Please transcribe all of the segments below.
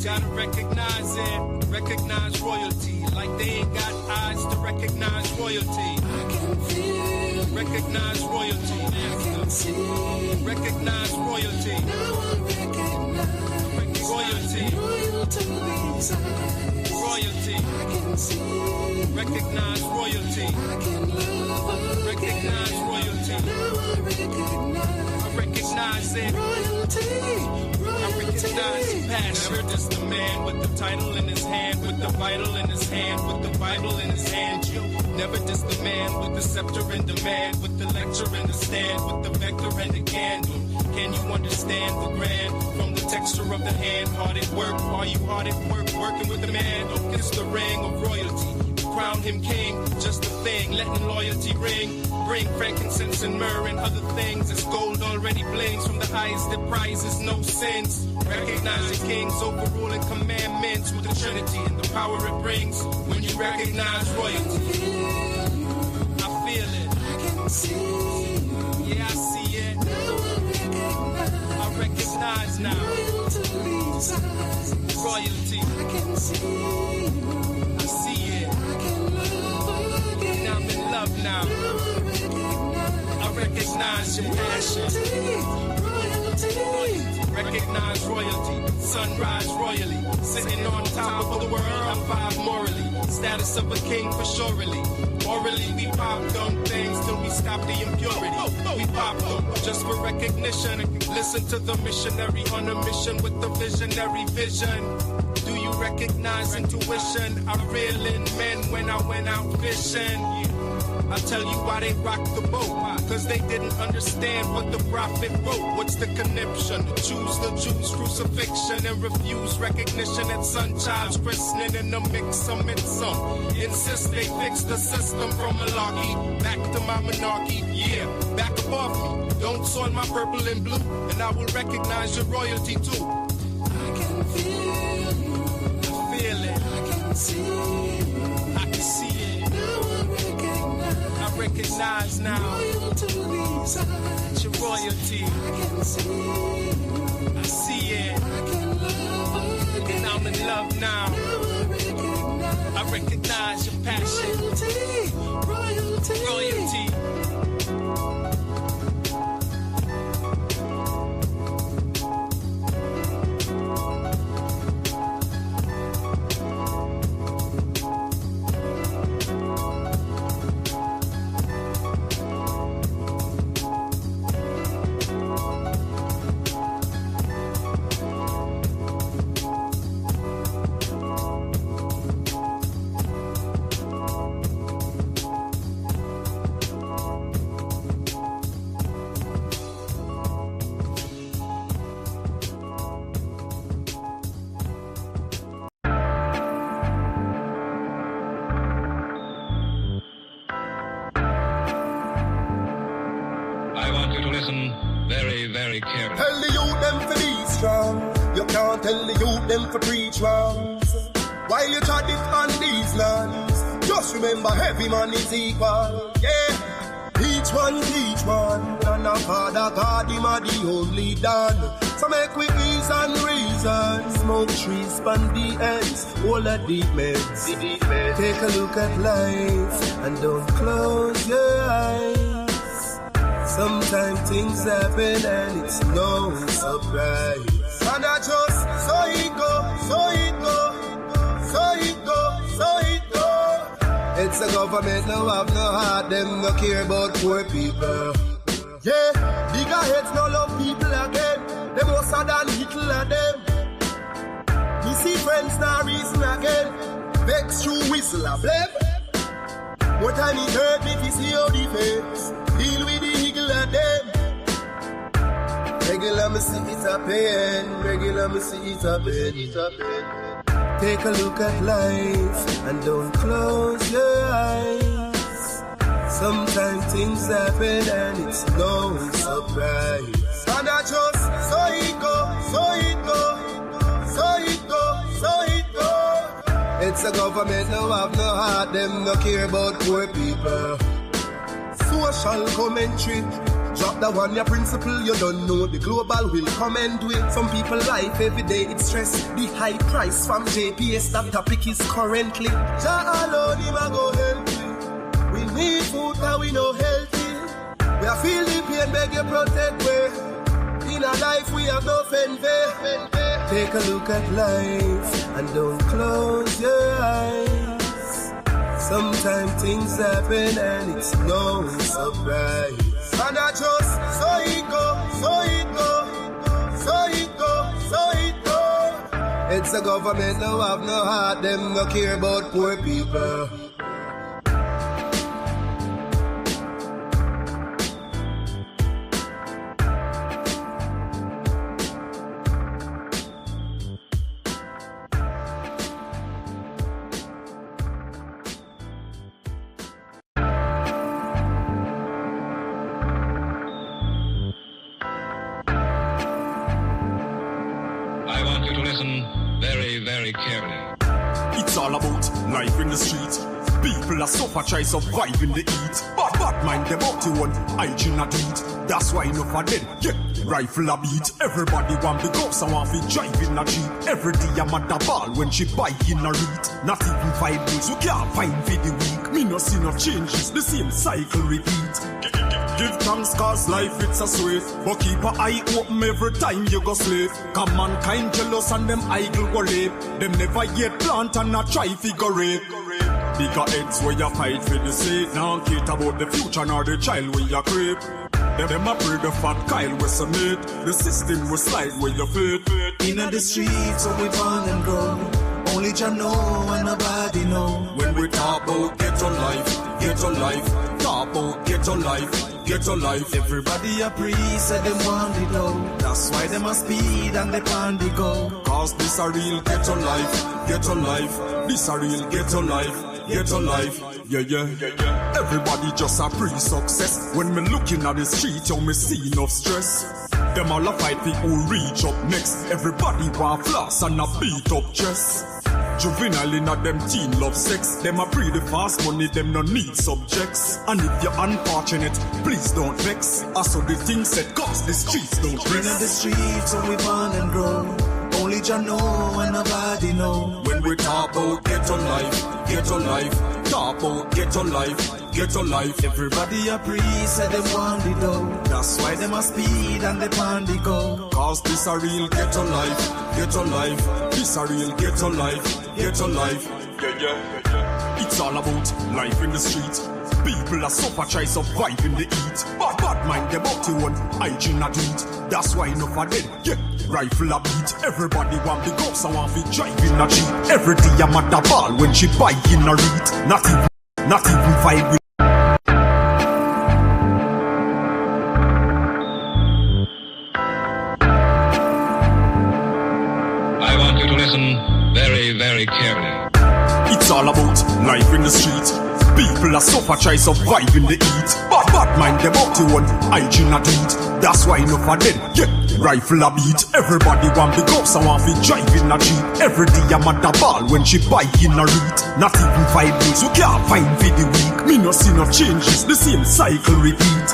royalty. Gotta recognize it, recognize royalty. Like they ain't got eyes to recognize royalty. I can feel. Recognize royalty. I can see. Recognize royalty. Now I recognize royalty. Royal to these eyes. Royalty. I can see. Recognize royalty. I can love recognize royalty. Now I recognize. I recognize it. Royalty. I recognize the passion. Never just the man with the title in his hand, with the vital in his hand, with the Bible in his hand. You never just the man with the scepter in demand, with the lecture in the stand, with the vector and the candle. Can you understand the grand from the texture of the hand? Hard at work, are you hard at work, working with the man? Don't kiss the ring of royalty. Crown him king, just a thing, letting loyalty ring. Bring frankincense and myrrh and other things. As gold already blings from the highest that prizes no sins. Recognize the kings overruling commandments with the Trinity and the power it brings. When you recognize royalty, I feel it. I can see. Yeah, I see it. Now I recognize now. Royal to these eyes. Royalty. I can see. I see it. I can love again. Now I'm in love now. I recognize your passion. Royalty. Recognize royalty. Sunrise royally. Sitting on top of the world. I'm five morally. Status of a king for surely. Orally we pop them things till we stop the impurity. We pop them just for recognition. Listen to the missionary on a mission with the visionary vision. Do you recognize intuition? I reel in men when I went out fishing. I'll tell you why they rocked the boat. Cause they didn't understand what the prophet wrote. What's the conniption? To choose the Jews' crucifixion and refuse recognition at son child's christening in the mix amid some. Insist they fix the system from malarkey back to my monarchy. Yeah, back up off me. Don't soil my purple and blue, and I will recognize your royalty too. I can feel you. I feel it. I can see. I can see it. Now I recognize now. Royal to these eyes. Your royalty. I can see. I see it. I can love again. And I'm in love now. Now I recognize your passion. Royalty. Royalty. Very careful. Tell the youth them to be strong. You can't tell the youth them to preach wrongs. While you try this on these lands, just remember every man is equal. Yeah, each one teach one. And our Father God, him are the only done. So make we ease and reason. Smoke trees, span the ends, all the deep meds. Take a look at life and don't close your eyes. Sometimes things happen and it's no surprise. And I just, so it go, so it go, so it go, so it go. It's the government, no have no heart, them no care about poor people. Yeah, bigger heads no love people again. Them most than little of them. We see friends now reason again. Vex through whistle a blame. What time it hurt me to see how the face. Deal with the eagle of them. Regular me see it a pain. Regular me see it a pain. Take a look at life and don't close your eyes. Sometimes things happen and it's no surprise. And I just, so it go, so it go, so it go, so it go. It's the government, no have no heart, them no care about poor people. Social commentary, Drop the one, your principle, you don't know. The global will come and do it. Some people life every day, it's stress. The high price from JPS, that topic is currently. Jah alone, him a go help you. We need food, and we no healthy. We are feel the pain, beg you protect we. In our life, we have no fanfare. Take a look at life, and don't close your eyes. Sometimes things happen, and it's no surprise. And I just, so it go, so it go, so it go, so it go. It's a government, no have no heart, them no care about poor people. It's all about life in the street. People are suffer, try survive in the heat. But mind them up to one hygiene a tweet. That's why enough of them get rifle a beat. Everybody want the ghost and want to drive in a jeep. Every day I'm at the ball when she buy in a read. Not even 5 days, we can't find for the week. Me no see no changes, the same cycle repeat. Give thanks cause life it's a sweet. But keep an eye open every time you go sleep. Cause mankind jealous and them idle go rape. Them never yet plant and not try figure it. Bigger heads where you fight for the sake. Now care about the future nor the child where you creep. Them a pray the fat Kyle with some meat. The system will slide where you fit. In the streets so we born and grow. Only Jah know and nobody know. When we talk about get on life, get on life. Talk about get on life, get on life. Everybody a priest said them want the dough. That's why them a speed and they pan the go. Cause this a real get on life, get on life. This a real get on life, get on life. Yeah. Everybody just a pre-success. When me looking at the street, you me see enough stress. Them all a fight for who reach up next. Everybody want floss and a beat up chest. Juvenile in a them teen love sex. Them a pre the fast money, them no need subjects. And if you're unfortunate, please don't vex. I saw the things said cause the streets don't In the streets so we born and grow. Only Jah know and nobody know. When we talk about get on life, get on life. Talk about get on life, get on life. Everybody a priest said them want the dough. That's why them a speed and they pan the go. Cause this a real get on life, get on life. This a real get on life, get on life. Yeah. It's all about life in the street. People are suffer, try survive in the heat. But mind them up to one hygiene a tweet. That's why enough of them get rifle a beat. Everybody want the ghost and want to drive in a jeep. Every day I'm at the ball when she buy in a read. Not even 5 with I want you to listen very, very carefully. It's all about life in the street. People are suffer, try survive in the heat. But mind them up to one hygiene a tweet. That's why enough of them get rifle a beat. Everybody want the ghost and want to drive in a jeep. Every day I'm at the ball when she buy in a read. Not even 5 days, we can't find for the week. Me no see no changes, the same cycle repeat.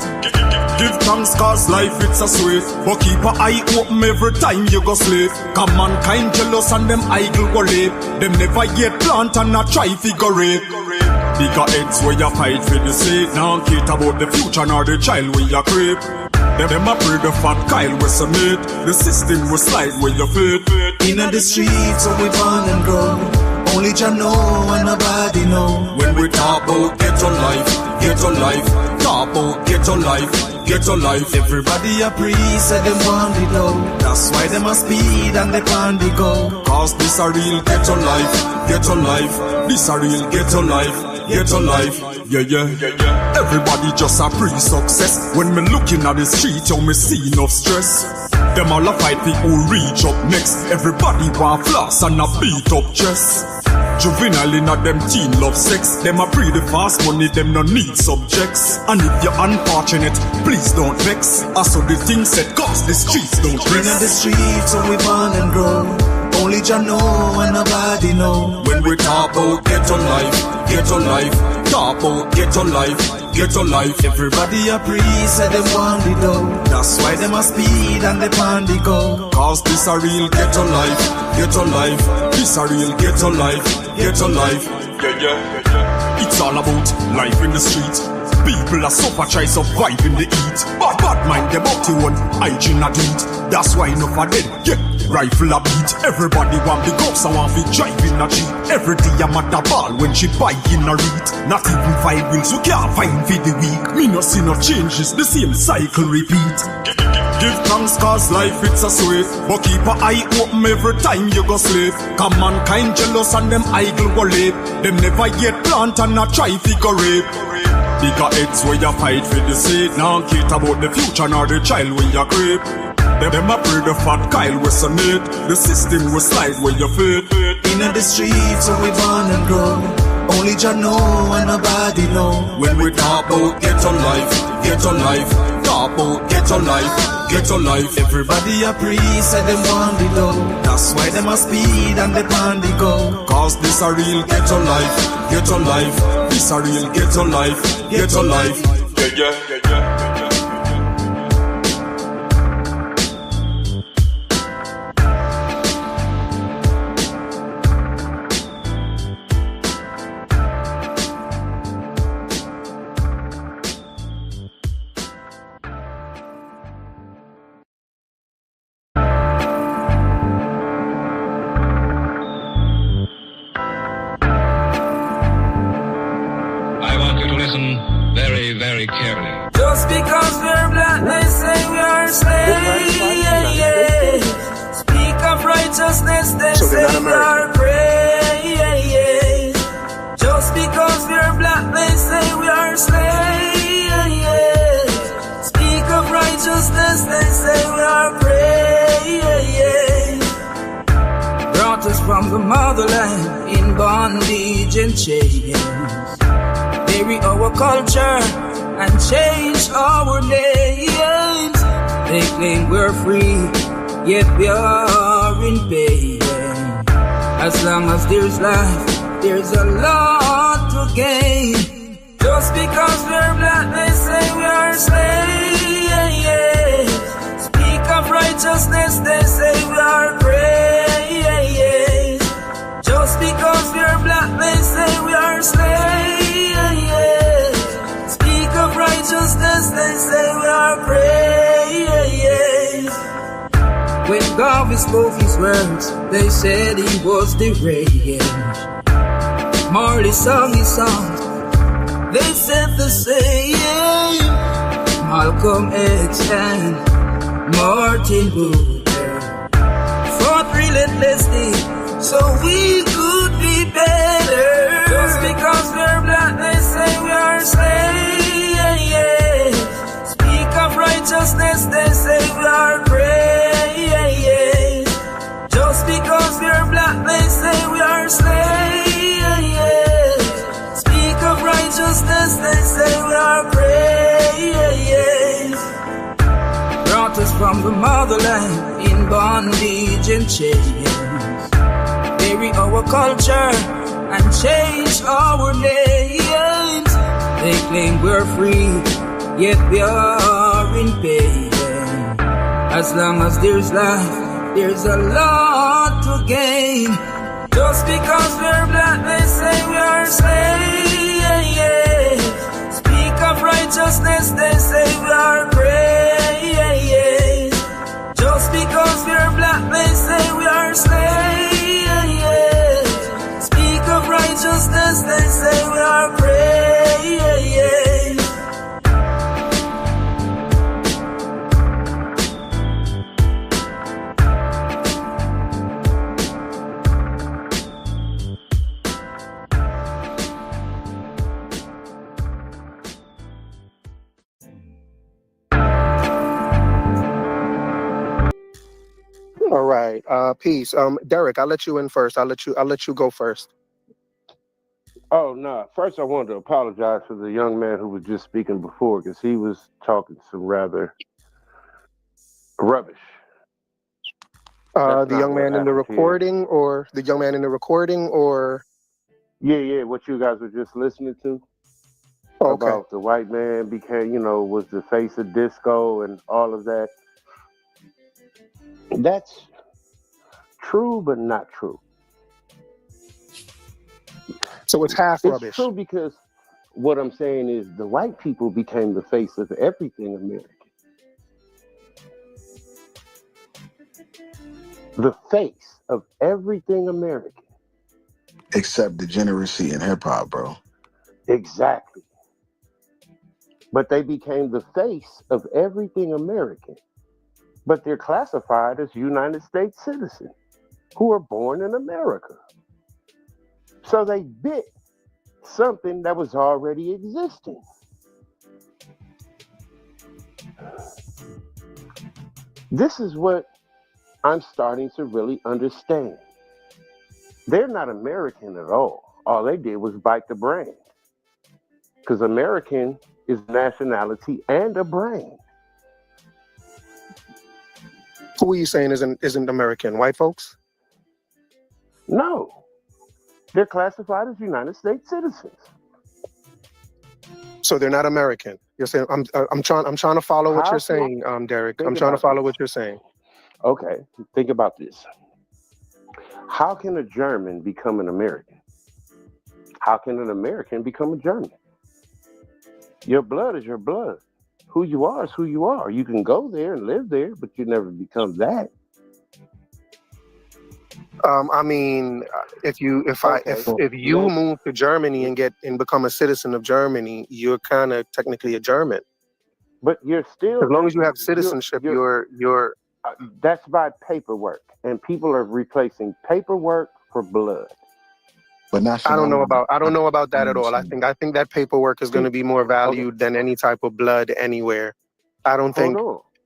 Give thanks cause life it's a sweet. But keep an eye open every time you go sleep. Cause mankind jealous and them idle go rape. Them never yet plant and not try figure it. Bigger heads where you fight for the sake. Now care about the future nor the child where you creep. Them a pray the fat Kyle with some meat. The system will slide where you fit. In the streets so we born and grow. Only Jah know and nobody know. When we talk about get on life, get on life. Talk about get on life, get on life. Everybody a priest said them want the dough. That's why them a speed and they pan the go. Cause this a real get on life, get on life. This a real get on life, get on life. Yeah. Everybody just a pre-success. When me looking at the street, you me see enough stress. Them all a fight for who reach up next. Everybody want floss and a beat up chest. Juvenile in a them teen love sex. Them a pre the fast money, them no need subjects. And if you're unfortunate, please don't vex. I saw the things said cause the streets don't rest. In the streets so we born and grow. Only Jah know and nobody know. When we talk about get on life, get on life. Talk about get on life, ghetto life. Everybody a priest, say them want the dough. That's why them a speed and they pan the go. Cause this a real ghetto life, ghetto life. This a real ghetto life, ghetto life. It's all about life in the street. People are suffer, try survive in the heat. Bad mind them out to one, hygiene a do it. That's why enough of them, rifle a beat. Everybody want big ups and want to drive in a Jeep. Every day I'm at the ball when she buy in a read. Not even 5 wheels you can't find for the week. Me no see no changes, the same cycle repeat. Give thanks cause life it's a sweet. But keep a eye open every time you go sleep. Cause mankind jealous and them idle go late. Them never yet plant and not try figure rape. Bigger heads where you fight for the seed. Now cater about the future nor the child when you creep. Them a pray the fat Kyle we sonate. The system will slide where you fit. In the streets where we born and grow. Only Jah know and nobody know. When we talk about ghetto life, ghetto life. Talk about ghetto life, ghetto life. Everybody a priest, say them want the dough. That's why them a speed and they pan the go. Cause this a real ghetto life, ghetto life. This a real ghetto life, ghetto life. Very carefully. Just because we're black, they say we are slaves. Speak of righteousness, they say we are praise. Just because we're black, they say we are slaves. Speak of righteousness, they say we are praise. Brought us from the motherland in bondage and chains. Bury our culture and change our names. They claim we're free, yet we are in pain. As long as there's life, there's a lot to gain. Just because we're black, they say we are slaves. Speak of righteousness, they say we are praise. Just because we're black, they say we are slaves. Of righteousness, they say we are praise. When God spoke his words, they said he was deranged. Marley sung his songs, they said the same. Malcolm X and Martin Luther fought relentlessly so we could be better. Just because we're black, they say we are slaves. Speak of righteousness, they say we are praise. Just because we're black, they say we are slaves. Speak of righteousness, they say we are praise. Brought us from the motherland in bondage and chains. Bury our culture and change our names. They claim we're free, yet we are in pain. As long as there's life, there's a lot to gain. Just because we're black, they say we are slaves. Speak of righteousness, they say we are praise. Just because we're black, they say we are slaves. Speak of righteousness, they say we are praise. All right. Peace. Derek, I'll let you in first. I'll let you go first. Oh, no. First, I wanted to apologize for the young man who was just speaking before, because he was talking some rather rubbish. The young man in the recording, or the young man in the recording, or yeah, what you guys were just listening to. Oh, okay. about the white man became, was the face of disco and all of that. That's true, but not true. So it's half It's rubbish. true because what I'm saying is the white people became the face of everything American. The face of everything American. Except degeneracy in hip hop, bro. Exactly. But they became the face of everything American. But they're classified as United States citizens who are born in America. So they bit something that was already existing. This is what I'm starting to really understand. They're not American at all. All they did was bite the brand. Because American is nationality and a brand. Who are you saying isn't American? White folks? No. They're classified as United States citizens. So they're not American. You're saying I'm trying to follow what you're saying, Derek. I'm trying to follow what you're saying. Okay, think about this. How can a German become an American? How can an American become a German? Your blood is your blood. Who you are is who you are. You can go there and live there, but you never become that. I mean, if you move to Germany and become a citizen of Germany, you're kind of technically a German. But you're still, as long as you have citizenship, you're that's by paperwork, and people are replacing paperwork for blood. But I don't know about that at all. I think that paperwork is going to be more valued than any type of blood anywhere. I don't think.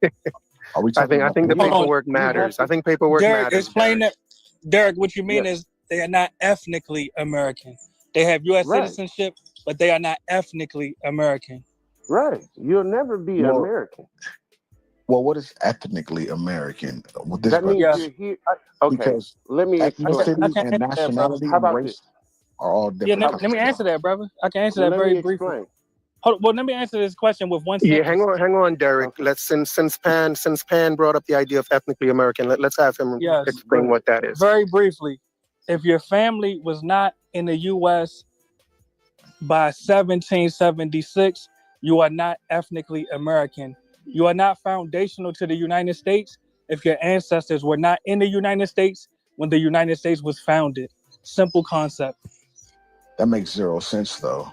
I think the paperwork matters. I think paperwork Derek, matters. Explain that. Derek, what you mean is they are not ethnically American. They have U.S. citizenship, but they are not ethnically American. Right. You'll never be American. Well, what is ethnically American? That means you're here. Okay, because let me explain. Ethnicity and nationality and race are all different. Yeah, let me answer that, brother. I can answer that very briefly. Well, let me answer this question with one sentence. Yeah, hang on, Derek. Okay. Let's since Pan brought up the idea of ethnically American, let's have him explain what that is. Very briefly, if your family was not in the U.S. by 1776, you are not ethnically American. You are not foundational to the United States if your ancestors were not in the United States when the United States was founded. Simple concept. That makes zero sense, though.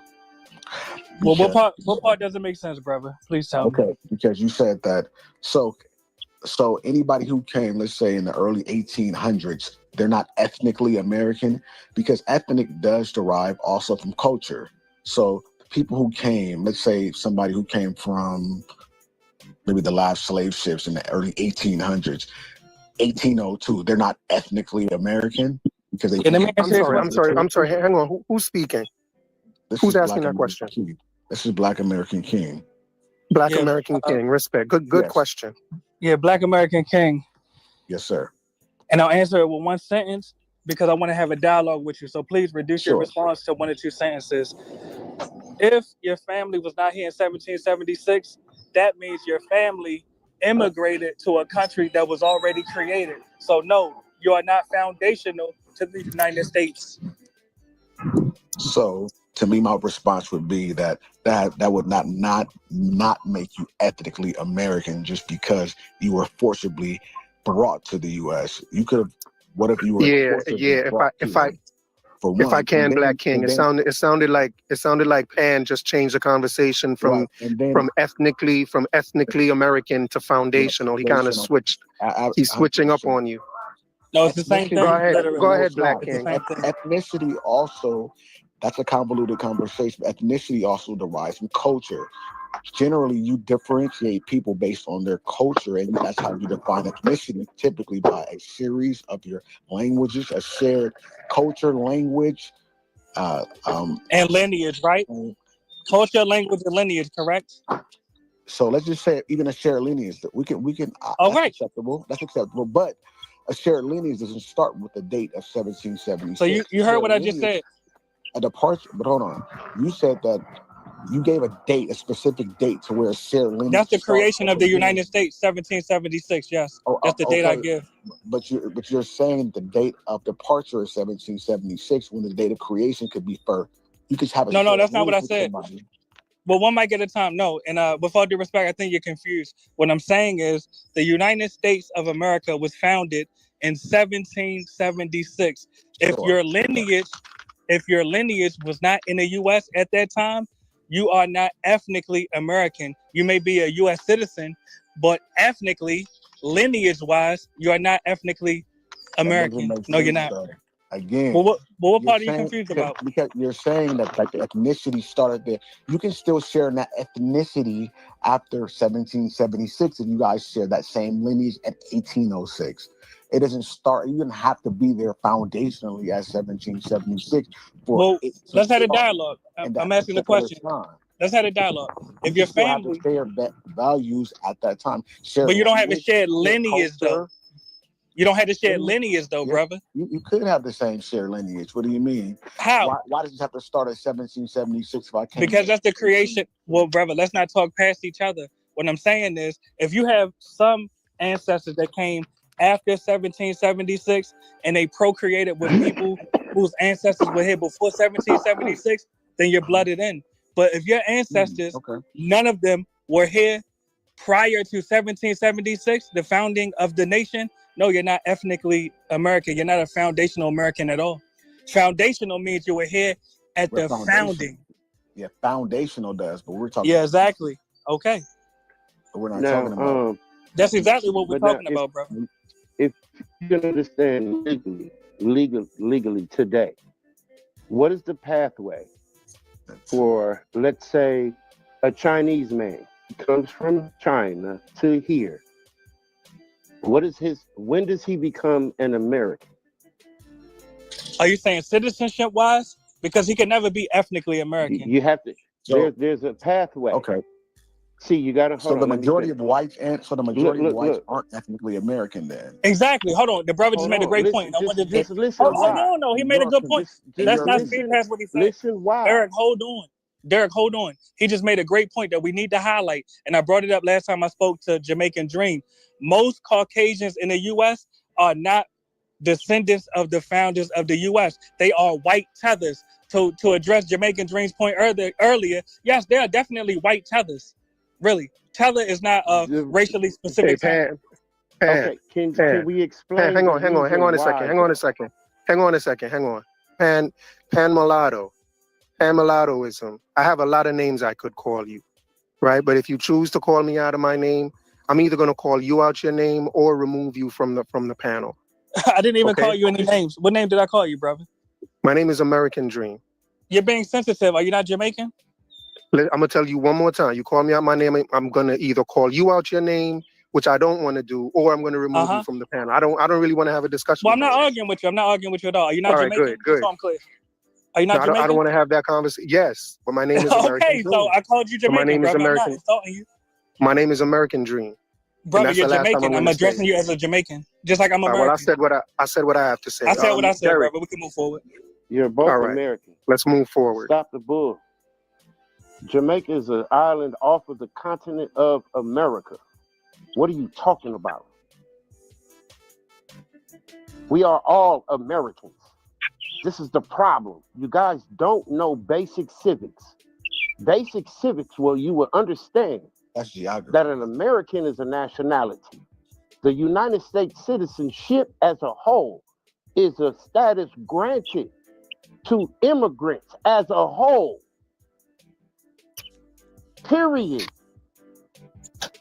Well, what part doesn't make sense, brother? Please tell me. Okay, because you said that. So anybody who came, let's say in the early 1800s, they're not ethnically American, because ethnic does derive also from culture. So people who came, let's say somebody who came from maybe the last slave ships in the early 1800s, 1802, they're not ethnically American because they. I'm sorry. Hang on. Who's speaking? Who's asking that question? This is Black American King. Black American King. Respect. Good question. Yeah, Black American King. Yes, sir. And I'll answer it with one sentence because I want to have a dialogue with you. So please reduce your response to 1 or 2 sentences. If your family was not here in 1776, that means your family immigrated to a country that was already created. So no, you are not foundational to the United States. So to me, my response would be that would not make you ethnically American just because you were forcibly brought to the U.S. You could have. What if you were? If I can, Black King, it sounded like Pan just changed the conversation from ethnically American to foundational. He kind of switched. He's switching up on you. No, it's the same thing. Go ahead, Black King. Ethnicity also. That's a convoluted conversation. Ethnicity also derives from culture. Generally, you differentiate people based on their culture, and that's how you define ethnicity, typically by a series of your languages, a shared culture, language, and lineage, right? Culture, language, and lineage, correct? So let's just say even a shared lineage that we can. That's acceptable. That's acceptable, but a shared lineage doesn't start with the date of 1776. So you heard what I just said. A departure, but hold on. You said that You gave a date, a specific date to where shared lineage. That's the creation of the United States, 1776. Yes, that's the date I give. But you're saying the date of departure is 1776 when the date of creation could be for. You could have a no, that's not what I said. Somebody. But one might get a time. No, and with all due respect, I think you're confused. What I'm saying is the United States of America was founded in 1776. If your lineage was not in the U.S. at that time, you are not ethnically American. You may be a U.S. citizen, but ethnically, lineage-wise, you are not ethnically American. No, you're not. Though. Again, well, what part are you confused about? Because you're saying that like the ethnicity started there. You can still share in that ethnicity after 1776 if you guys share that same lineage at 1806. It doesn't start. You didn't have to be there foundationally at 1776. Let's have a dialogue. I'm asking the question. Let's have a dialogue. If your family have to share values at that time, but you don't have a shared lineage though. You don't have to share lineage though, brother. You could have the same shared lineage. What do you mean? How? Why does it have to start at 1776 if I can't? Because that's the creation. Well, brother, let's not talk past each other. What I'm saying is, if you have some ancestors that came after 1776 and they procreated with people whose ancestors were here before 1776, then you're blooded in. But if your ancestors, none of them were here prior to 1776, the founding of the nation, no, you're not ethnically American. You're not a foundational American at all. Foundational means you were here at the founding. Yeah, foundational does, but we're talking. Yeah, exactly. Okay. But we're not talking about. That's exactly what we're talking about, bro. If you can understand legally today, what is the pathway for, let's say, a Chinese man comes from China to here? When does he become an American? Are you saying citizenship wise? Because he can never be ethnically American. You have to. There's a pathway. Okay. See, you got to. So the majority of whites aren't ethnically American then. Exactly. Hold on. The brother just made a great point. Just listen. No. He made a good point. Let's not speak past what he said. Listen, why? Derek, hold on. He just made a great point that we need to highlight. And I brought it up last time I spoke to Jamaican Dream. Most Caucasians in the U.S. are not descendants of the founders of the U.S. They are white tethers. To address Jamaican Dream's point earlier, yes, they are definitely white tethers. Really, tether is not a racially specific term. Okay, can we explain? Hang on a second. Pan mulatto. Pan mulattoism. I have a lot of names I could call you, right? But if you choose to call me out of my name, I'm either going to call you out your name or remove you from the panel. I didn't even call you any names. What name did I call you, brother? My name is American Dream. You're being sensitive. Are you not Jamaican? I'm going to tell you one more time. You call me out my name, I'm going to either call you out your name, which I don't want to do, or I'm going to remove you from the panel. I don't really want to have a discussion. Well, I'm not arguing with you. I'm not arguing with you at all. Are you not Jamaican? Right, good. So I'm clear. Are you not Jamaican? I don't want to have that conversation. Yes, but my name is American Dream. So I called you Jamaican, my name is American. I'm not insulting you. My name is American Dream. Brother, you're Jamaican. I'm addressing you as a Jamaican, just like I'm American. Well, I said what I have to say. I said what I said, brother. We can move forward. You're both American. Let's move forward. Stop the bull. Jamaica is an island off of the continent of America. What are you talking about? We are all Americans. This is the problem. You guys don't know basic civics. Basic civics, well, you will understand that an American is a nationality. The United States citizenship as a whole is a status granted to immigrants as a whole. Period.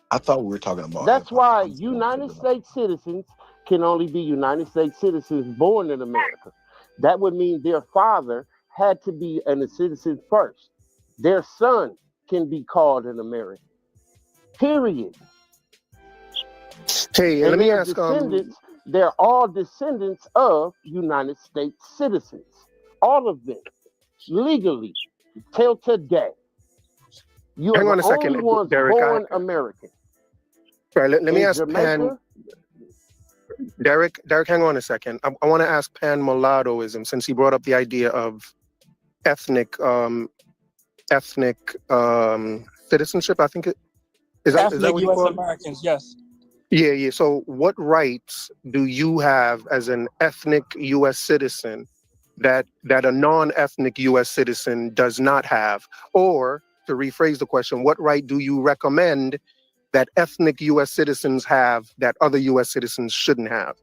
I thought we were talking about. That's why United States citizens can only be United States citizens born in America. That would mean their father had to be a citizen first. Their son can be called an American. Period. Hey, let me ask. They're all descendants of United States citizens. All of them, legally, till today. You hang are on the a second, only ones Derek. born American. Right, let me ask Jamaica, Derek, hang on a second. I want to ask Pan mulattoism, since he brought up the idea of ethnic ethnic citizenship. I think is that what you U.S. call it? Americans, yes. Yeah. So what rights do you have as an ethnic U.S. citizen that a non-ethnic U.S. citizen does not have? Or to rephrase the question, what right do you recommend that ethnic U.S. citizens have that other U.S. citizens shouldn't have?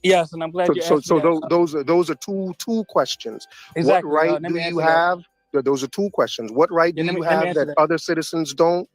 Yes, and I'm glad you asked me that. Those are two questions. Exactly. What right do you have? Those are two questions. What right do you have that other citizens don't?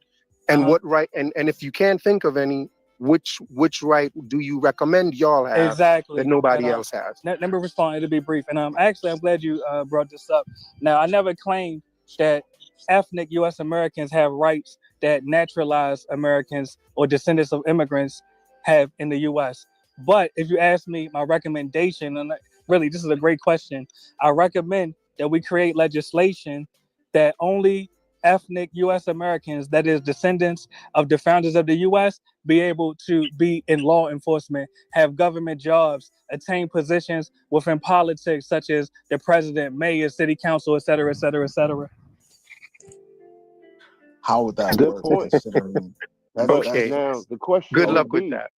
And what right? And if you can't think of any, which right do you recommend y'all have that nobody else has? Let me respond. It'll be brief. And actually, I'm glad you brought this up. Now, I never claimed that ethnic U.S. Americans have rights that naturalized Americans or descendants of immigrants have in the U.S. But if you ask me my recommendation, and really, this is a great question, I recommend that we create legislation that only ethnic U.S. Americans, that is descendants of the founders of the U.S., be able to be in law enforcement, have government jobs, attain positions within politics, such as the president, mayor, city council, et cetera, et cetera, et cetera. How would that work? Considering okay. Now the question. Good luck with that.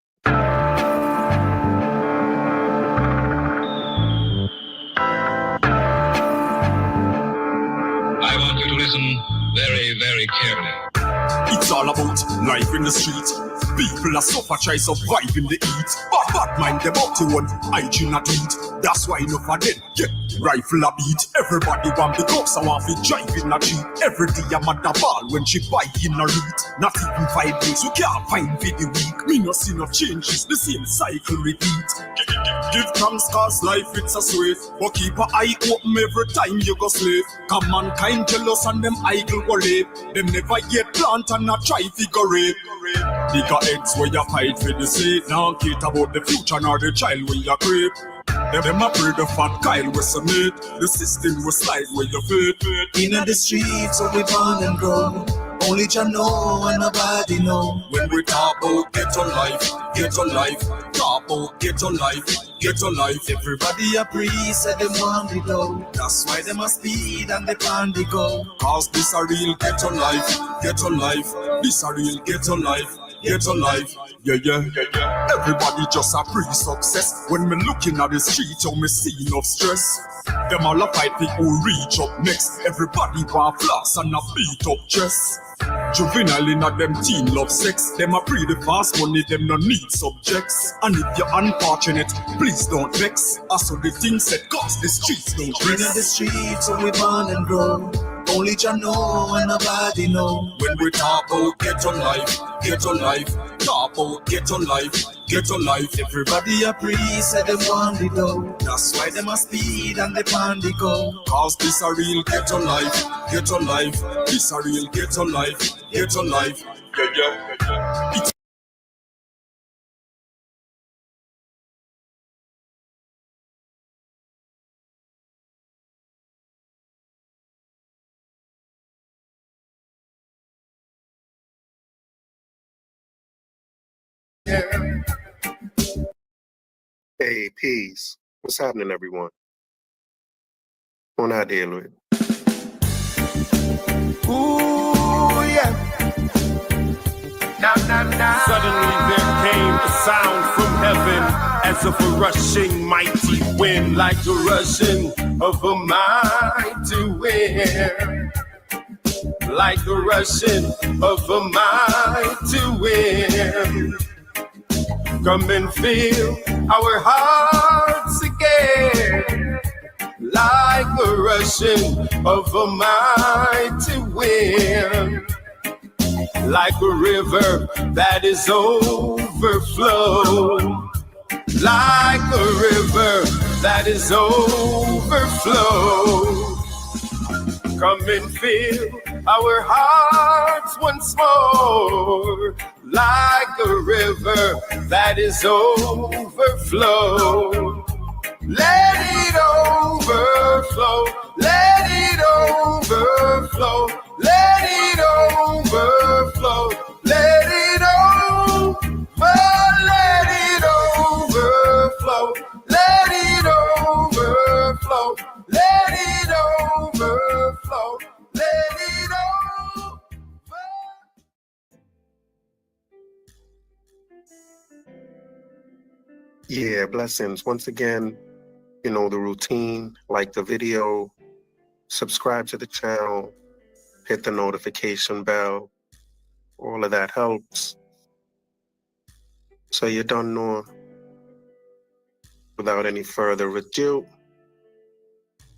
I want you to listen very, very carefully. It's all about life in the street. People are suffer, try survive in the heat. But bad mind them up to one hygiene not eat. That's why enough of them get rifle a beat. Everybody want the cops, I want to drive in a jeep. Every day I'm at the ball when she buy in a read. Not even 5 days, we can't find for the week. Me no see no changes, the same cycle repeat. Give thanks cause life it's a sweet. But keep an eye open every time you go slave. Cause mankind jealous and them idle go rape. Them never yet plant and not try figure rape. Bigger heads where you fight for the sake. Now care about the future nor the child where you creep. Them a pray the fat Kyle we submit. The system will slide where you fit. In the streets where we born and grow, only Jah know and nobody know. When we talk about ghetto life, talk about ghetto life. Everybody a priest said them want the dough. That's why them a speed and they pan the go. Cause this a real ghetto life. This a real ghetto life. Yeah. Everybody just a pre-success. When me looking at the street, how me see enough stress. Them all a fight people reach up next. Everybody want floss and a beat up chest. Juvenile in a them teen love sex. Them a pre the fast money, them no need subjects. And if you're unfortunate, please don't vex. Also the things that cause the streets don't rest. In the streets where we born and grow, only Jah know and nobody know. When we talk about ghetto life, talk about ghetto life. Everybody a priest said them want the dough. That's why them a speed and they pan the go. Cause this a real ghetto life. This a real ghetto life. Yeah. Hey, peace. What's happening, everyone? On our day, Lloyd. Ooh, yeah. Suddenly there came a sound from heaven, as of a rushing mighty wind, like the rushing of a mighty wind. Like the rushing of a mighty wind. Come and fill our hearts again, like the rushing of a mighty wind, like a river that is overflow, like a river that is overflow. Come and fill our hearts once more, like a river that is overflow. Let it overflow, let it overflow, let it overflow, let it let it overflow, let it overflow, let it overflow, let it Yeah, blessings. Once again, you know the routine, like the video, subscribe to the channel, hit the notification bell. All of that helps. So you don't know. Without any further ado,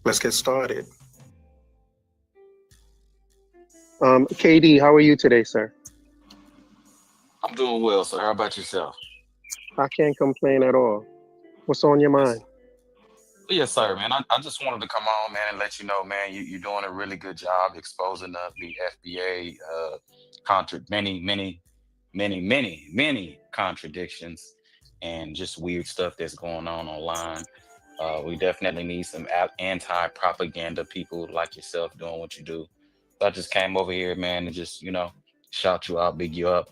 let's get started. KD, how are you today, sir? I'm doing well, sir. How about yourself? I can't complain at all. What's on your mind? Yes, sir, man. I just wanted to come on, man, and let you know, man, you're doing a really good job exposing the FBA many contradictions and just weird stuff that's going on online. We definitely need some anti-propaganda people like yourself doing what you do. So I just came over here, man, and just, shout you out, big you up.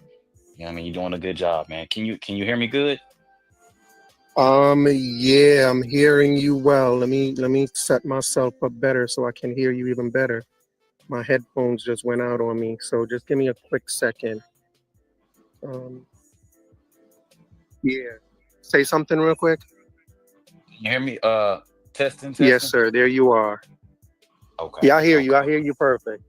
You know what I mean? You're doing a good job, man. Can you hear me good? Yeah, I'm hearing you well. Let me set myself up better so I can hear you even better. My headphones just went out on me, so just give me a quick second. Yeah. Say something real quick. Can you hear me? Testing. Yes, sir. There you are. Okay. Yeah, I hear you. I hear you perfect.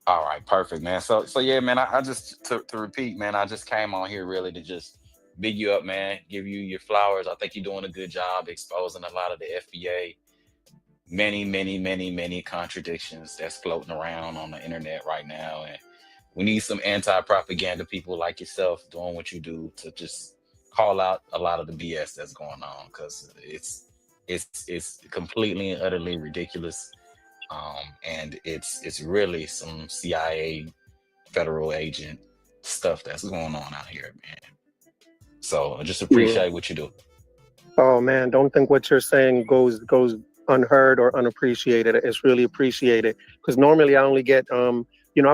All right, perfect, man. So yeah, man. I just to repeat, man. I just came on here really to just big you up, man. Give you your flowers. I think you're doing a good job exposing a lot of the FBA many contradictions that's floating around on the internet right now, and we need some anti-propaganda people like yourself doing what you do to just call out a lot of the BS that's going on, because it's completely and utterly ridiculous. And it's really some CIA federal agent stuff that's going on out here, man. So I just appreciate what you do. Oh man, don't think what you're saying goes unheard or unappreciated. It's really appreciated, because normally I only get I've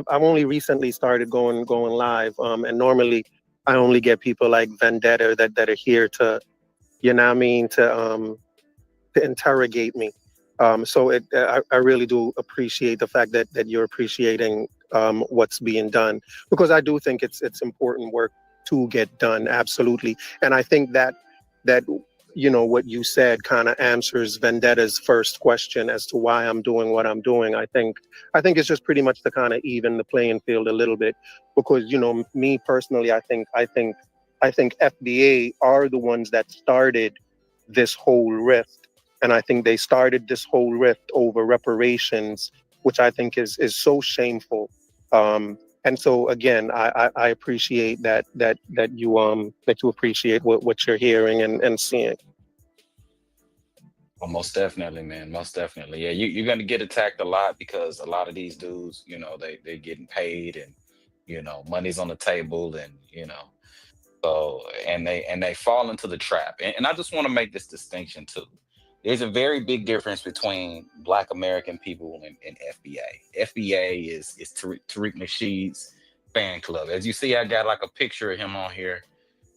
only recently started going live, and normally I only get people like Vendetta that are here to, to interrogate me. So I really do appreciate the fact that you're appreciating what's being done, because I do think it's important work to get done. Absolutely. And I think that what you said kind of answers Vendetta's first question as to why I'm doing what I'm doing. I think it's just pretty much to kind of even the playing field a little bit, because me personally, I think FBA are the ones that started this whole rift. And I think they started this whole rift over reparations, which I think is so shameful. And so again, I appreciate that you appreciate what you're hearing and seeing. Well, most definitely, man. Most definitely. Yeah, you're gonna get attacked a lot, because a lot of these dudes, they're getting paid, and money's on the table, and so and they fall into the trap. And I just want to make this distinction too. There's a very big difference between Black American people and FBA. FBA is Tariq Nasheed's fan club. As you see, I got like a picture of him on here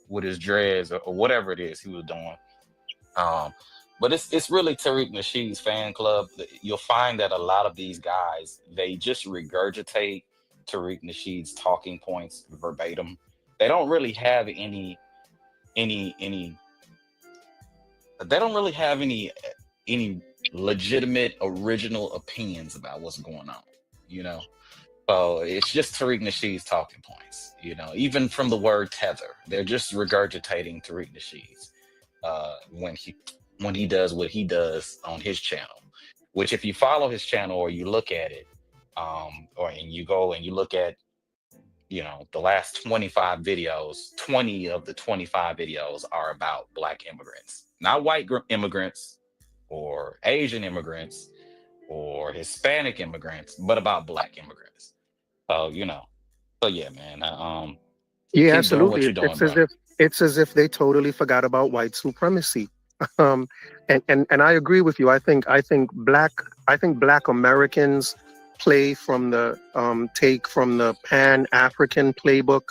with his dreads or whatever it is he was doing. But it's really Tariq Nasheed's fan club. You'll find that a lot of these guys, they just regurgitate Tariq Nasheed's talking points verbatim. They don't really have any they don't really have any legitimate original opinions about what's going on, so it's just Tariq Nasheed's talking points, even from the word tether. They're just regurgitating Tariq Nasheed's when he does what he does on his channel, which if you follow his channel or you look at it, and you go and you look at the last 25 videos, 20 of the 25 videos are about Black immigrants, not white immigrants or Asian immigrants or Hispanic immigrants, but about Black immigrants. So, so yeah, man. Yeah, keep absolutely. doing what you're doing, It's as if they totally forgot about white supremacy. And I agree with you. I think Black Americans play from the take from the Pan-African playbook,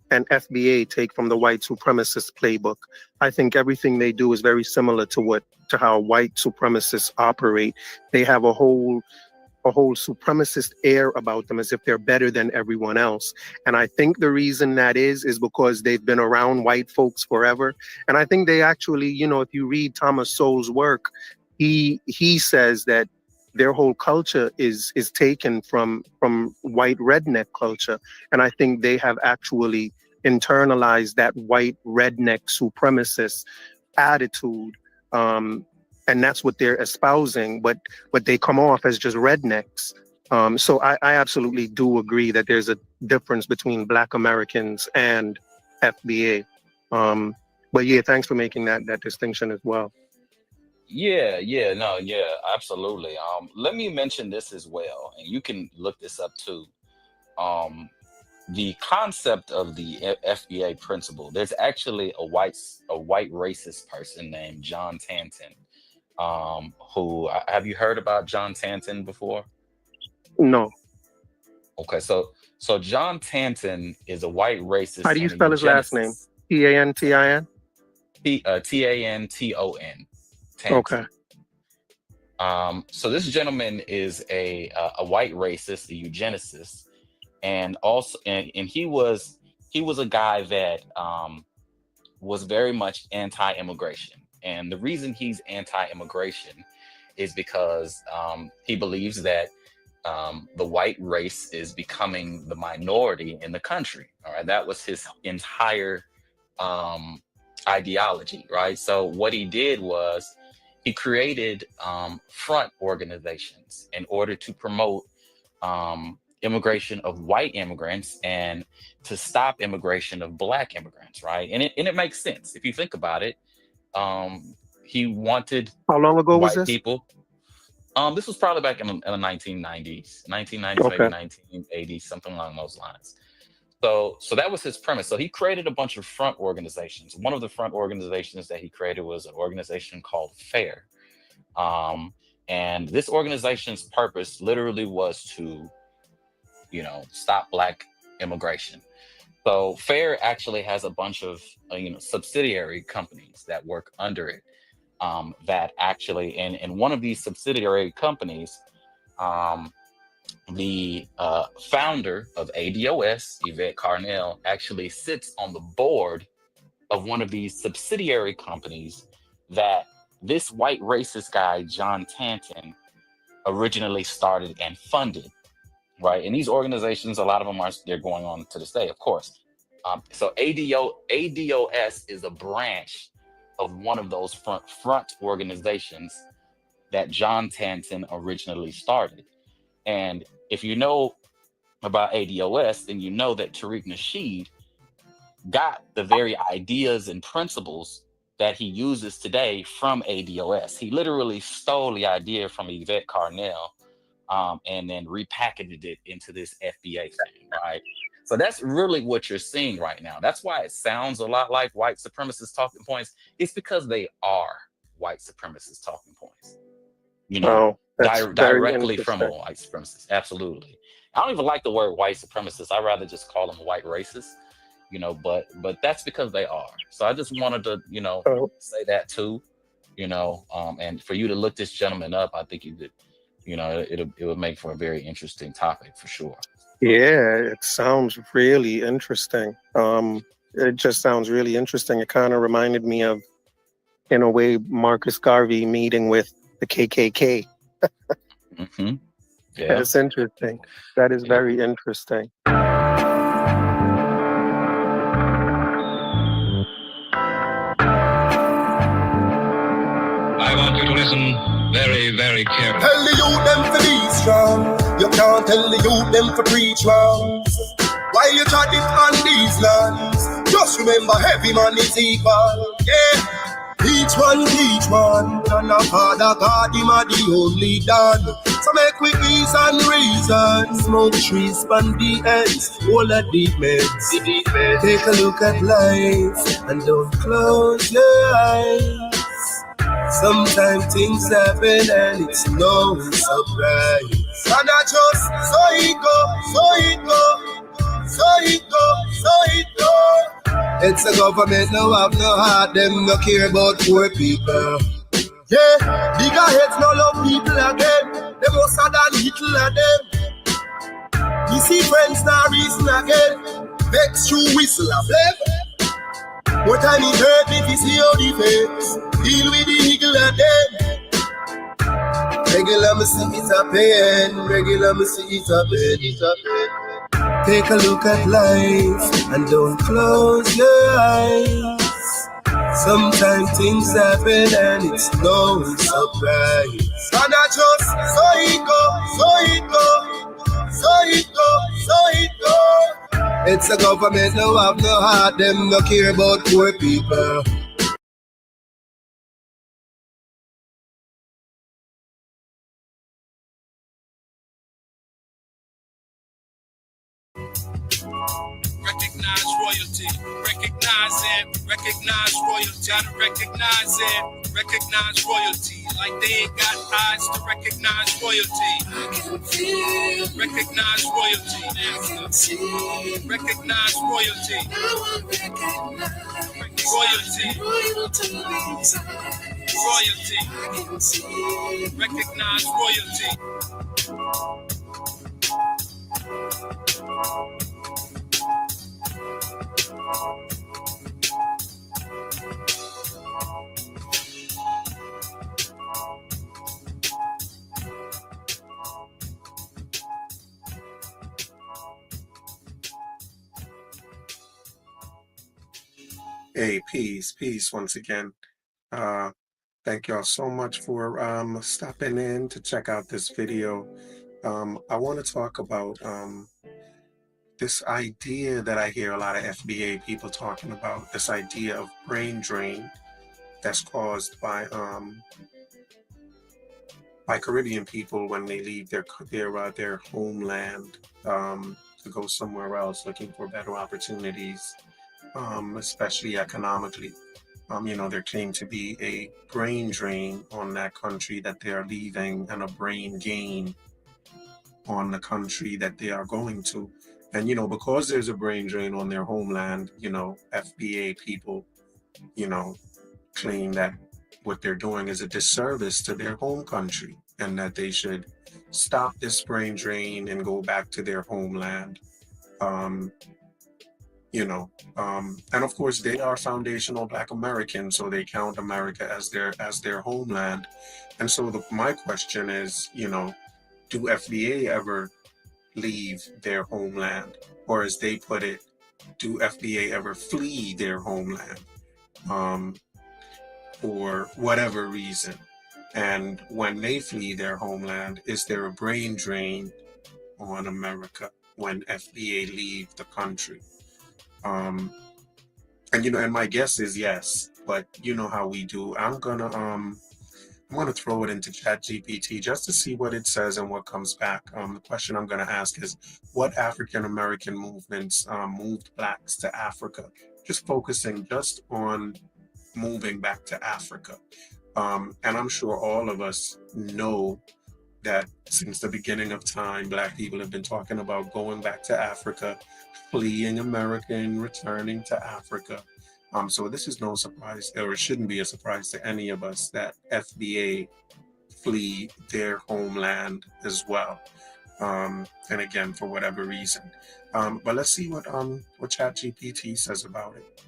and FBA take from the white supremacist playbook. I think everything they do is very similar to how white supremacists operate. They have a whole a whole supremacist air about them, as if they're better than everyone else. And I think the reason that is because they've been around white folks forever. And I think they actually, you know, if you read Thomas Sowell's work, he says that their whole culture is taken from white redneck culture. And I think they have actually internalized that white redneck supremacist attitude. And that's what they're espousing, but they come off as just rednecks. So I absolutely do agree that there's a difference between Black Americans and FBA. But yeah, thanks for making that distinction as well. Yeah, absolutely. Let me mention this as well, and you can look this up too. The concept of the FBA principle. There's actually a white racist person named John Tanton. Who have you heard about John Tanton before? No. Okay, so John Tanton is a white racist. How do you spell his last name? Tantin? Tanton. Okay. So this gentleman is a white racist, a eugenicist, and also and he was a guy that was very much anti-immigration. And the reason he's anti-immigration is because he believes that the white race is becoming the minority in the country. All right, that was his entire ideology, right? So what he did was he created front organizations in order to promote immigration of white immigrants and to stop immigration of Black immigrants, right? And it makes sense if you think about it. He wanted how long ago was white this? people. This was probably back in the 1990s, okay. Maybe 1980s, something along those lines. So that was his premise. So he created a bunch of front organizations. One of the front organizations that he created was an organization called FAIR. And this organization's purpose literally was to, stop Black immigration. So FAIR actually has a bunch of, subsidiary companies that work under it. That actually, and one of these subsidiary companies, the founder of ADOS, Yvette Carnell, actually sits on the board of one of these subsidiary companies that this white racist guy, John Tanton, originally started and funded, right? And these organizations, a lot of them they're going on to this day, of course. So ADOS is a branch of one of those front organizations that John Tanton originally started. And if you know about ADOS, then you know that Tariq Nasheed got the very ideas and principles that he uses today from ADOS. He literally stole the idea from Yvette Carnell and then repackaged it into this FBA thing, right? So that's really what you're seeing right now. That's why it sounds a lot like white supremacist talking points. It's because they are white supremacist talking points. Directly from a white supremacist. Absolutely. I don't even like the word white supremacist. I'd rather just call them white racists, but that's because they are. So I just wanted to, say that too, and for you to look this gentleman up, I think you did, it would make for a very interesting topic for sure. Yeah, it sounds really interesting. It just sounds really interesting. It kind of reminded me of, in a way, Marcus Garvey meeting with the KKK. Mm-hmm. Yeah. That's interesting. That is very interesting. I want you to listen very, very carefully. Tell the youth them to be strong. You can't tell the youth them to preach wrongs. While you try it on these lands, just remember every man is equal. Yeah. Each one teach one, and our Father God, him are the only done. So make we ease and reason. Smoke trees, span the ends, all of the meds. Take a look at life, and don't close your eyes. Sometimes things happen, and it's no surprise. And I just, so it go. It's a government, no have no heart, them no care about poor people. Yeah, bigger heads no love people again. They must more than little of them. You see friends now reason again. Vex through whistle a blame. What time it hurt me to see how the face. Deal with the eagle of them. Regular me see it a pain. Regular me see it a pain. Take a look at life and don't close your eyes. Sometimes things happen and it's no surprise. And I just so it go. It's a government no have no heart, them no care about poor people. Recognize royalty, recognize it, recognize royalty, gotta recognize it, recognize royalty, like they ain't got eyes to recognize royalty. I can feel, recognize royalty, I can see, recognize royalty, now I recognize royalty, royalty inside, royalty, I can see, recognize royalty. Hey, peace once again. Thank y'all so much for stopping in to check out this video. I want to talk about this idea that I hear a lot of FBA people talking about, this idea of brain drain that's caused by Caribbean people when they leave their homeland to go somewhere else looking for better opportunities, especially economically. There came to be a brain drain on that country that they are leaving and a brain gain on the country that they are going to. And, because there's a brain drain on their homeland, FBA people, claim that what they're doing is a disservice to their home country and that they should stop this brain drain and go back to their homeland. And of course they are foundational Black Americans, so they count America as their homeland. And so my question is, do FBA ever leave their homeland? Or as they put it, do FBA ever flee their homeland for whatever reason? And when they flee their homeland, is there a brain drain on America when FBA leave the country? And my guess is yes, but you know how we do. I'm gonna throw it into ChatGPT just to see what it says and what comes back. The question I'm gonna ask is, what African American movements moved Blacks to Africa? Just focusing just on moving back to Africa. And I'm sure all of us know that since the beginning of time, Black people have been talking about going back to Africa, fleeing America and returning to Africa. So this is no surprise, or it shouldn't be a surprise to any of us, that FBA flee their homeland as well. And again, for whatever reason. But let's see what ChatGPT says about it.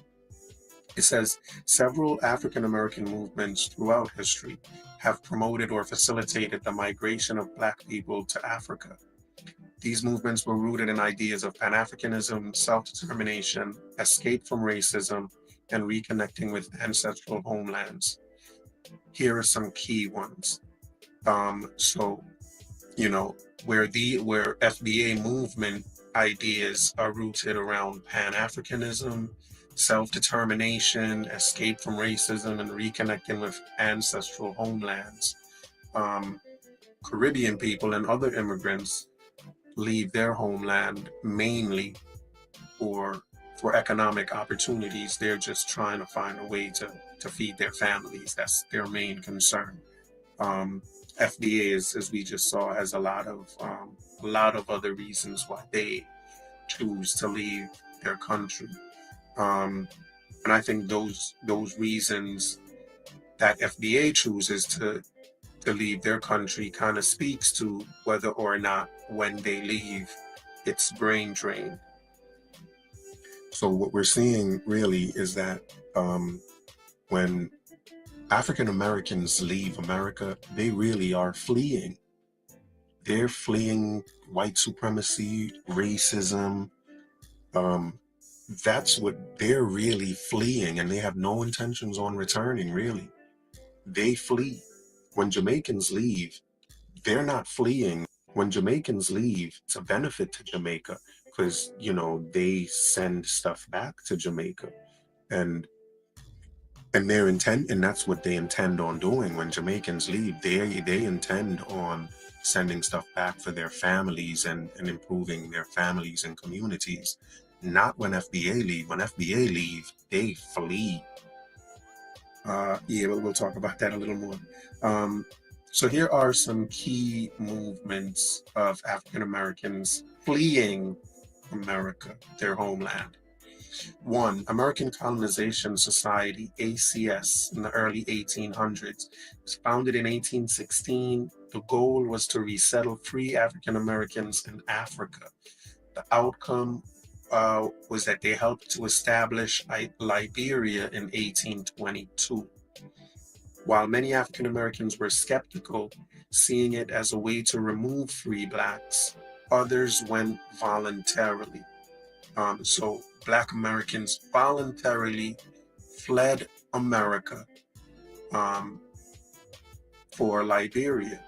It says, several African American movements throughout history have promoted or facilitated the migration of Black people to Africa. These movements were rooted in ideas of Pan-Africanism, self-determination, escape from racism, and reconnecting with ancestral homelands. Here are some key ones. Where FBA movement ideas are rooted around Pan-Africanism, self-determination, escape from racism, and reconnecting with ancestral homelands. Caribbean people and other immigrants leave their homeland mainly for economic opportunities. They're just trying to find a way to feed their families. That's their main concern. FBA, as we just saw, has a lot of other reasons why they choose to leave their country. And I think those reasons that FBA chooses to to leave their country kind of speaks to whether or not when they leave, it's brain drain. So what we're seeing really is that when African Americans leave America, they really are fleeing. They're fleeing white supremacy, racism. That's what they're really fleeing, and they have no intentions on returning, really. They flee. When Jamaicans leave, they're not fleeing. When Jamaicans leave, it's a benefit to Jamaica because, you know, they send stuff back to Jamaica. And their intent, and that's what they intend on doing when Jamaicans leave. They intend on sending stuff back for their families and improving their families and communities. Not when FBA leave. When FBA leave, they flee. Yeah, we'll talk about that a little more. So here are some key movements of African Americans fleeing America, their homeland. 1. American Colonization Society, ACS, in the early 1800s. It was founded in 1816. The goal was to resettle free African Americans in Africa. The outcome was that they helped to establish Liberia in 1822. While many African Americans were skeptical, seeing it as a way to remove free blacks, others went voluntarily. So Black Americans voluntarily fled America for Liberia.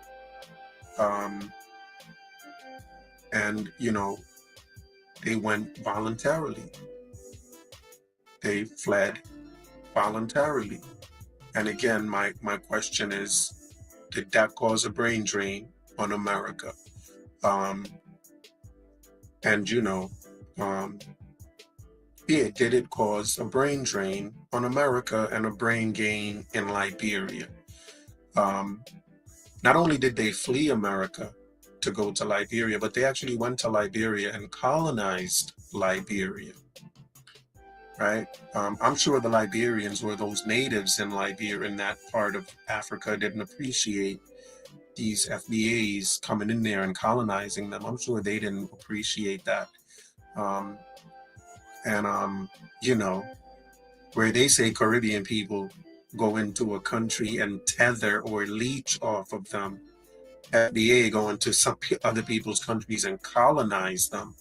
And, you know, they went voluntarily. They fled voluntarily. And again, my question is, did that cause a brain drain on America? And, you know, did it cause a brain drain on America and a brain gain in Liberia? Not only did they flee America to go to Liberia, but they actually went to Liberia and colonized Liberia, right? I'm sure the Liberians, or those natives in Liberia, in that part of Africa, didn't appreciate these FBAs coming in there and colonizing them. I'm sure they didn't appreciate that. You know, where they say Caribbean people go into a country and tether or leech off of them, FBA go into some other people's countries and colonize them.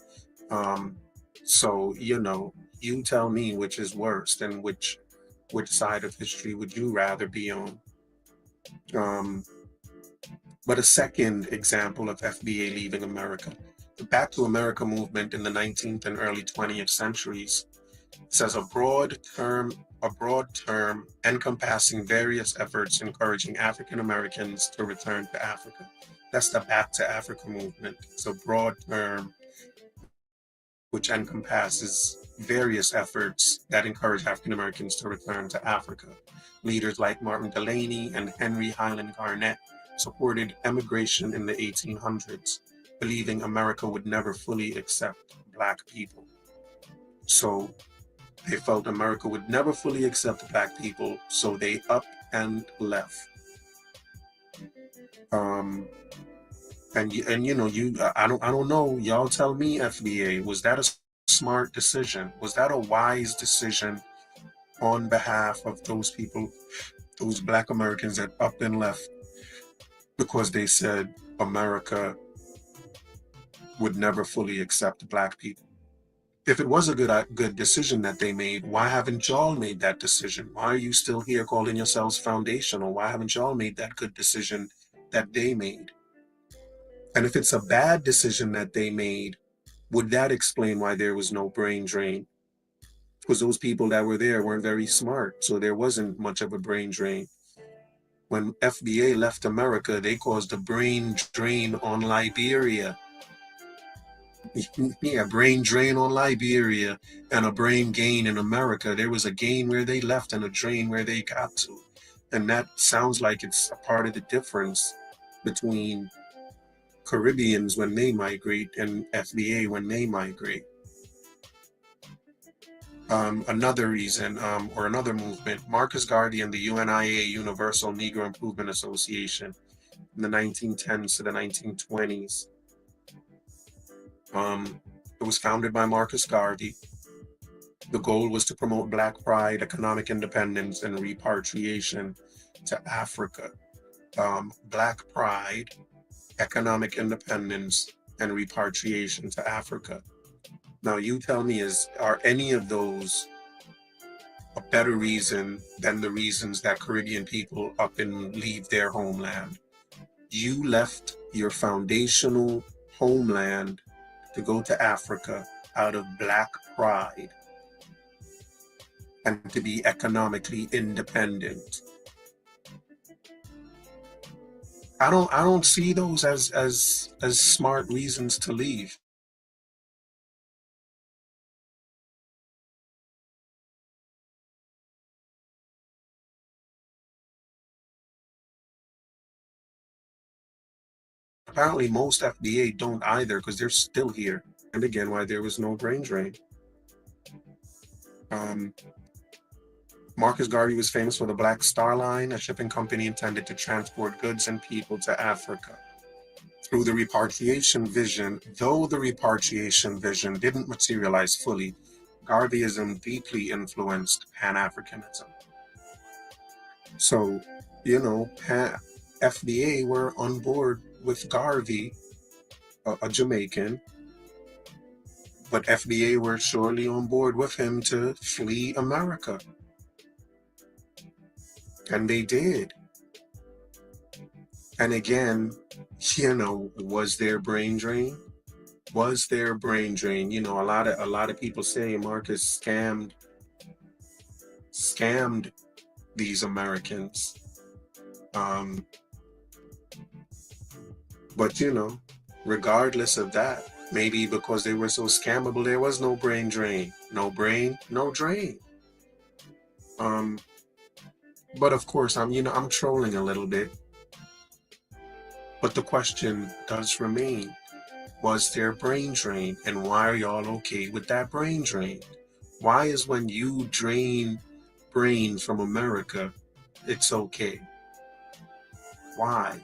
So, you know, you tell me which is worse, and which side of history would you rather be on? But a second example of FBA leaving America, the Back to America movement in the 19th and early 20th centuries says a broad term encompassing various efforts encouraging African Americans to return to Africa. That's the Back to Africa movement. It's a broad term which encompasses various efforts that encourage African Americans to return to Africa. Leaders like Martin Delany and Henry Highland Garnett supported emigration in the 1800s, believing America would never fully accept Black people. So they felt America would never fully accept Black people, so they up and left. And you know, I don't know. Y'all tell me, FBA, was that a smart decision? Was that a wise decision on behalf of those people, those Black Americans that up and left because they said America would never fully accept Black people? If it was a good decision that they made, why haven't y'all made that decision? Why are you still here calling yourselves foundational? Why haven't y'all made that good decision that they made? And if it's a bad decision that they made, would that explain why there was no brain drain? Because those people that were there weren't very smart, so there wasn't much of a brain drain. When FBA left America, they caused a brain drain on Liberia. Yeah, brain drain on Liberia and a brain gain in America. There was a gain where they left and a drain where they got to. And that sounds like it's a part of the difference between Caribbeans when they migrate and FBA when they migrate. Another reason, or another movement, Marcus Garvey and the UNIA, Universal Negro Improvement Association, in the 1910s to the 1920s. It was founded by Marcus Garvey. The goal was to promote Black pride, economic independence, and repatriation to Africa. Black pride, economic independence, and repatriation to Africa. Now, you tell me, are any of those a better reason than the reasons that Caribbean people up and leave their homeland? You left your foundational homeland to go to Africa out of Black pride and to be economically independent. I don't see those as smart reasons to leave. Apparently most FBA don't either, because they're still here. And again, why there was no brain drain. Marcus Garvey was famous for the Black Star Line, a shipping company intended to transport goods and people to Africa. Through the repatriation vision, though the repatriation vision didn't materialize fully, Garveyism deeply influenced Pan-Africanism. So, FBA were on board with Garvey, a Jamaican, but FBA were surely on board with him to flee America. And they did. And again, was there brain drain? Was there brain drain? A lot of people say Marcus scammed these Americans. But regardless of that, maybe because they were so scammable, there was no brain drain. No brain, no drain. But of course, I'm trolling a little bit. But the question does remain, was there brain drain? And why are y'all okay with that brain drain? Why is when you drain brains from America, it's okay? Why?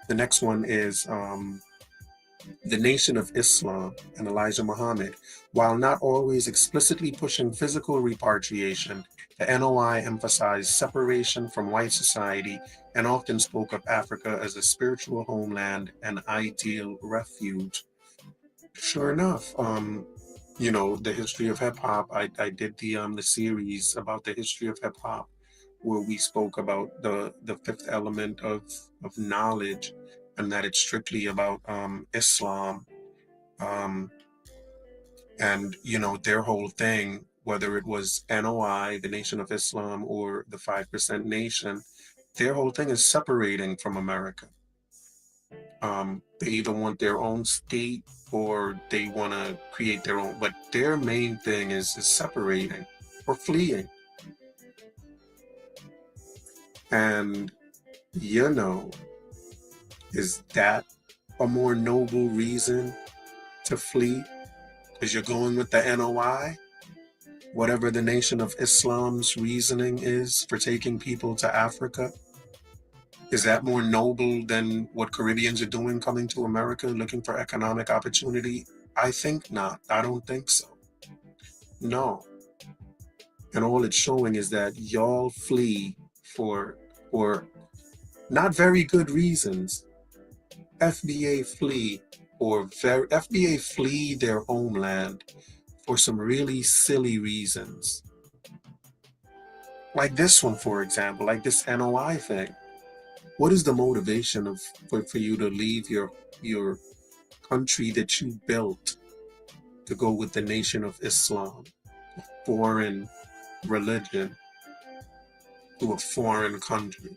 The next one is the Nation of Islam and Elijah Muhammad. While not always explicitly pushing physical repatriation, the NOI emphasized separation from white society and often spoke of Africa as a spiritual homeland and ideal refuge. Sure enough, the history of hip hop. I did the series about the history of hip hop, where we spoke about the fifth element of knowledge, and that it's strictly about Islam, and their whole thing, whether it was NOI, the Nation of Islam, or the 5% Nation, their whole thing is separating from America. They either want their own state or they want to create their own, but their main thing is separating or fleeing. And is that a more noble reason to flee? Because you're going with the NOI, whatever the Nation of Islam's reasoning is for taking people to Africa. Is that more noble than what Caribbeans are doing, coming to America looking for economic opportunity? I think not. I don't think so. No. And all it's showing is that y'all flee for not very good reasons. FBA flee their homeland for some really silly reasons. Like this one, for example, like this NOI thing. What is the motivation for you to leave your country that you built to go with the Nation of Islam, a foreign religion, to a foreign country?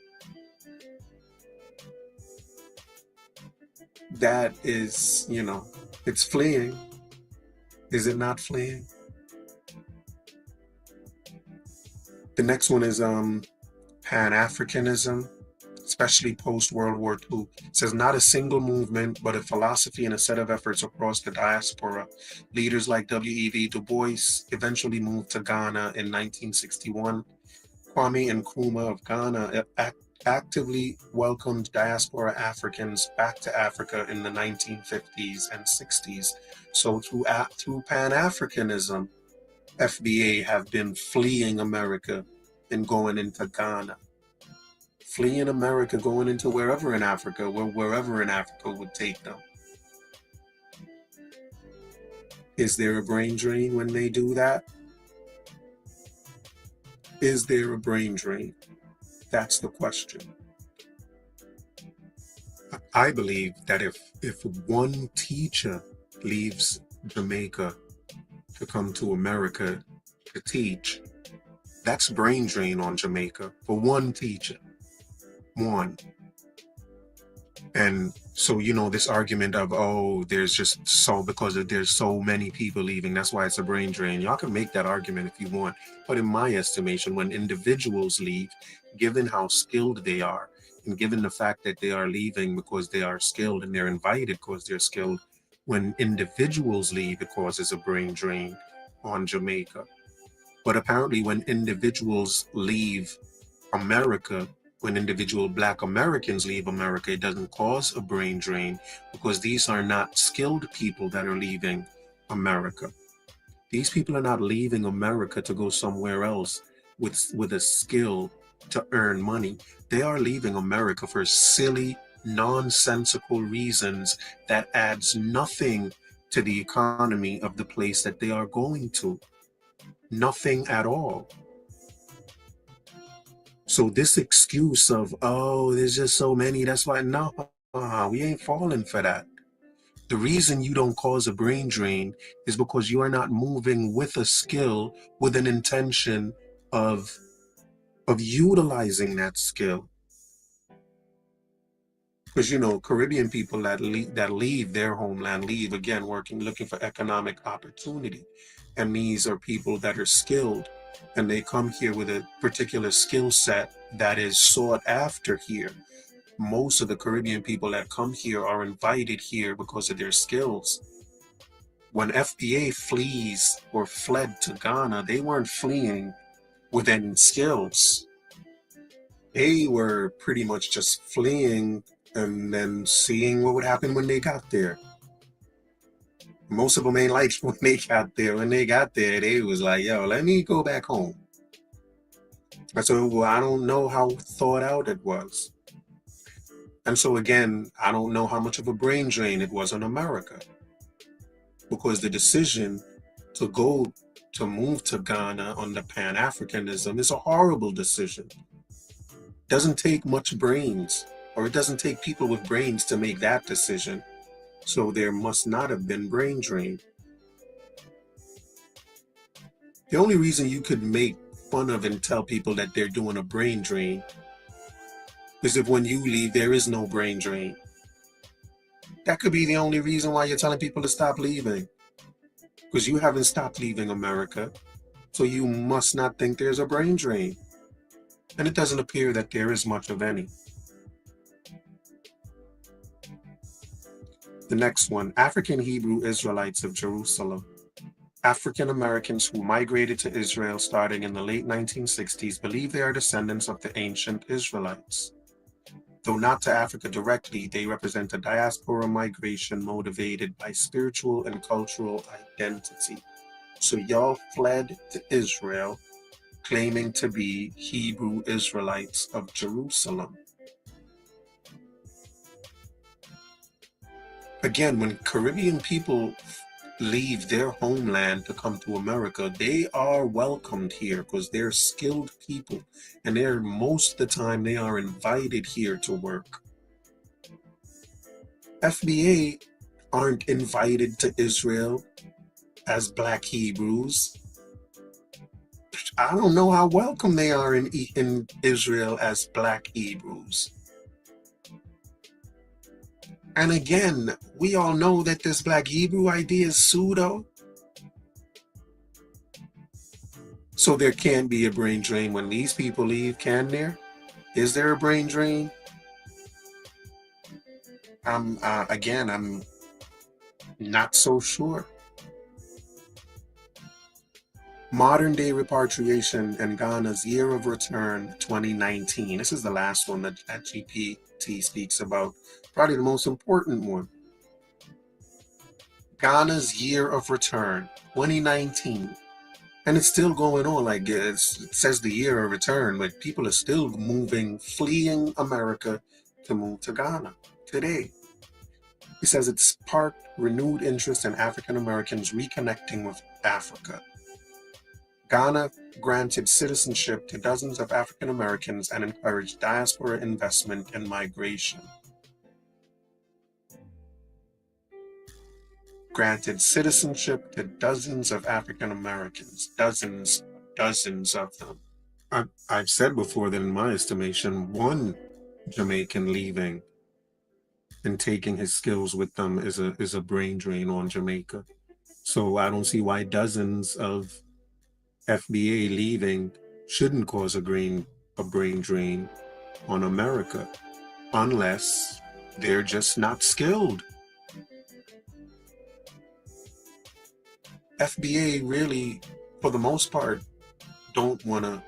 That is, it's fleeing. Is it not fleeing? The next one is Pan-Africanism, especially post-World War II. It says not a single movement, but a philosophy and a set of efforts across the diaspora. Leaders like W.E.B. Du Bois eventually moved to Ghana in 1961. Kwame Nkrumah of Ghana actively welcomed diaspora Africans back to Africa in the 1950s and 60s. So through Pan-Africanism, FBA have been fleeing America and going into Ghana. Fleeing America, going into wherever in Africa would take them. Is there a brain drain when they do that? Is there a brain drain? That's the question. I believe that if one teacher leaves Jamaica to come to America to teach, that's brain drain on Jamaica for one teacher. One. And so, this argument of, there's so many people leaving, that's why it's a brain drain. Y'all can make that argument if you want. But in my estimation, when individuals leave, given how skilled they are, and given the fact that they are leaving because they are skilled and they're invited because they're skilled, when individuals leave, it causes a brain drain on Jamaica. But apparently when individuals leave America, when individual Black Americans leave America, it doesn't cause a brain drain because these are not skilled people that are leaving America. These people are not leaving America to go somewhere else with a skill to earn money. They are leaving America for silly, nonsensical reasons that adds nothing to the economy of the place that they are going to. Nothing at all. So this excuse of, there's just so many, that's why, no, we ain't falling for that. The reason you don't cause a brain drain is because you are not moving with a skill, with an intention of utilizing that skill. Because, Caribbean people that leave their homeland, leave again, looking for economic opportunity. And these are people that are skilled, and they come here with a particular skill set that is sought after here. Most of the Caribbean people that come here are invited here because of their skills. When FBA flees or fled to Ghana, they weren't fleeing with any skills. They were pretty much just fleeing and then seeing what would happen when they got there. Most of them ain't like when they got there. When they got there, they was like, yo, let me go back home. So I don't know how thought out it was. And so again, I don't know how much of a brain drain it was on America. Because the decision to move to Ghana under Pan-Africanism is a horrible decision. Doesn't take much brains, or it doesn't take people with brains to make that decision. So there must not have been brain drain. The only reason you could make fun of and tell people that they're doing a brain drain is if when you leave, there is no brain drain. That could be the only reason why you're telling people to stop leaving. Because you haven't stopped leaving America. So you must not think there's a brain drain. And it doesn't appear that there is much of any. The next one, African Hebrew Israelites of Jerusalem. African Americans who migrated to Israel starting in the late 1960s believe they are descendants of the ancient Israelites. Though not to Africa directly, they represent a diaspora migration motivated by spiritual and cultural identity. So y'all fled to Israel, claiming to be Hebrew Israelites of Jerusalem. Again, when Caribbean people leave their homeland to come to America, they are welcomed here because they're skilled people, and most of the time they are invited here to work. FBA aren't invited to Israel as Black Hebrews. I don't know how welcome they are in Israel as Black Hebrews. And again, we all know that this Black Hebrew idea is pseudo. So there can be a brain drain when these people leave, can there? Is there a brain drain? I'm not so sure. Modern day repatriation and Ghana's year of return 2019. This is the last one that GPT speaks about. Probably the most important one. Ghana's year of return 2019. And it's still going on. Like it says the year of return, but people are still moving, fleeing America to move to Ghana today. He says it sparked renewed interest in African Americans reconnecting with Africa. Ghana granted citizenship to dozens of African Americans and encouraged diaspora investment and migration. Granted citizenship to dozens of African Americans, dozens of them. I've said before that in my estimation, one Jamaican leaving and taking his skills with them is a brain drain on Jamaica. So I don't see why dozens of FBA leaving shouldn't cause a brain drain on America, unless they're just not skilled. FBA really, for the most part, don't want to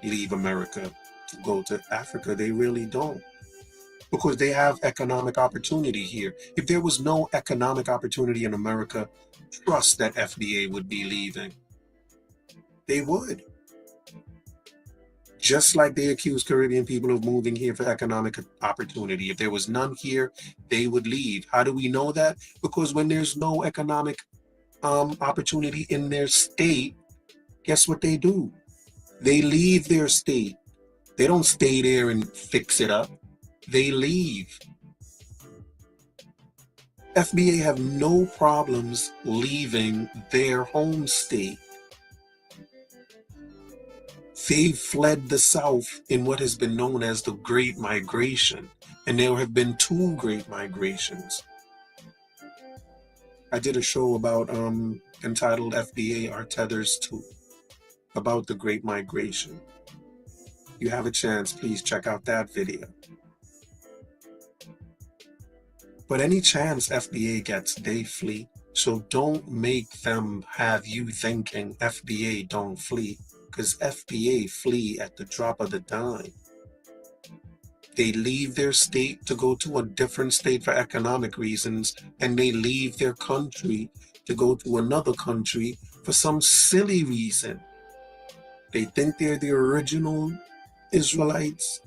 leave America to go to Africa. They really don't, because they have economic opportunity here. If there was no economic opportunity in America, trust that FBA would be leaving. They would. Just like they accuse Caribbean people of moving here for economic opportunity. If there was none here, they would leave. How do we know that? Because when there's no economic opportunity in their state, guess what they do? They leave their state. They don't stay there and fix it up. They leave. FBA have no problems leaving their home state. They've fled the South in what has been known as the Great Migration, and there have been 2 Great Migrations. I did a show about entitled FBA Are Tethers Too, about the Great Migration. You have a chance, please check out that video. But any chance FBA gets, they flee. So don't make them have you thinking FBA don't flee, because FBA flee at the drop of the dime. They leave their state to go to a different state for economic reasons, and they leave their country to go to another country for some silly reason. They think they're the original Israelites.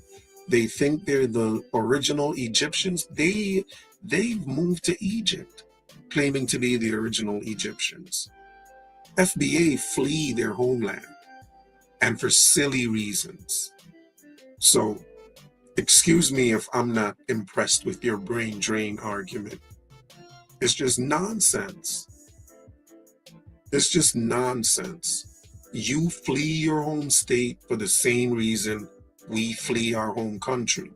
They think they're the original Egyptians. They've moved to Egypt, claiming to be the original Egyptians. FBA flee their homeland, and for silly reasons. So, excuse me if I'm not impressed with your brain drain argument. It's just nonsense. It's just nonsense. You flee your home state for the same reason we flee our home country.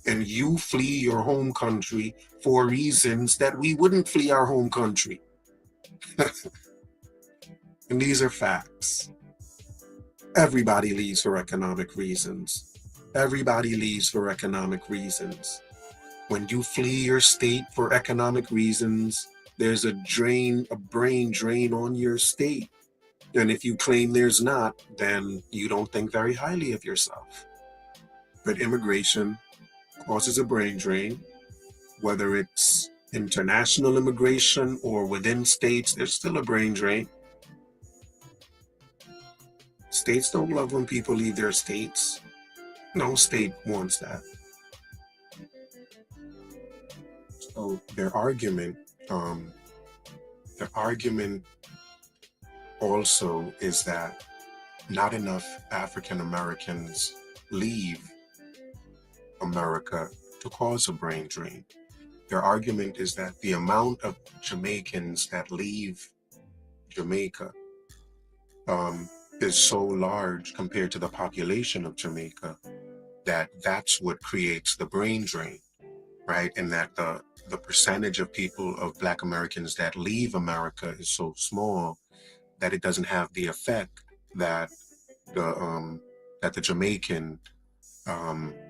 And you flee your home country for reasons that we wouldn't flee our home country. And these are facts. Everybody leaves for economic reasons. Everybody leaves for economic reasons. When you flee your state for economic reasons, there's a brain drain on your state. And if you claim there's not, then you don't think very highly of yourself. But immigration causes a brain drain, whether it's international immigration or within states, there's still a brain drain. States don't love when people leave their states. No state wants that. So their argument also is that not enough African Americans leave America to cause a brain drain. Their argument is that the amount of Jamaicans that leave Jamaica is so large compared to the population of Jamaica that that's what creates the brain drain, right? And that the percentage of people, of Black Americans that leave America is so small that it doesn't have the effect that the Jamaican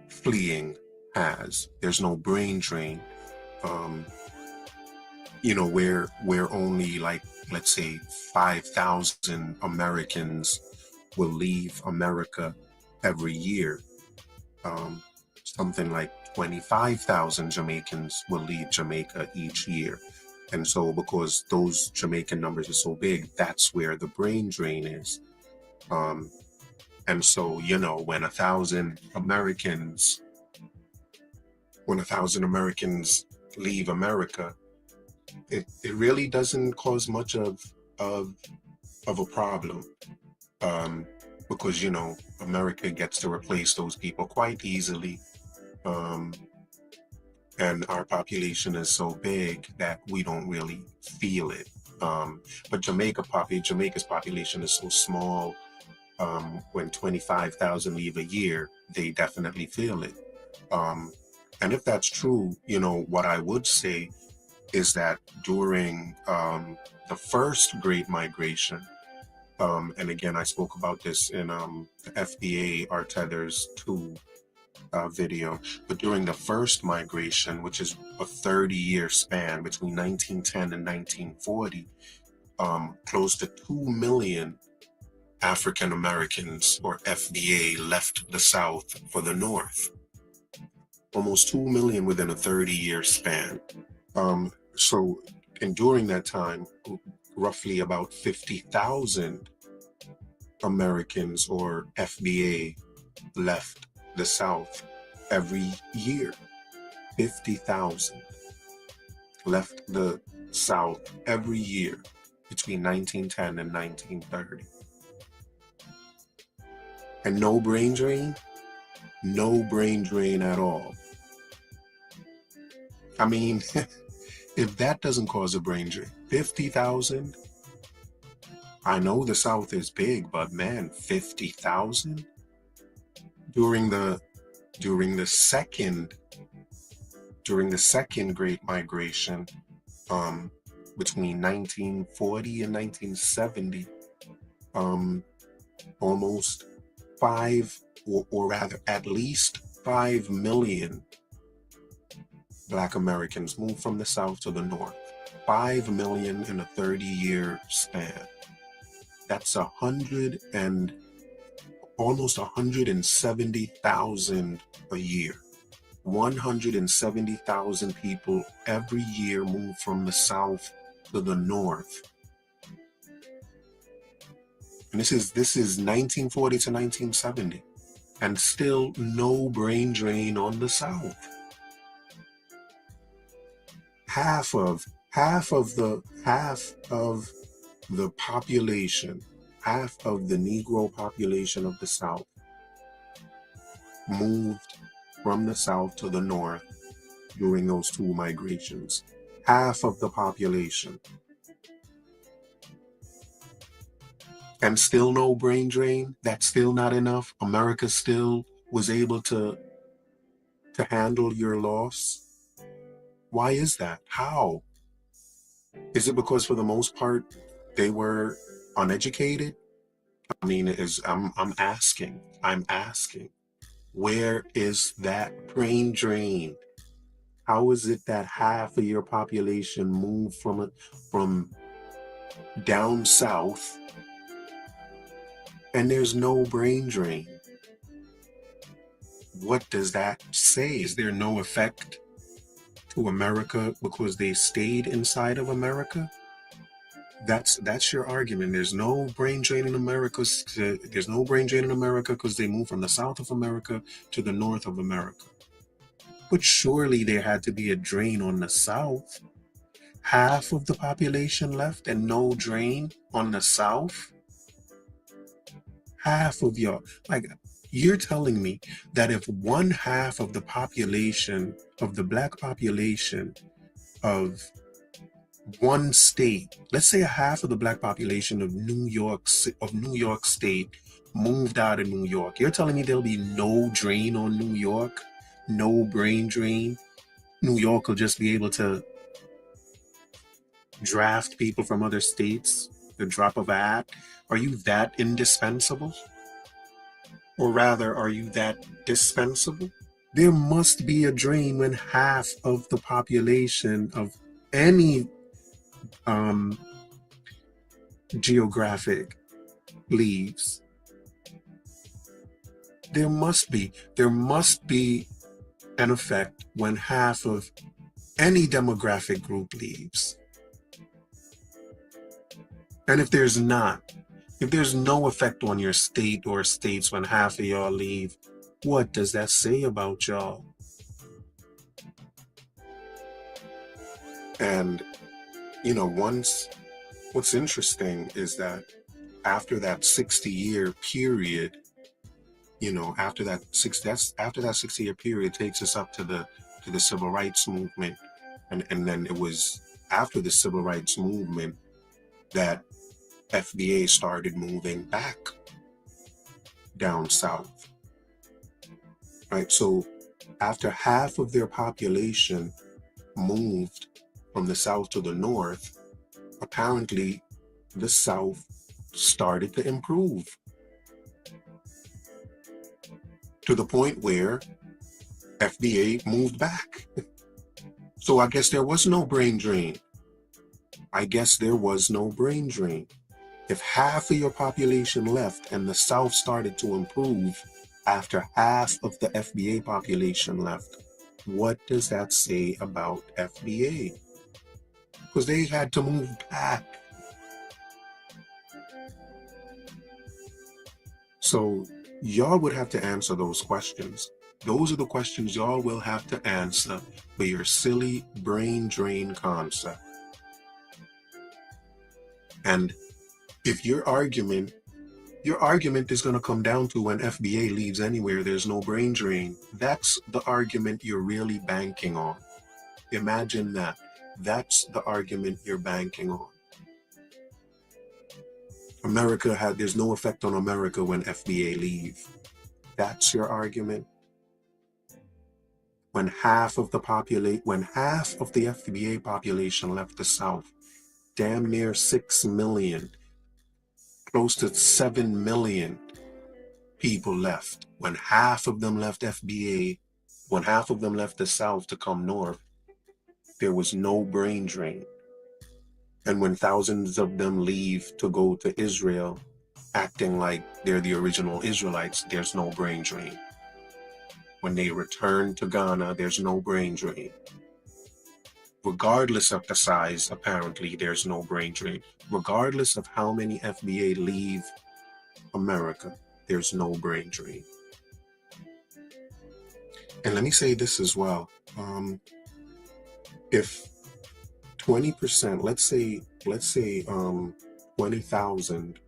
fleeing has. There's no brain drain. Where only like let's say 5,000 Americans will leave America every year. Something like 25,000 Jamaicans will leave Jamaica each year. And so because those Jamaican numbers are so big, that's where the brain drain is. And so, you know, when 1,000 Americans leave America, it really doesn't cause much of a problem. Because, you know, America gets to replace those people quite easily. And our population is so big that we don't really feel it. But Jamaica's population is so small. When 25,000 leave a year, they definitely feel it. And if that's true, you know, what I would say is that during the first Great Migration, and again, I spoke about this in the FBA Tether's 2 video, but during the first migration, which is a 30-year span between 1910 and 1940, close to 2 million African Americans, or FBA, left the South for the North. Almost 2 million within a 30-year span. So, and during that time, roughly about 50,000 Americans, or FBA, left the South every year. 50,000 left the South every year between 1910 and 1930. And no brain drain? No brain drain at all. I mean, if that doesn't cause a brain drain, 50,000? I know the South is big, but man, 50,000? During the second Great Migration, between 1940 and 1970, almost 5, or rather at least 5 million Black Americans moved from the South to the North. 5 million in a 30-year span. That's almost 170,000 a year. 170,000 people every year move from the South to the North. And this is 1940 to 1970, and still no brain drain on the South. Half of the population, half of the Negro population of the South moved from the South to the North during those 2 migrations. Half of the population. And still no brain drain? That's still not enough? America still was able to handle your loss? Why is that? How? Is it because for the most part they were uneducated? I mean, I'm asking, where is that brain drain? How is it that half of your population moved from down south and there's no brain drain? What does that say? Is there no effect to America because they stayed inside of America? That's your argument. There's no brain drain in America. There's no brain drain in America because they moved from the south of America to the north of America. But surely there had to be a drain on the south. Half of the population left and no drain on the south. Half of y'all, like, you're telling me that if 1/2 of the population, of the Black population of one state, let's say 1/2 of the Black population of New York State moved out of New York, you're telling me there'll be no drain on New York? No brain drain? New York will just be able to draft people from other states, the drop of a hat? Are you that indispensable? Or rather, are you that dispensable? There must be a drain when 1/2 of the population of any geographic leaves, there must be an effect when half of any demographic group leaves. And if there's no effect on your state or states when half of y'all leave, what does that say about y'all? And, what's interesting is that after that 60-year period, after that 60-year period takes us up to the civil rights movement, and then it was after the civil rights movement that FBA started moving back down south, right? So after half of their population moved from the south to the north, apparently the south started to improve to the point where FBA moved back. So I guess there was no brain drain. If half of your population left and the South started to improve after half of the FBA population left, what does that say about FBA? Because they had to move back. So y'all would have to answer those questions. Those are the questions y'all will have to answer for your silly brain drain concept. And if your argument is going to come down to when FBA leaves anywhere, there's no brain drain, that's the argument you're really banking on. Imagine that. That's the argument you're banking on. There's no effect on America when FBA leave. That's your argument. When half of the FBA population left the South, damn near 6 million, close to 7 million people left. When half of them left FBA, when half of them left the South to come north, there was no brain drain. And when thousands of them leave to go to Israel, acting like they're the original Israelites, there's no brain drain. When they return to Ghana, there's no brain drain. Regardless of the size, apparently, there's no brain drain. Regardless of how many FBA leave America, there's no brain drain. And let me say this as well. If 20%, let's say 20,000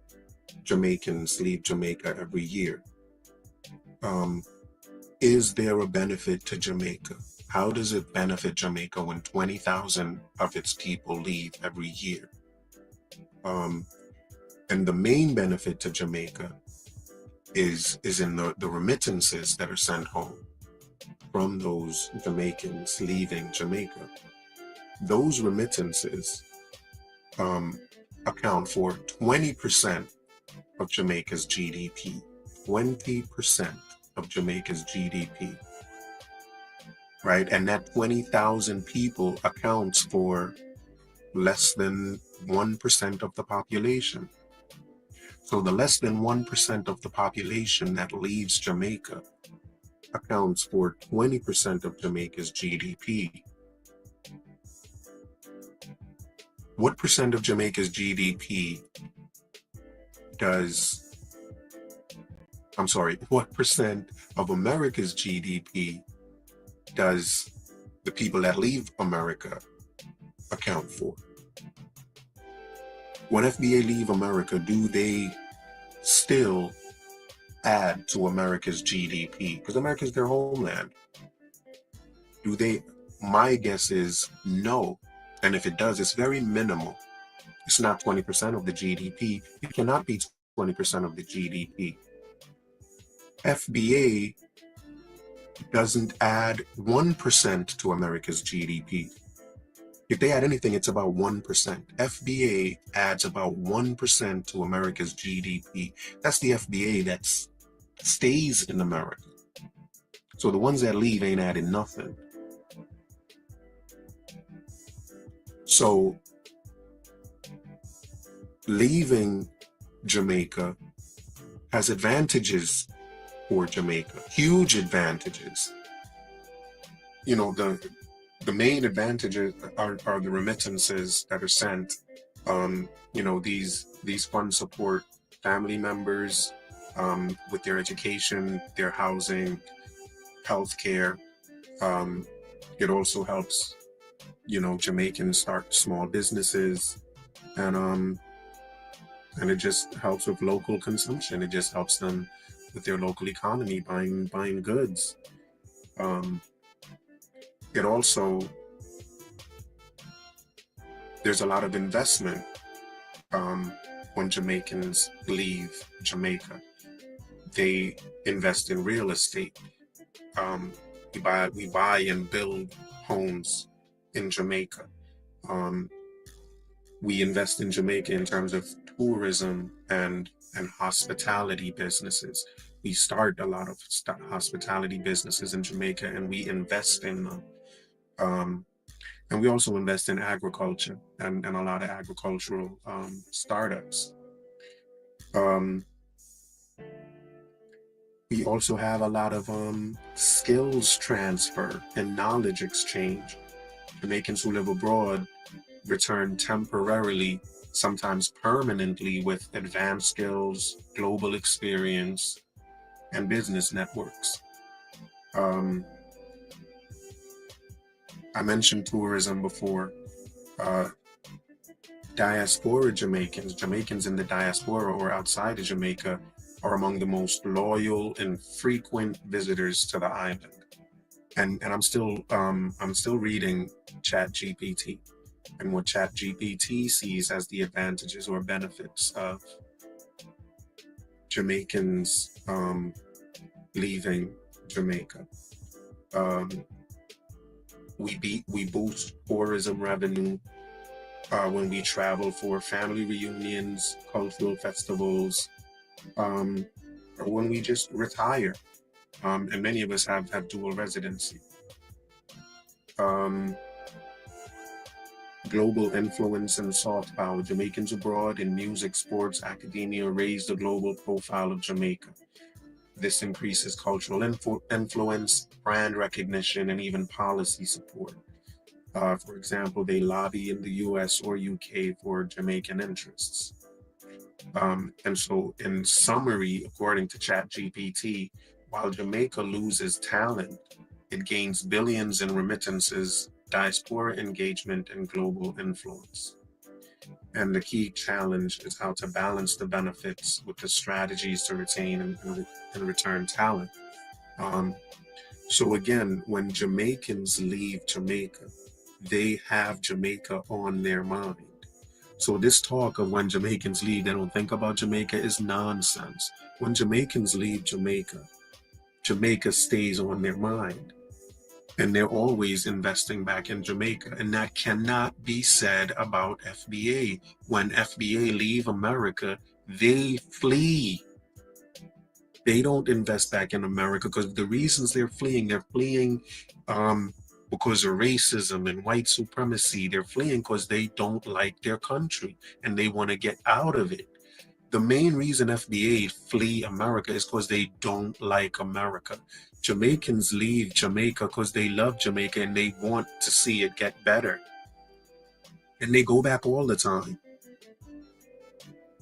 Jamaicans leave Jamaica every year. Is there a benefit to Jamaica? How does it benefit Jamaica when 20,000 of its people leave every year? And the main benefit to Jamaica is in the remittances that are sent home from those Jamaicans leaving Jamaica. Those remittances account for 20% of Jamaica's GDP. 20% of Jamaica's GDP. Right? And that 20,000 people accounts for less than 1% of the population. So the less than 1% of the population that leaves Jamaica accounts for 20% of Jamaica's GDP. What percent of Jamaica's GDP what percent of America's GDP does the people that leave America account for? When FBA leave America, do they still add to America's GDP? Because America's their homeland. Do they? My guess is no. And if it does, it's very minimal. It's not 20% of the GDP. It cannot be 20% of the GDP. FBA doesn't add 1% to America's GDP. If they add anything, it's about 1%. FBA adds about 1% to America's GDP. That's the FBA that stays in America. So the ones that leave ain't adding nothing. So leaving Jamaica has advantages for Jamaica, huge advantages. You know, the main advantages are the remittances that are sent. You know, these funds support family members with their education, their housing, healthcare. It also helps, you know, Jamaicans start small businesses, and it just helps with local consumption. It just helps them with their local economy, buying goods. It also, there's a lot of investment when Jamaicans leave Jamaica. They invest in real estate. We buy and build homes in Jamaica. We invest in Jamaica in terms of tourism and hospitality businesses. We start a lot of hospitality businesses in Jamaica, and we invest in them. And we also invest in agriculture and a lot of agricultural startups. We also have a lot of skills transfer and knowledge exchange. Jamaicans who live abroad return temporarily, sometimes permanently, with advanced skills, global experience, and business networks. I mentioned tourism before. Diaspora Jamaicans in the diaspora or outside of Jamaica are among the most loyal and frequent visitors to the island. And I'm still reading ChatGPT, and what ChatGPT sees as the advantages or benefits of Jamaicans leaving Jamaica. We boost tourism revenue when we travel for family reunions, cultural festivals, or when we just retire. And many of us have dual residency. Global influence and soft power. Jamaicans abroad in music, sports, academia raise the global profile of Jamaica. This increases cultural influence, brand recognition, and even policy support. For example, they lobby in the US or UK for Jamaican interests. And so in summary, according to ChatGPT, while Jamaica loses talent, it gains billions in remittances, diaspora engagement, and global influence. And the key challenge is how to balance the benefits with the strategies to retain and return talent. So again, when Jamaicans leave Jamaica, they have Jamaica on their mind. So this talk of when Jamaicans leave, they don't think about Jamaica is nonsense. When Jamaicans leave Jamaica, Jamaica stays on their mind. And they're always investing back in Jamaica. And that cannot be said about FBA. When FBA leave America, they flee. They don't invest back in America because the reasons they're fleeing because of racism and white supremacy. They're fleeing because they don't like their country and they want to get out of it. The main reason FBA flee America is because they don't like America. Jamaicans leave Jamaica because they love Jamaica and they want to see it get better. And they go back all the time.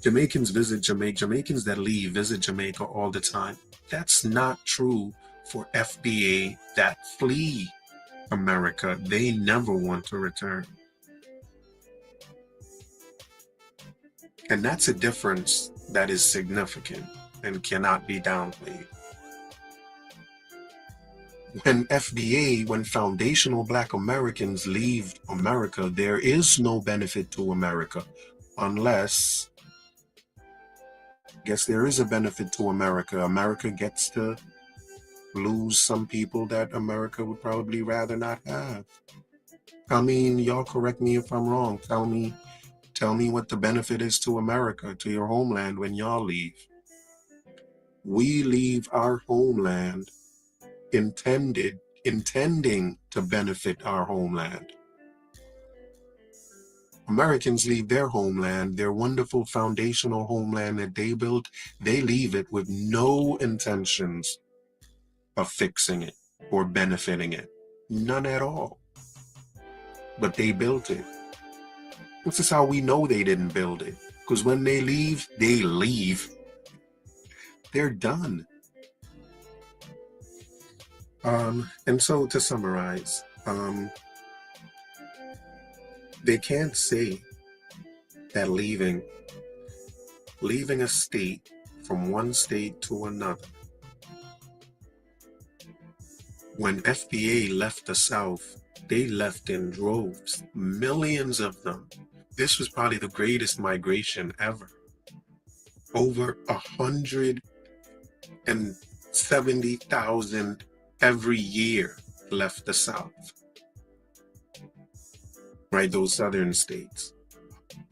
Jamaicans visit Jamaica. Jamaicans that leave visit Jamaica all the time. That's not true for FBA that flee America. They never want to return. And that's a difference that is significant and cannot be downplayed. When foundational Black Americans leave America, there is no benefit to America unless, I guess there is a benefit to America. America gets to lose some people that America would probably rather not have. I mean, y'all correct me if I'm wrong. Tell me what the benefit is to America, to your homeland when y'all leave. We leave our homeland intending to benefit our homeland. Americans leave their homeland, their wonderful foundational homeland that they built, they leave it with no intentions of fixing it or benefiting it. None at all. But they built it. This is how we know they didn't build it. Because when they leave, they leave. They're done. And so to summarize, they can't say that leaving a state from one state to another. When FBA left the South, they left in droves, millions of them. This was probably the greatest migration ever. Over 170,000 every year left the South. Right, those southern states.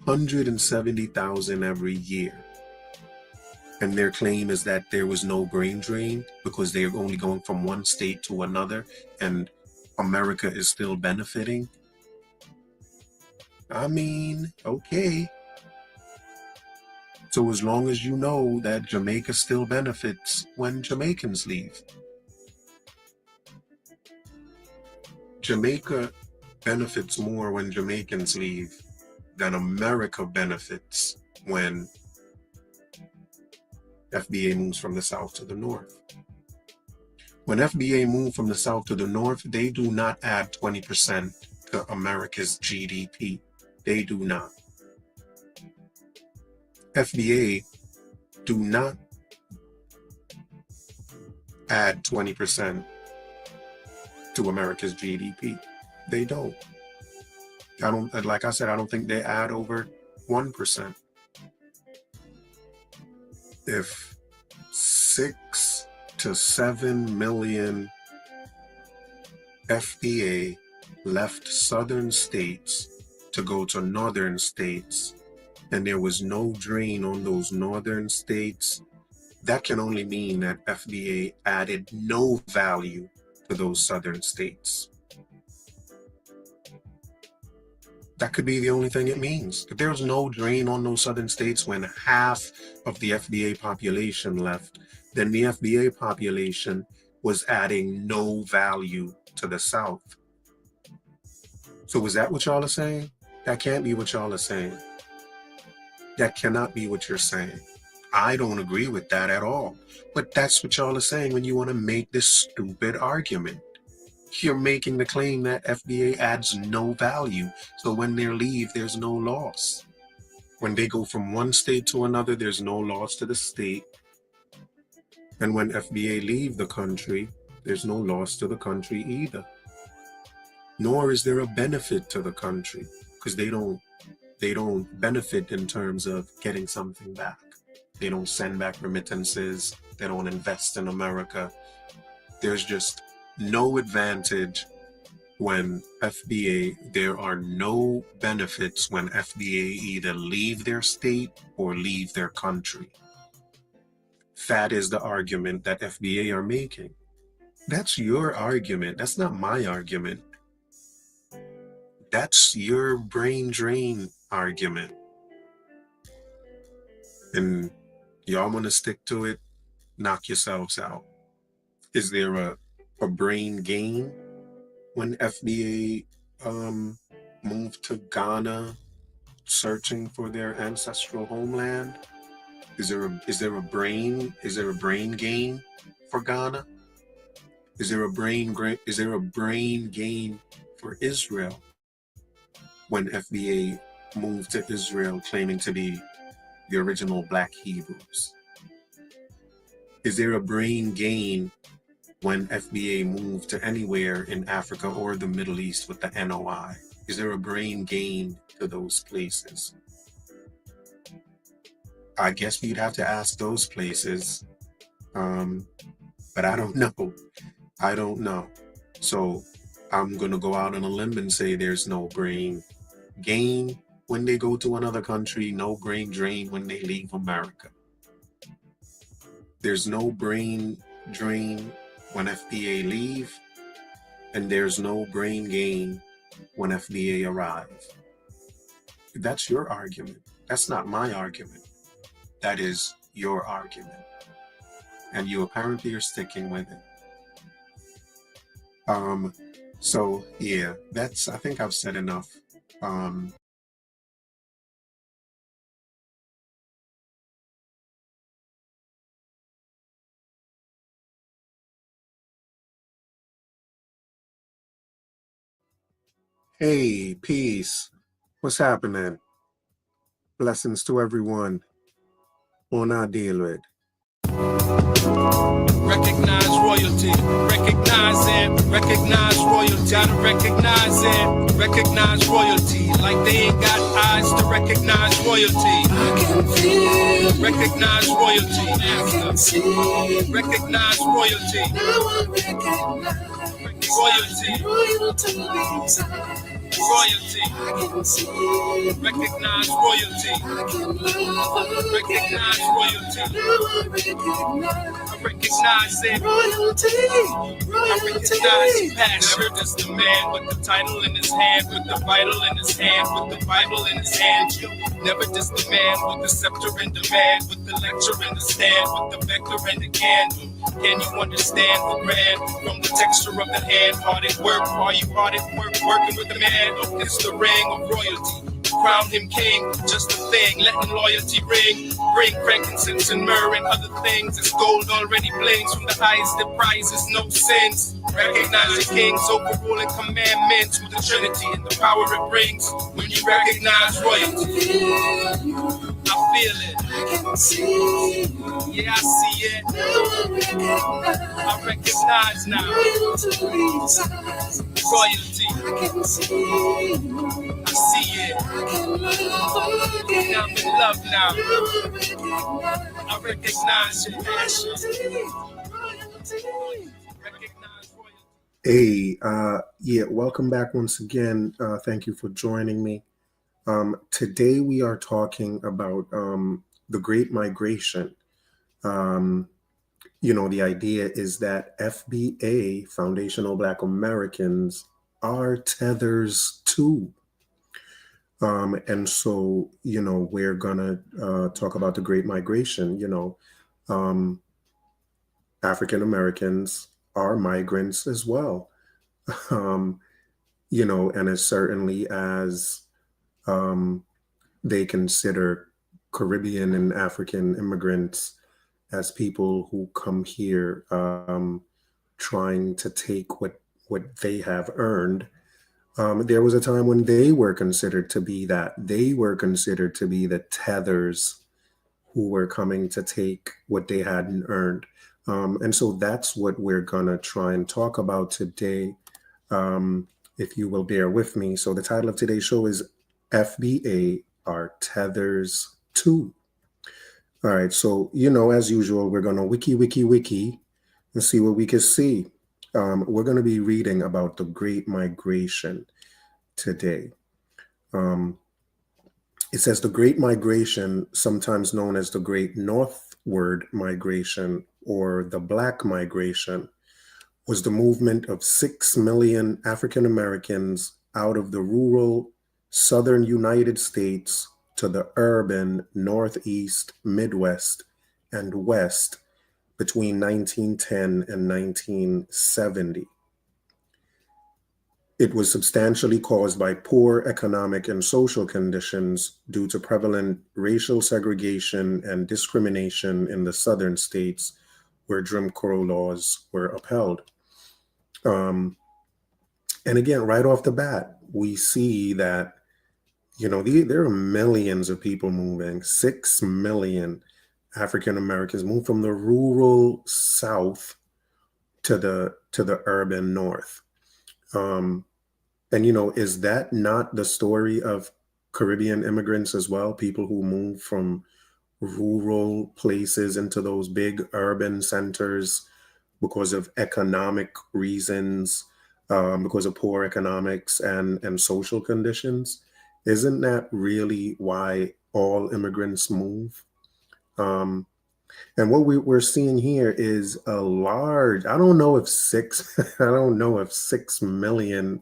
170,000 every year. And their claim is that there was no brain drain because they're only going from one state to another and America is still benefiting. I mean, okay. So as long as you know that Jamaica still benefits when Jamaicans leave. Jamaica benefits more when Jamaicans leave than America benefits when FBA moves from the south to the north. When FBA moved from the south to the north, they do not add 20% to America's GDP. They do not. FBA do not add 20% to America's GDP. They don't. Like I said, I don't think they add over 1%. If 6 to 7 million FBA left southern states to go to northern states, and there was no drain on those northern states, that can only mean that FBA added no value to those southern states. That could be the only thing it means. If there's no drain on those southern states when half of the FBA population left, then the FBA population was adding no value to the South. So is that what y'all are saying? That can't be what y'all are saying. That cannot be what you're saying. I don't agree with that at all. But that's what y'all are saying when you want to make this stupid argument. You're making the claim that FBA adds no value. So when they leave, there's no loss. When they go from one state to another, there's no loss to the state. And when FBA leave the country, there's no loss to the country either. Nor is there a benefit to the country because they don't benefit in terms of getting something back. They don't send back remittances. They don't invest in America. There's just no advantage when FBA. There are no benefits when FBA either leave their state or leave their country. That is the argument that FBA are making. That's your argument. That's not my argument. That's your brain drain argument. And y'all want to stick to it, knock yourselves out. Is there a brain gain when FBA moved to Ghana searching for their ancestral homeland? Is there a brain gain for Ghana? Is there a brain gain for Israel when FBA moved to Israel claiming to be the original Black Hebrews? Is there a brain gain when FBA moved to anywhere in Africa or the Middle East with the NOI? Is there a brain gain to those places? I guess we'd have to ask those places, but I don't know. I don't know. So I'm going to go out on a limb and say there's no brain gain when they go to another country, no brain drain when they leave America. There's no brain drain when FBA leave, and there's no brain gain when FBA arrive. That's your argument. That's not my argument. That is your argument. And you apparently are sticking with it. So yeah, I think I've said enough. Hey, peace. What's happening? Blessings to everyone. On our deal with. Recognize royalty, recognize it, recognize royalty, gotta recognize it, recognize royalty, like they ain't got eyes to recognize royalty. I can feel, recognize royalty, I can see, recognize royalty, now I recognize royalty, royalty, I can see, recognize royalty, I can love, recognize royalty, now I recognize it. Royalty, I recognize passion. Never just the man with the title in his hand, with the vital in his hand, with the Bible in his hand. Never just the man with the scepter in demand, with the lecture in the stand, with the vector and the candle. Can you understand the grand from the texture of the hand? Hard at work, are you hard at work, working with the man? Oh, it's the ring of royalty. Crown him king, just a thing, letting loyalty ring. Bring frankincense and myrrh and other things. As gold already blings from the highest of prizes, no sins. Recognize the king's overruling commandments with the Trinity and the power it brings. When you recognize royalty, I feel it. I can see. Yeah, I see it. I recognize now. Royalty. I can see. I see it. I'm in love now. I recognize your passion. Hey, yeah, welcome back once again. Thank you for joining me. Today we are talking about the Great Migration. The idea is that FBA, Foundational Black Americans, are tethers too. And so, we're gonna talk about the Great Migration. African Americans are migrants as well. And as certainly as they consider Caribbean and African immigrants as people who come here trying to take what they have earned. There was a time when they were considered to be that. They were considered to be the tethers who were coming to take what they hadn't earned. And so that's what we're going to try and talk about today, if you will bear with me. So the title of today's show is FBA Are Tethers Too. All right, so, as usual, we're going to wiki and see what we can see. We're going to be reading about the Great Migration today. It says the Great Migration, sometimes known as the Great Northward Migration or the Black Migration, was the movement of 6 million African Americans out of the rural southern United States to the urban Northeast, Midwest, and West between 1910 and 1970. It was substantially caused by poor economic and social conditions due to prevalent racial segregation and discrimination in the southern states where Jim Crow laws were upheld. And again, right off the bat, we see that, there are millions of people moving. 6 million African Americans moved from the rural South to the urban North. And, is that not the story of Caribbean immigrants as well? People who move from rural places into those big urban centers because of economic reasons, because of poor economics and social conditions. Isn't that really why all immigrants move? And what we're seeing here is a large, I don't know if 6 million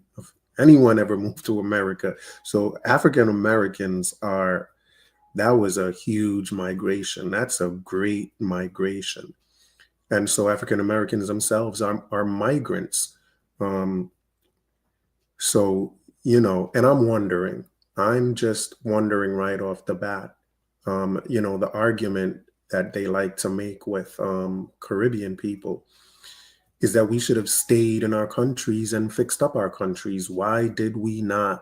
anyone ever moved to America. So African Americans that was a huge migration. That's a great migration. And so African Americans themselves are migrants. Um, so, and I'm just wondering right off the bat, the argument that they like to make with Caribbean people is that we should have stayed in our countries and fixed up our countries. Why did we not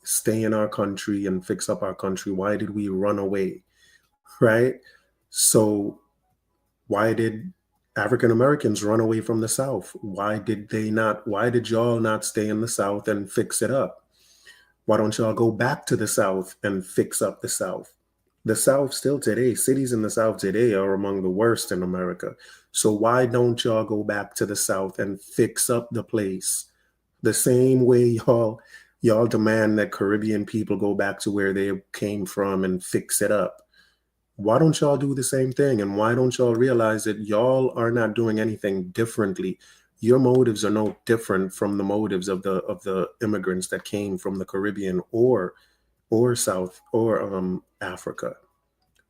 stay in our country and fix up our country? Why did we run away? Right? So why did African Americans run away from the South? Why did y'all not stay in the South and fix it up? Why don't y'all go back to the South and fix up the South? The South still today, cities in the South today are among the worst in America. So why don't y'all go back to the South and fix up the place? The same way y'all demand that Caribbean people go back to where they came from and fix it up. Why don't y'all do the same thing? And why don't y'all realize that y'all are not doing anything differently? Your motives are no different from the motives of the immigrants that came from the Caribbean or South or Africa.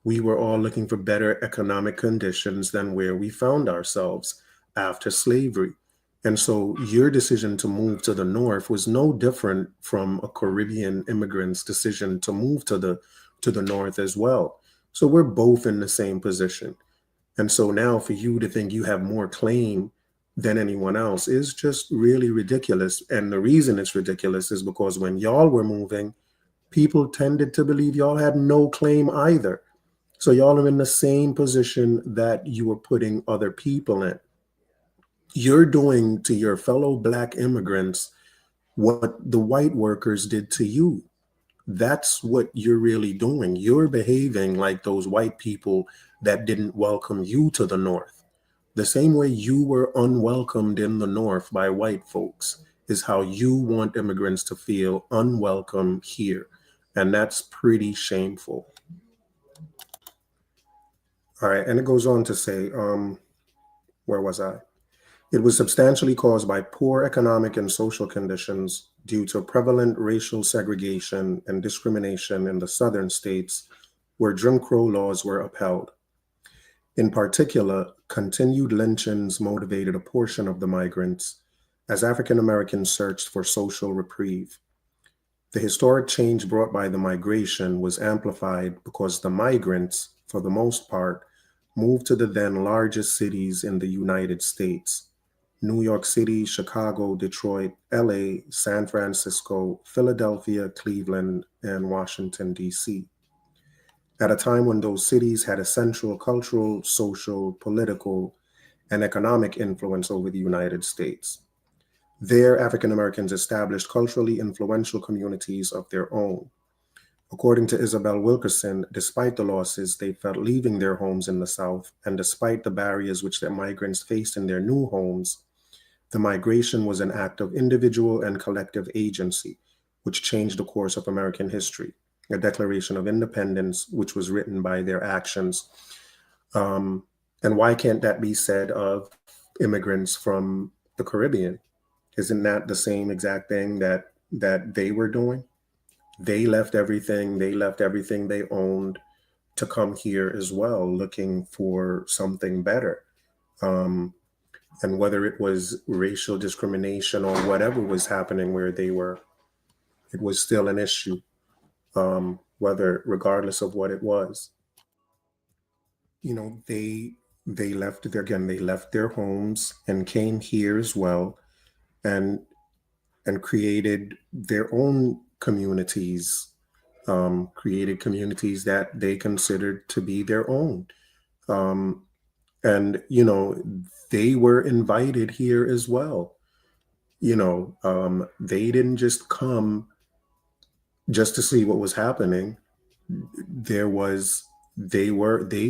We were all looking for better economic conditions than where we found ourselves after slavery. And so your decision to move to the North was no different from a Caribbean immigrant's decision to move to the North as well. So we're both in the same position. And so now for you to think you have more claim than anyone else is just really ridiculous. And the reason it's ridiculous is because when y'all were moving, people tended to believe y'all had no claim either. So y'all are in the same position that you were putting other people in. You're doing to your fellow Black immigrants what the white workers did to you. That's what you're really doing. You're behaving like those white people that didn't welcome you to the North. The same way you were unwelcomed in the North by white folks is how you want immigrants to feel unwelcome here. And that's pretty shameful. All right, and it goes on to say, where was I? It was substantially caused by poor economic and social conditions due to prevalent racial segregation and discrimination in the southern states where Jim Crow laws were upheld. In particular, continued lynchings motivated a portion of the migrants as African Americans searched for social reprieve. The historic change brought by the migration was amplified because the migrants, for the most part, moved to the then largest cities in the United States: New York City, Chicago, Detroit, LA, San Francisco, Philadelphia, Cleveland, and Washington, D.C. At a time when those cities had essential cultural, social, political, and economic influence over the United States. There, African Americans established culturally influential communities of their own. According to Isabel Wilkerson, despite the losses they felt leaving their homes in the South, and despite the barriers which their migrants faced in their new homes, the migration was an act of individual and collective agency, which changed the course of American history, a declaration of independence, which was written by their actions. And why can't that be said of immigrants from the Caribbean? Isn't that the same exact thing that they were doing? They left everything they owned to come here as well, looking for something better. And whether it was racial discrimination or whatever was happening where they were, it was still an issue, regardless of what it was. They left their homes and came here as well, and created their own communities, created communities that they considered to be their own. And they were invited here as well. They didn't just come just to see what was happening. They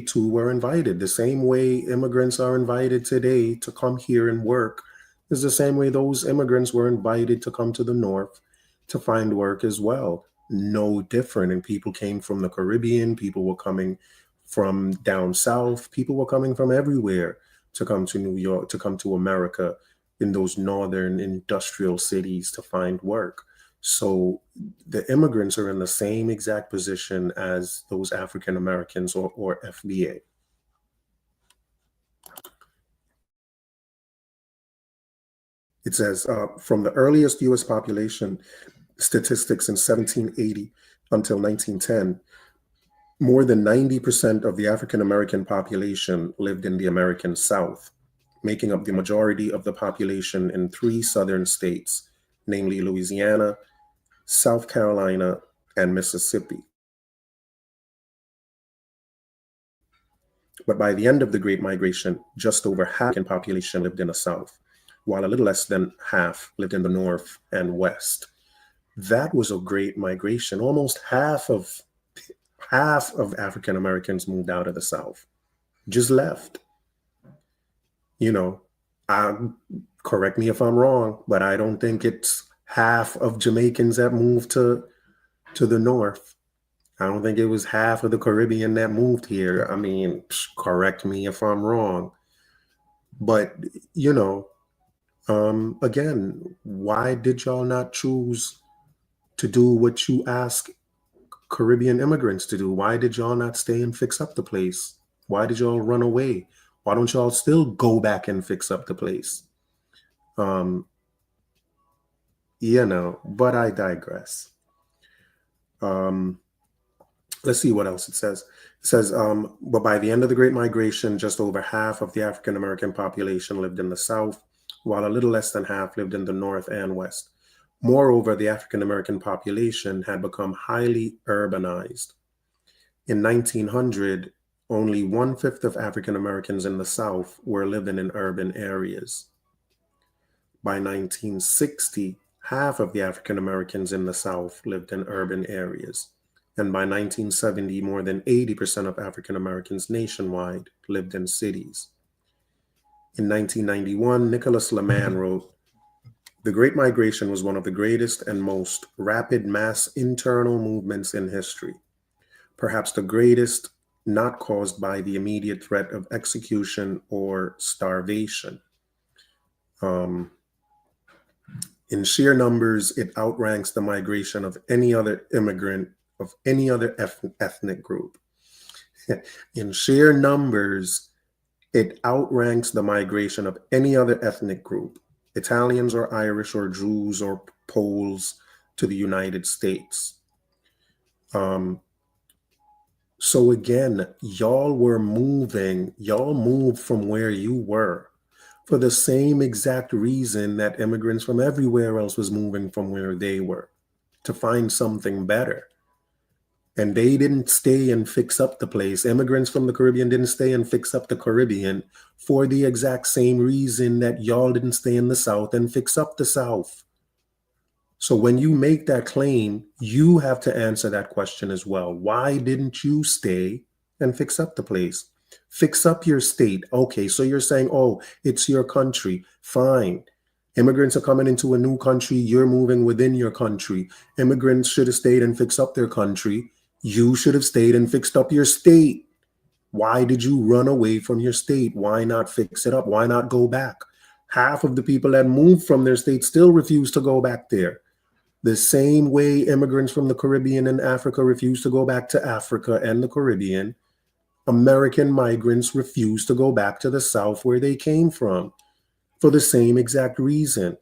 too were invited. The same way immigrants are invited today to come here and work is the same way those immigrants were invited to come to the North to find work as well. No different. And people came from the Caribbean, people were coming from down south, people were coming from everywhere to come to New York, to come to America in those northern industrial cities to find work. So the immigrants are in the same exact position as those African Americans or FBA. It says, from the earliest U.S. population statistics in 1780 until 1910, more than 90% of the African American population lived in the American South, making up the majority of the population in 3 southern states, namely Louisiana, South Carolina, and Mississippi. But by the end of the Great Migration, just over half the population lived in the South, while a little less than half lived in the North and West. That was a great migration. Almost half of African Americans moved out of the South, just left. Correct me if I'm wrong, but I don't think it's half of Jamaicans that moved to the North. I don't think it was half of the Caribbean that moved here. I mean, correct me if I'm wrong. But, again, why did y'all not choose to do what you ask Caribbean immigrants to do? Why did y'all not stay and fix up the place? Why did y'all run away? Why don't y'all still go back and fix up the place? But I digress. Let's see what else it says. It says, but by the end of the Great Migration, just over half of the African American population lived in the South, while a little less than half lived in the North and West. Moreover, the African American population had become highly urbanized. In 1900, only 1/5 of African Americans in the South were living in urban areas. By 1960, half of the African Americans in the South lived in urban areas. And by 1970, more than 80% of African Americans nationwide lived in cities. In 1991, Nicholas Lemann wrote, "The Great Migration was one of the greatest and most rapid mass internal movements in history, perhaps the greatest not caused by the immediate threat of execution or starvation. In sheer numbers, it outranks the migration of any other immigrant of any other ethnic group. In sheer numbers, it outranks the migration of any other ethnic group, Italians or Irish or Jews or Poles, to the United States." So again, y'all moved from where you were for the same exact reason that immigrants from everywhere else was moving from where they were, to find something better. And they didn't stay and fix up the place. Immigrants from the Caribbean didn't stay and fix up the Caribbean for the exact same reason that y'all didn't stay in the South and fix up the South. So when you make that claim, you have to answer that question as well. Why didn't you stay and fix up the place? Fix up your state. Okay, so you're saying, oh, it's your country. Fine. Immigrants are coming into a new country. You're moving within your country. Immigrants should have stayed and fixed up their country. You should have stayed and fixed up your state. Why did you run away from your state? Why not fix it up? Why not go back? Half of the people that moved from their state still refuse to go back there. The same way immigrants from the Caribbean and Africa refuse to go back to Africa and the Caribbean, American migrants refuse to go back to the South where they came from for the same exact reason.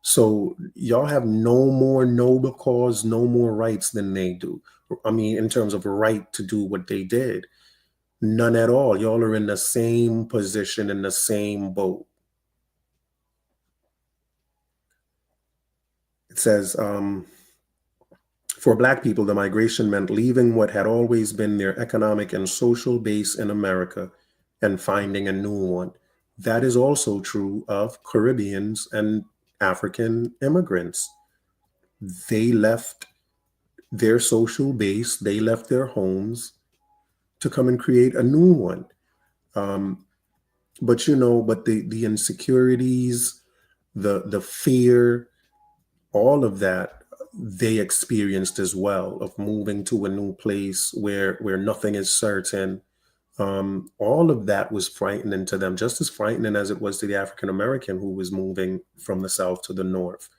So y'all have no more noble cause, no more rights than they do. I mean, in terms of right to do what they did, none at all. Y'all are in the same position, in the same boat. It says, for Black people, the migration meant leaving what had always been their economic and social base in America and finding a new one. That is also true of Caribbeans and African immigrants. They left their social base, they left their homes to come and create a new one. But the insecurities, the fear, all of that they experienced as well, of moving to a new place where nothing is certain. All of that was frightening to them, just as frightening as it was to the African American who was moving from the South to the North.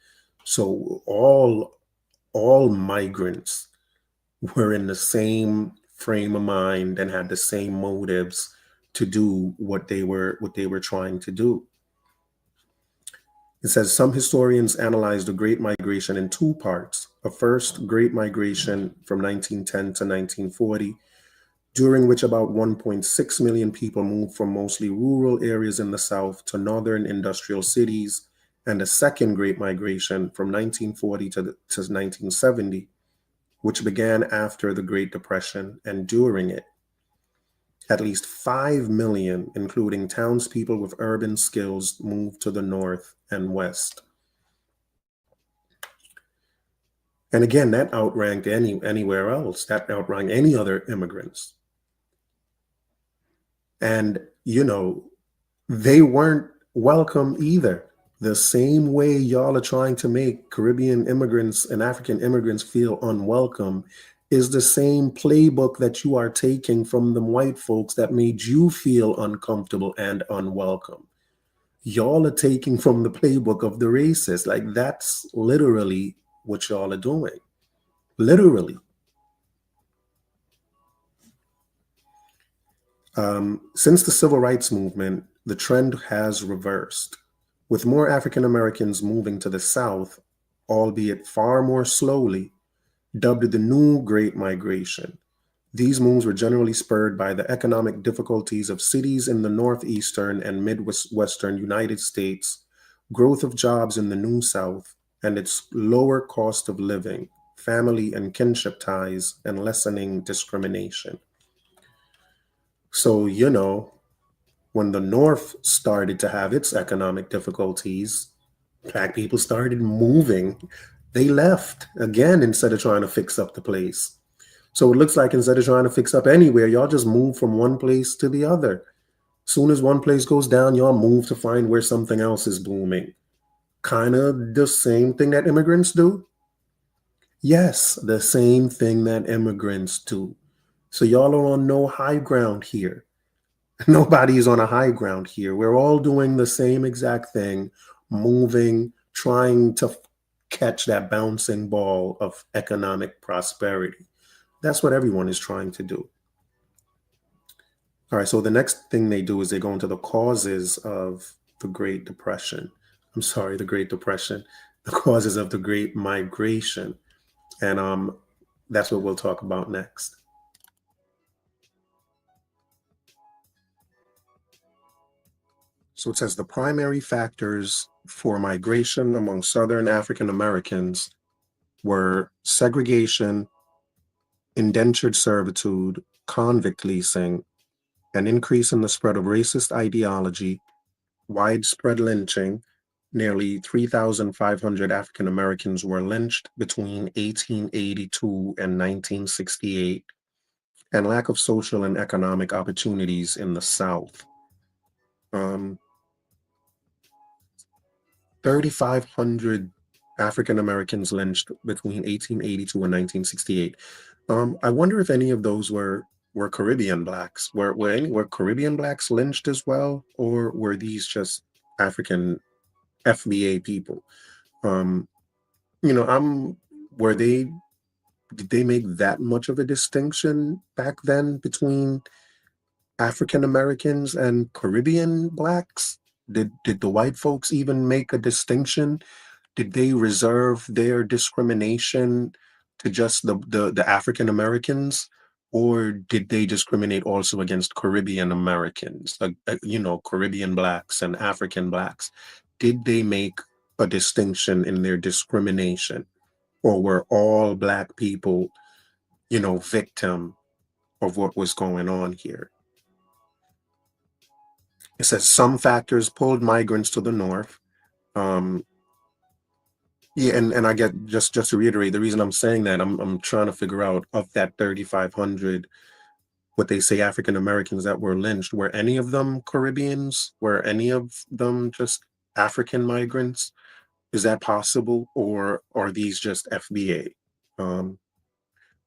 So all all migrants were in the same frame of mind and had the same motives to do what they were trying to do. It says some historians analyze the Great Migration in two parts. A first Great Migration from 1910 to 1940, during which about 1.6 million people moved from mostly rural areas in the South to northern industrial cities, and a second Great Migration from 1940 to 1970, which began after the Great Depression and during it. At least 5 million, including townspeople with urban skills, moved to the north and west. And again, that outranked anywhere else. That outranked any other immigrants. And, they weren't welcome either. The same way y'all are trying to make Caribbean immigrants and African immigrants feel unwelcome is the same playbook that you are taking from the white folks that made you feel uncomfortable and unwelcome. Y'all are taking from the playbook of the racists. Like, that's literally what y'all are doing. Literally. Since the civil rights movement, the trend has reversed, with more African Americans moving to the South, albeit far more slowly, dubbed the New Great Migration. These moves were generally spurred by the economic difficulties of cities in the northeastern and midwestern United States, growth of jobs in the New South, and its lower cost of living, family and kinship ties, and lessening discrimination. So, when the North started to have its economic difficulties, Black people started moving. They left again instead of trying to fix up the place. So it looks like instead of trying to fix up anywhere, y'all just move from one place to the other. Soon as one place goes down, y'all move to find where something else is booming. Kind of the same thing that immigrants do. Yes, the same thing that immigrants do. So y'all are on no high ground here. Nobody is on a high ground here. We're all doing the same exact thing, moving, trying to catch that bouncing ball of economic prosperity. That's what everyone is trying to do. All right, so the next thing they do is they go into the causes of the Great Depression. The Great Depression, the causes of the Great Migration. And that's what we'll talk about next. So it says the primary factors for migration among Southern African Americans were segregation, indentured servitude, convict leasing, an increase in the spread of racist ideology, widespread lynching. Nearly 3,500 African Americans were lynched between 1882 and 1968, and lack of social and economic opportunities in the South. 3,500 African Americans lynched between 1882 and 1968. I wonder if any of those were Caribbean Blacks. Were Caribbean Blacks lynched as well, or were these just African FBA people? Did they make that much of a distinction back then between African Americans and Caribbean Blacks? Did the white folks even make a distinction? Did they reserve their discrimination to just the African Americans, or did they discriminate also against Caribbean Americans, Caribbean Blacks and African Blacks? Did they make a distinction in their discrimination, or were all Black people, victim of what was going on here? It says some factors pulled migrants to the North. And I get just to reiterate, the reason I'm saying that, I'm trying to figure out, of that 3,500, what they say African Americans that were lynched, were any of them Caribbeans? Were any of them just African migrants? Is that possible, or are these just FBA? Who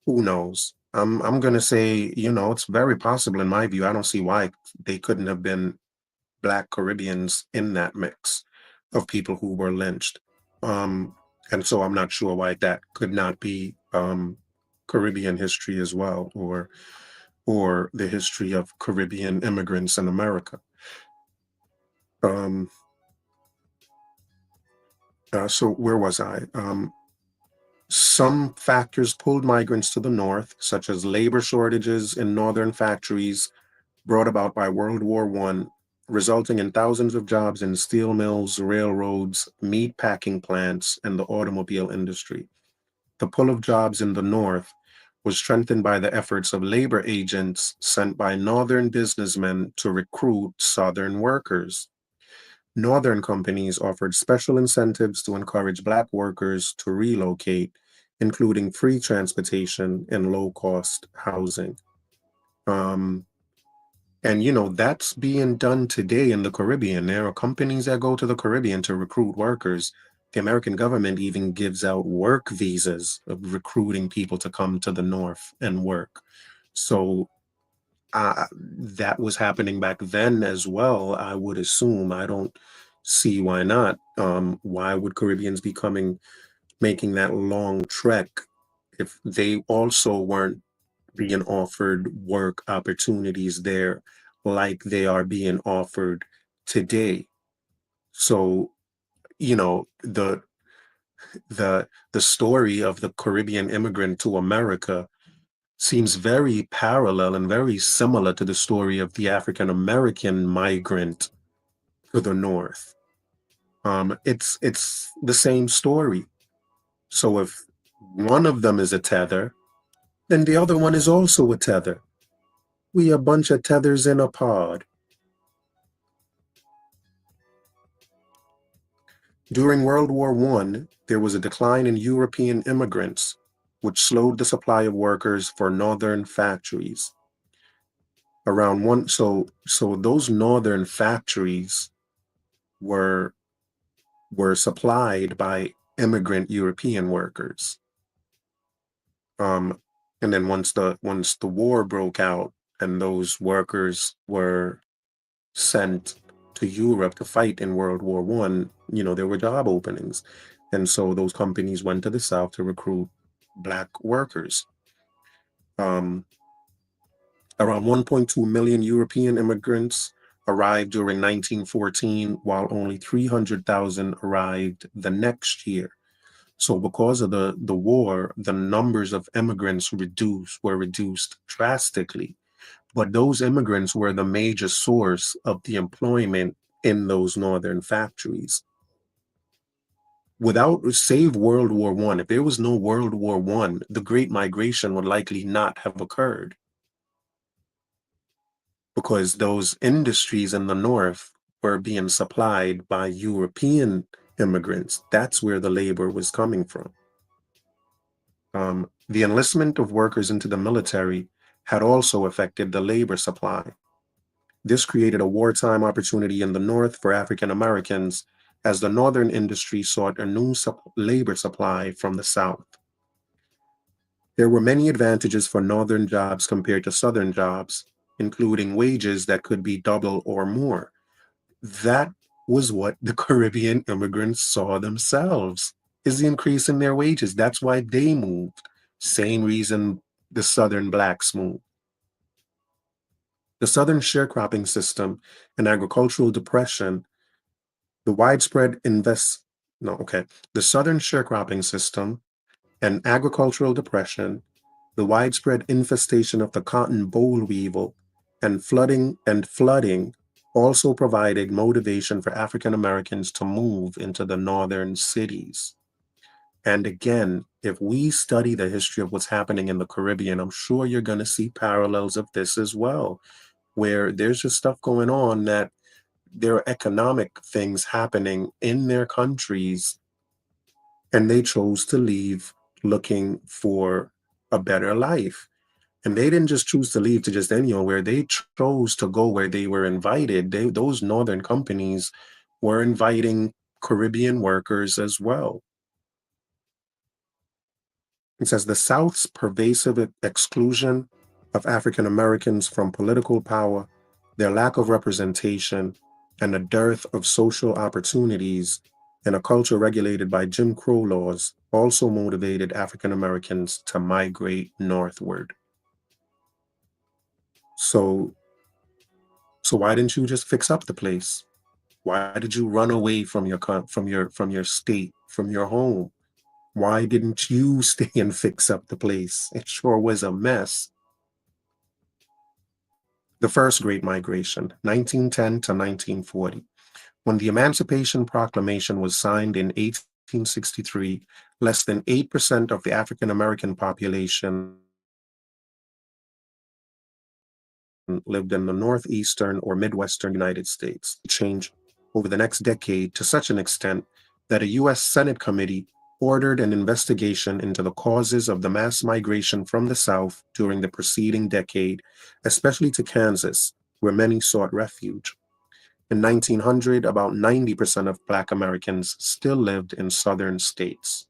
knows? I'm gonna say, it's very possible in my view. I don't see why they couldn't have been Black Caribbeans in that mix of people who were lynched. And so I'm not sure why that could not be Caribbean history as well, or the history of Caribbean immigrants in America. So where was I? Some factors pulled migrants to the north, such as labor shortages in northern factories brought about by World War I, resulting in thousands of jobs in steel mills, railroads, meat packing plants, and the automobile industry. The pull of jobs in the north was strengthened by the efforts of labor agents sent by northern businessmen to recruit southern workers. Northern companies offered special incentives to encourage Black workers to relocate, including free transportation and low-cost housing. And that's being done today in the Caribbean. There are companies that go to the Caribbean to recruit workers. The American government even gives out work visas of recruiting people to come to the north and work. So that was happening back then as well, I would assume. I don't see why not. Why would Caribbeans be making that long trek if they also weren't being offered work opportunities there like they are being offered today? So, the story of the Caribbean immigrant to America seems very parallel and very similar to the story of the African American migrant to the north. It's the same story. So if one of them is a tether, then the other one is also a tether. We a bunch of tethers in a pod. During World War I, there was a decline in European immigrants, which slowed the supply of workers for northern factories. So those northern factories were supplied by immigrant European workers. And then once the war broke out and those workers were sent to Europe to fight in World War I, there were job openings. And so those companies went to the South to recruit Black workers. Around 1.2 million European immigrants arrived during 1914, while only 300,000 arrived the next year. So because of the war, the numbers of immigrants were reduced drastically. But those immigrants were the major source of the employment in those northern factories. Save World War I, if there was no World War I, the Great Migration would likely not have occurred, because those industries in the north were being supplied by European immigrants. That's where the labor was coming from. The enlistment of workers into the military had also affected the labor supply. This created a wartime opportunity in the North for African Americans, as the Northern industry sought a new labor supply from the South. There were many advantages for Northern jobs compared to Southern jobs, including wages that could be double or more. That was what the Caribbean immigrants saw themselves, is the increase in their wages. That's why they moved. Same reason the Southern Blacks moved. The Southern sharecropping system and agricultural depression, the Southern sharecropping system and agricultural depression, the widespread infestation of the cotton boll weevil, and flooding also provided motivation for African Americans to move into the northern cities. And again, if we study the history of what's happening in the Caribbean, I'm sure you're going to see parallels of this as well, where there's just stuff going on that there are economic things happening in their countries, and they chose to leave looking for a better life. And they didn't just choose to leave to just anywhere. They chose to go where they were invited. Those northern companies were inviting Caribbean workers as well. It says the South's pervasive exclusion of African Americans from political power, their lack of representation, and a dearth of social opportunities and a culture regulated by Jim Crow laws also motivated African Americans to migrate northward. So why didn't you just fix up the place? Why did you run away from your state, from your home? Why didn't you stay and fix up the place? It sure was a mess. The first Great Migration, 1910 to 1940. When the Emancipation Proclamation was signed in 1863, less than 8% of the African American population lived in the northeastern or midwestern United States. It changed over the next decade to such an extent that a U.S. Senate committee ordered an investigation into the causes of the mass migration from the South during the preceding decade, especially to Kansas, where many sought refuge. In 1900, about 90% of Black Americans still lived in southern states.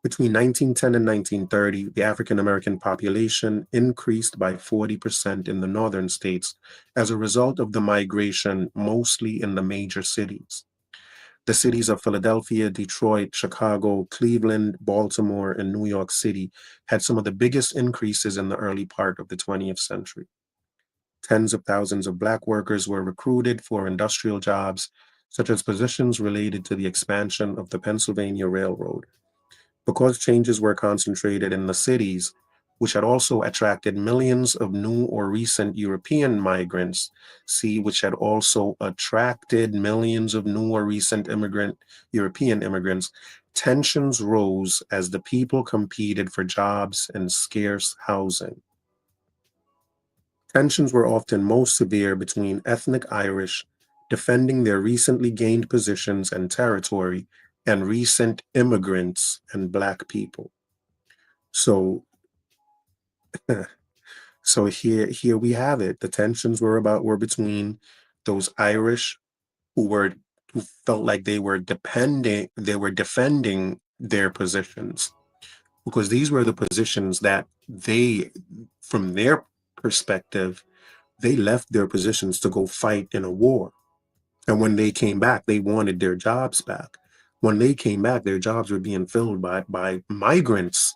Between 1910 and 1930, the African American population increased by 40% in the northern states as a result of the migration, mostly in the major cities. The cities of Philadelphia, Detroit, Chicago, Cleveland, Baltimore, and New York City had some of the biggest increases in the early part of the 20th century. Tens of thousands of Black workers were recruited for industrial jobs, such as positions related to the expansion of the Pennsylvania Railroad. Because changes were concentrated in the cities, which had also attracted millions of new or recent European migrants, which had also attracted millions of new or recent European immigrants, tensions rose as the people competed for jobs and scarce housing. Tensions were often most severe between ethnic Irish defending their recently gained positions and territory and recent immigrants and Black people. So here we have it. The tensions were between those Irish who felt like they were defending their positions, because these were the positions that from their perspective, they left their positions to go fight in a war. And when they came back, they wanted their jobs back. When they came back, their jobs were being filled by migrants.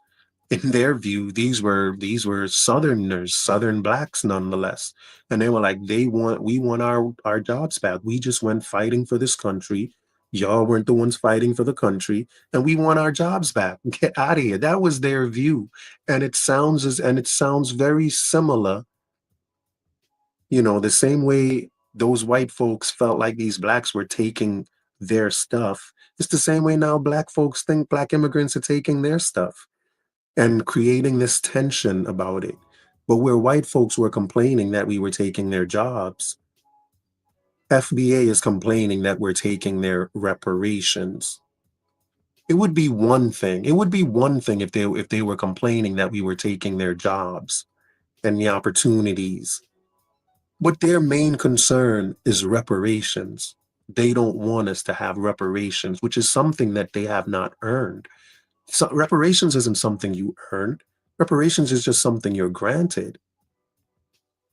In their view, these were Southerners, Southern Blacks nonetheless. And they were like, we want our jobs back. We just went fighting for this country. Y'all weren't the ones fighting for the country, and we want our jobs back. Get out of here. That was their view. And it sounds very similar, the same way those white folks felt like these Blacks were taking their stuff. It's the same way now Black folks think Black immigrants are taking their stuff and creating this tension about it. But where white folks were complaining that we were taking their jobs, FBA is complaining that we're taking their reparations. It would be one thing. It would be one thing if they were complaining that we were taking their jobs and the opportunities. But their main concern is reparations. They don't want us to have reparations, which is something that they have not earned. So reparations isn't something you earned. Reparations is just something you're granted.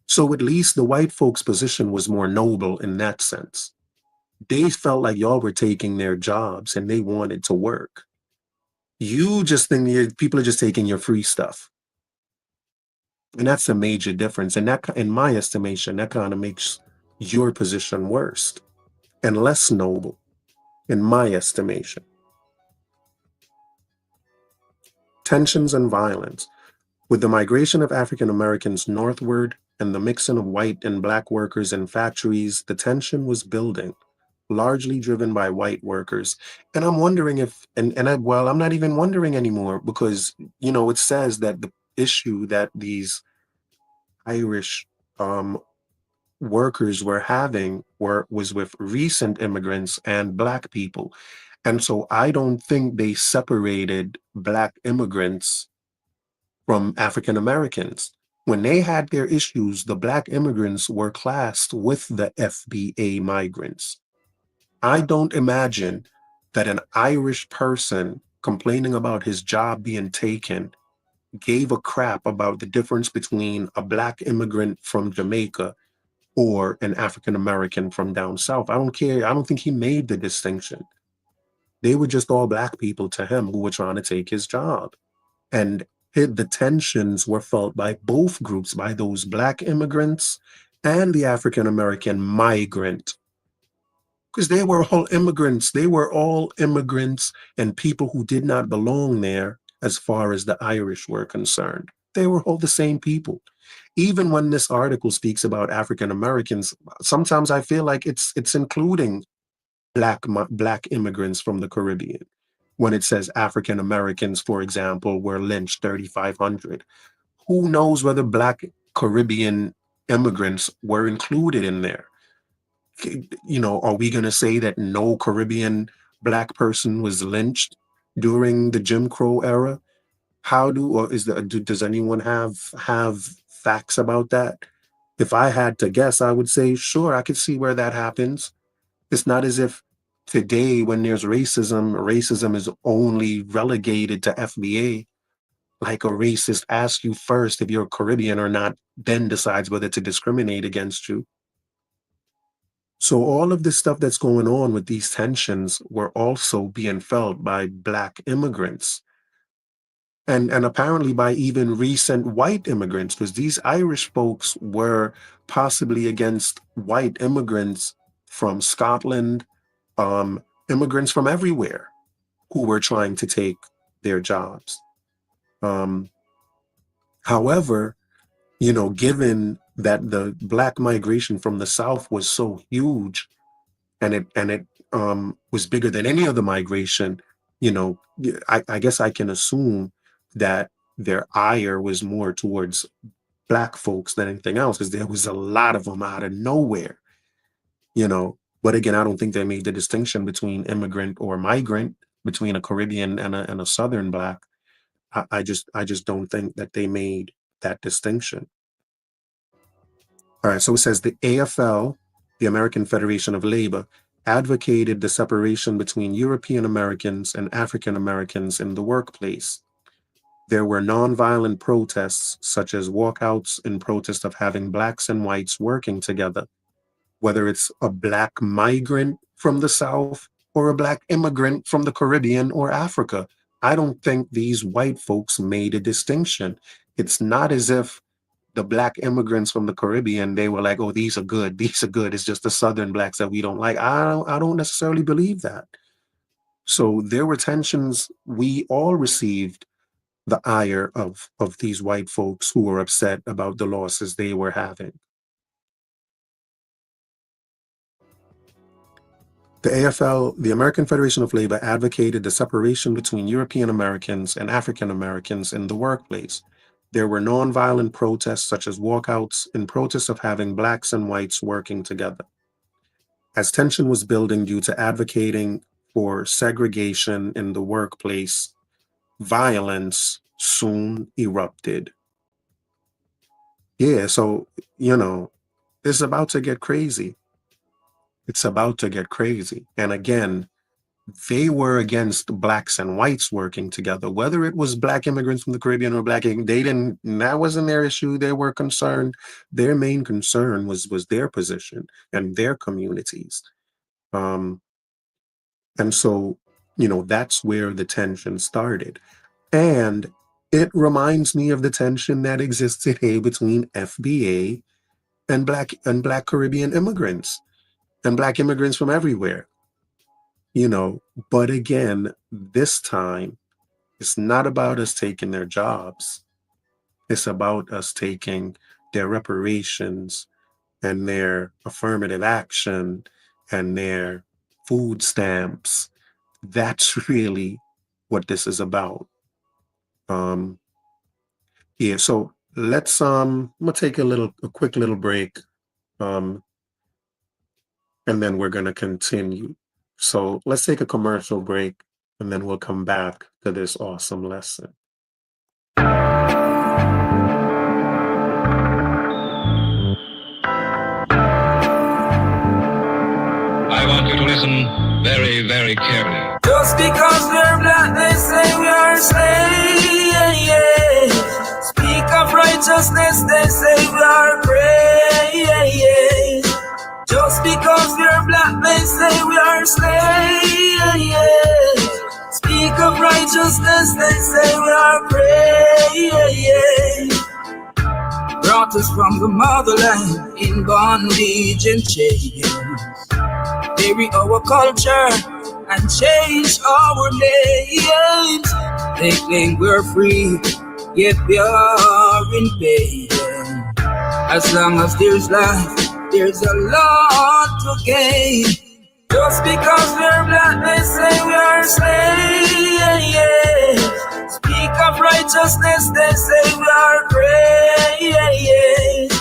So at least the white folks' position was more noble in that sense. They felt like y'all were taking their jobs and they wanted to work. You just think people are just taking your free stuff. And that's a major difference. And that, in my estimation, that kind of makes your position worse and less noble, in my estimation. Tensions and violence. With the migration of African Americans northward and the mixing of white and Black workers in factories, the tension was building, largely driven by white workers. And I'm wondering if, I'm not even wondering anymore, because, it says that the issue that these Irish workers were having was with recent immigrants and Black people. And so I don't think they separated Black immigrants from African Americans. When they had their issues, the Black immigrants were classed with the FBA migrants. I don't imagine that an Irish person complaining about his job being taken gave a crap about the difference between a Black immigrant from Jamaica or an African American from down south. I don't care. I don't think he made the distinction. They were just all black people to him who were trying to take his job. And the tensions were felt by both groups, by those black immigrants and the African-American migrant. Because they were all immigrants. They were all immigrants and people who did not belong there as far as the Irish were concerned. They were all the same people. Even when this article speaks about African Americans, sometimes I feel like it's including black immigrants from the Caribbean. When it says African Americans, for example, were lynched 3,500, who knows whether black Caribbean immigrants were included in there? You know, are we going to say that no Caribbean black person was lynched during the Jim Crow era? Does anyone have facts about that? If I had to guess, I would say, sure, I could see where that happens. It's not as if today when there's racism is only relegated to FBA. Like a racist asks you first if you're Caribbean or not, then decides whether to discriminate against you. So all of this stuff that's going on with these tensions were also being felt by black immigrants. And apparently by even recent white immigrants, because these Irish folks were possibly against white immigrants from Scotland, immigrants from everywhere who were trying to take their jobs. However, you know, given that the black migration from the South was so huge and it was bigger than any other migration, you know, I guess I can assume that their ire was more towards black folks than anything else, because there was a lot of them out of nowhere, you know. But again, I don't think they made the distinction between immigrant or migrant, between a Caribbean and a Southern black. I just don't think that they made that distinction. All right, so it says the AFL, the American Federation of Labor, advocated the separation between European Americans and African Americans in the workplace. There were nonviolent protests, such as walkouts in protest of having blacks and whites working together, whether it's a black migrant from the South or a black immigrant from the Caribbean or Africa. I don't think these white folks made a distinction. It's not as if the black immigrants from the Caribbean, they were like, oh, these are good. These are good. It's just the Southern blacks that we don't like. I don't necessarily believe that. So there were tensions. We all received the ire of these white folks who were upset about the losses they were having. The AFL, the American Federation of Labor, advocated the separation between European Americans and African Americans in the workplace. There were nonviolent protests, such as walkouts, in protest of having blacks and whites working together. As tension was building due to advocating for segregation in the workplace, violence soon erupted. Yeah, so, you know, it's about to get crazy. It's about to get crazy. And again, they were against blacks and whites working together, whether it was black immigrants from the Caribbean or that wasn't their issue. They were concerned. Their main concern was their position and their communities. And so, you know, that's where the tension started. And it reminds me of the tension that exists today between FBA and black Caribbean immigrants and black immigrants from everywhere. You know, but again, this time, it's not about us taking their jobs. It's about us taking their reparations and their affirmative action and their food stamps. That's really what this is about. Yeah, so let's I'm gonna take a quick little break. And then we're gonna continue. So let's take a commercial break and then we'll come back to this awesome lesson. I want you to listen very, very carefully. Just because we're black, they say we are slaves. Speak of righteousness, they say we are praise. Just because we're black, they say we are slaves. righteousness, they say we are praised. Brought us from the motherland in bondage and chains. Bury our culture and change our names. They claim we're free, yet we are in pain. As long as there's life, there's a lot to gain. Just because we're black, they say we are slaves. Speak of righteousness, they say we are praised.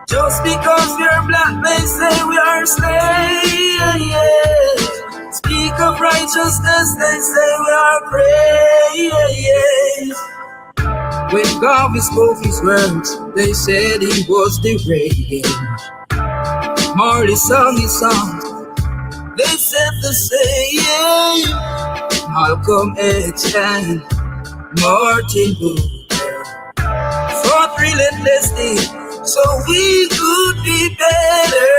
Just because we're black, they say we are slaves. Speak of righteousness, they say we are praised. When God spoke his words, they said he was deranged. Marley sung his songs, they said the same. Malcolm X and Martin Luther fought relentlessly so we could be better.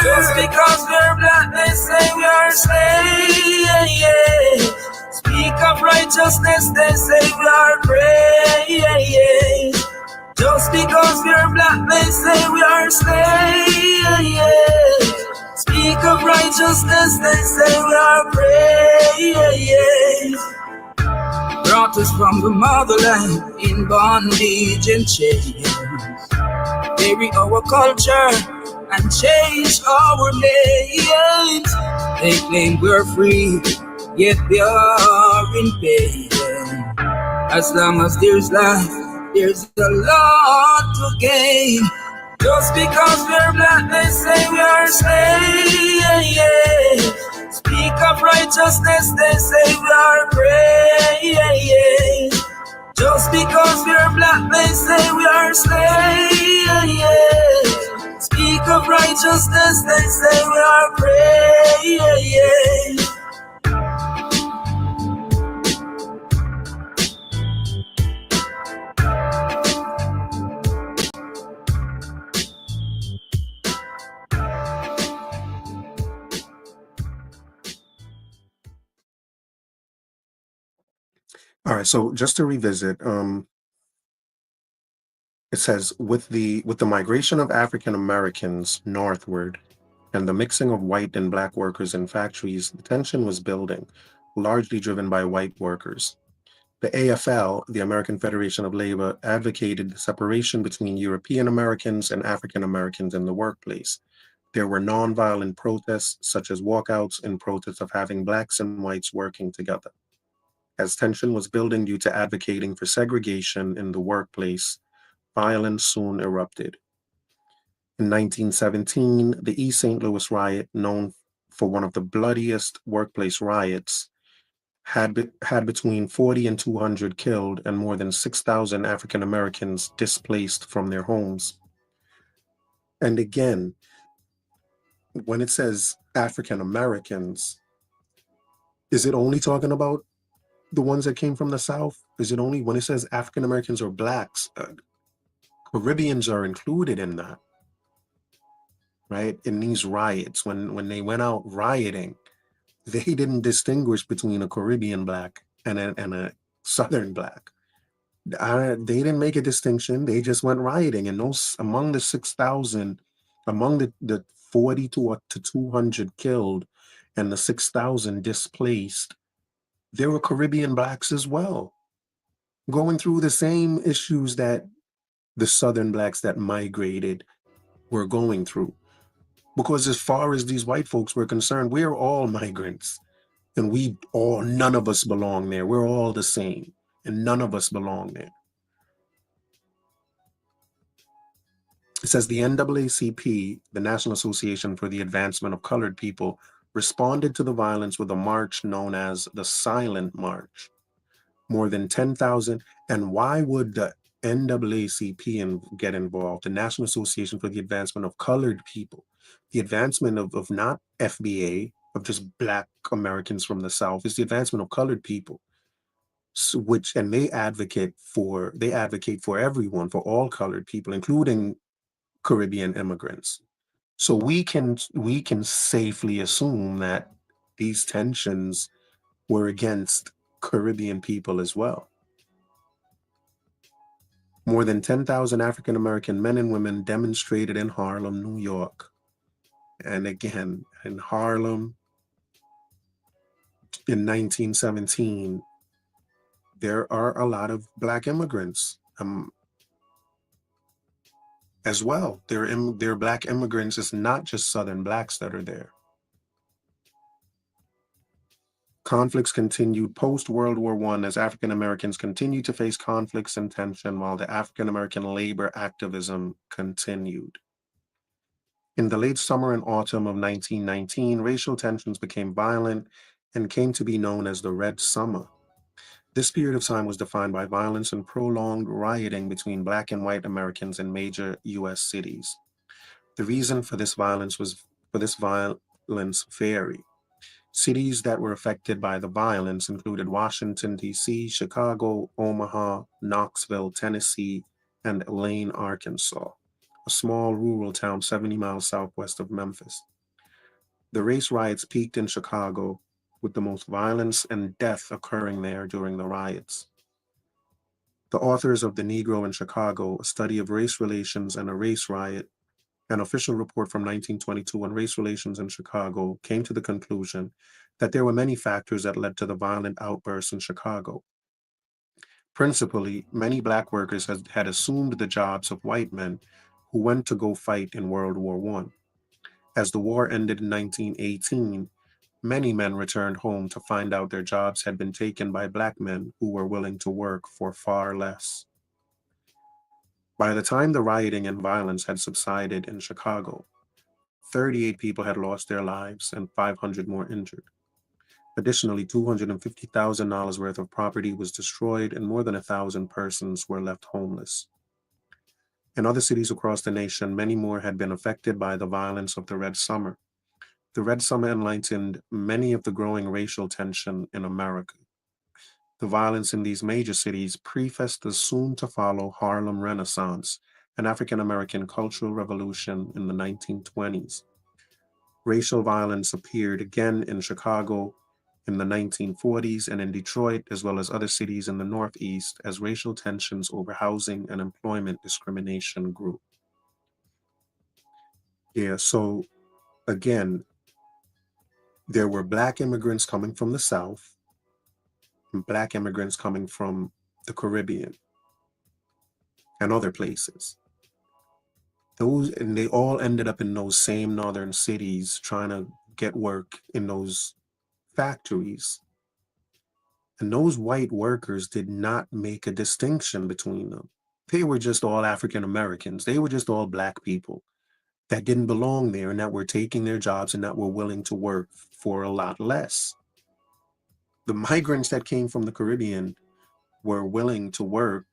Just because we're black, they say we are slaves. Speak of righteousness, they say we are praised. Just because we're black, they say we are slaves. Speak of righteousness, they say we are praised. Brought us from the motherland in bondage and chains. Bury our culture and change our names. They claim we're free, yet we are in pain. As long as there's life, there's a lot to gain. Just because we're black, they say we are slaves. Speak of righteousness, they say we are praised. Just because we're black, they say we are slaves. Speak of righteousness, they say we are praised. All right, so just to revisit, it says with the migration of African Americans northward and the mixing of white and black workers in factories, the tension was building, largely driven by white workers. The AFL, the American Federation of Labor, advocated the separation between European Americans and African Americans in the workplace. There were nonviolent protests, such as walkouts in protest of having blacks and whites working together. As tension was building due to advocating for segregation in the workplace, violence soon erupted. In 1917, the East St. Louis riot, known for one of the bloodiest workplace riots, had between 40 and 200 killed and more than 6,000 African Americans displaced from their homes. And again, when it says African Americans, is it only talking about the ones that came from the South? Is it only when it says African Americans or blacks? Caribbeans are included in that, right? In these riots, when they went out rioting, they didn't distinguish between a Caribbean black and a Southern black. They didn't make a distinction. They just went rioting. And those among the 6,000, among the 40 to 200 killed and the 6,000 displaced, there were Caribbean blacks as well, going through the same issues that the Southern blacks that migrated were going through. Because as far as these white folks were concerned, we're all migrants. And none of us belong there. We're all the same. And none of us belong there. It says the NAACP, the National Association for the Advancement of Colored People, responded to the violence with a march known as the Silent March. More than 10,000. And why would the NAACP get involved? The National Association for the Advancement of Colored People. The advancement of not FBA, of just Black Americans from the South, is the advancement of colored people. So, and they advocate for everyone, for all colored people, including Caribbean immigrants. So we can safely assume that these tensions were against Caribbean people as well. More than 10,000 African American men and women demonstrated in Harlem, New York. And again, in Harlem in 1917, there are a lot of Black immigrants as well. There are Black immigrants. It's not just Southern Blacks that are there. Conflicts continued post-World War I as African Americans continued to face conflicts and tension while the African American labor activism continued. In the late summer and autumn of 1919, racial tensions became violent and came to be known as the Red Summer. This period of time was defined by violence and prolonged rioting between Black and white Americans in major U.S. cities. The reason for this violence varied. Cities that were affected by the violence included Washington, D.C., Chicago, Omaha, Knoxville, Tennessee, and Elaine, Arkansas, a small rural town 70 miles southwest of Memphis. The race riots peaked in Chicago, with the most violence and death occurring there during the riots. The authors of The Negro in Chicago, A Study of Race Relations and a Race Riot, an official report from 1922 on race relations in Chicago, came to the conclusion that there were many factors that led to the violent outbursts in Chicago. Principally, many Black workers had assumed the jobs of white men who went to go fight in World War I. As the war ended in 1918, many men returned home to find out their jobs had been taken by Black men who were willing to work for far less. By the time the rioting and violence had subsided in Chicago, 38 people had lost their lives and 500 more injured. Additionally, $250,000 worth of property was destroyed and more than 1,000 persons were left homeless. In other cities across the nation, many more had been affected by the violence of the Red Summer. The Red Summer enlightened many of the growing racial tension in America. The violence in these major cities prefaced the soon-to-follow Harlem Renaissance, an African-American cultural revolution in the 1920s. Racial violence appeared again in Chicago in the 1940s and in Detroit, as well as other cities in the Northeast, as racial tensions over housing and employment discrimination grew. Yeah, so again, there were Black immigrants coming from the South, and Black immigrants coming from the Caribbean and other places. And they all ended up in those same northern cities trying to get work in those factories. And those white workers did not make a distinction between them. They were just all African Americans. They were just all Black people that didn't belong there and that were taking their jobs and that were willing to work for a lot less. The migrants that came from the Caribbean were willing to work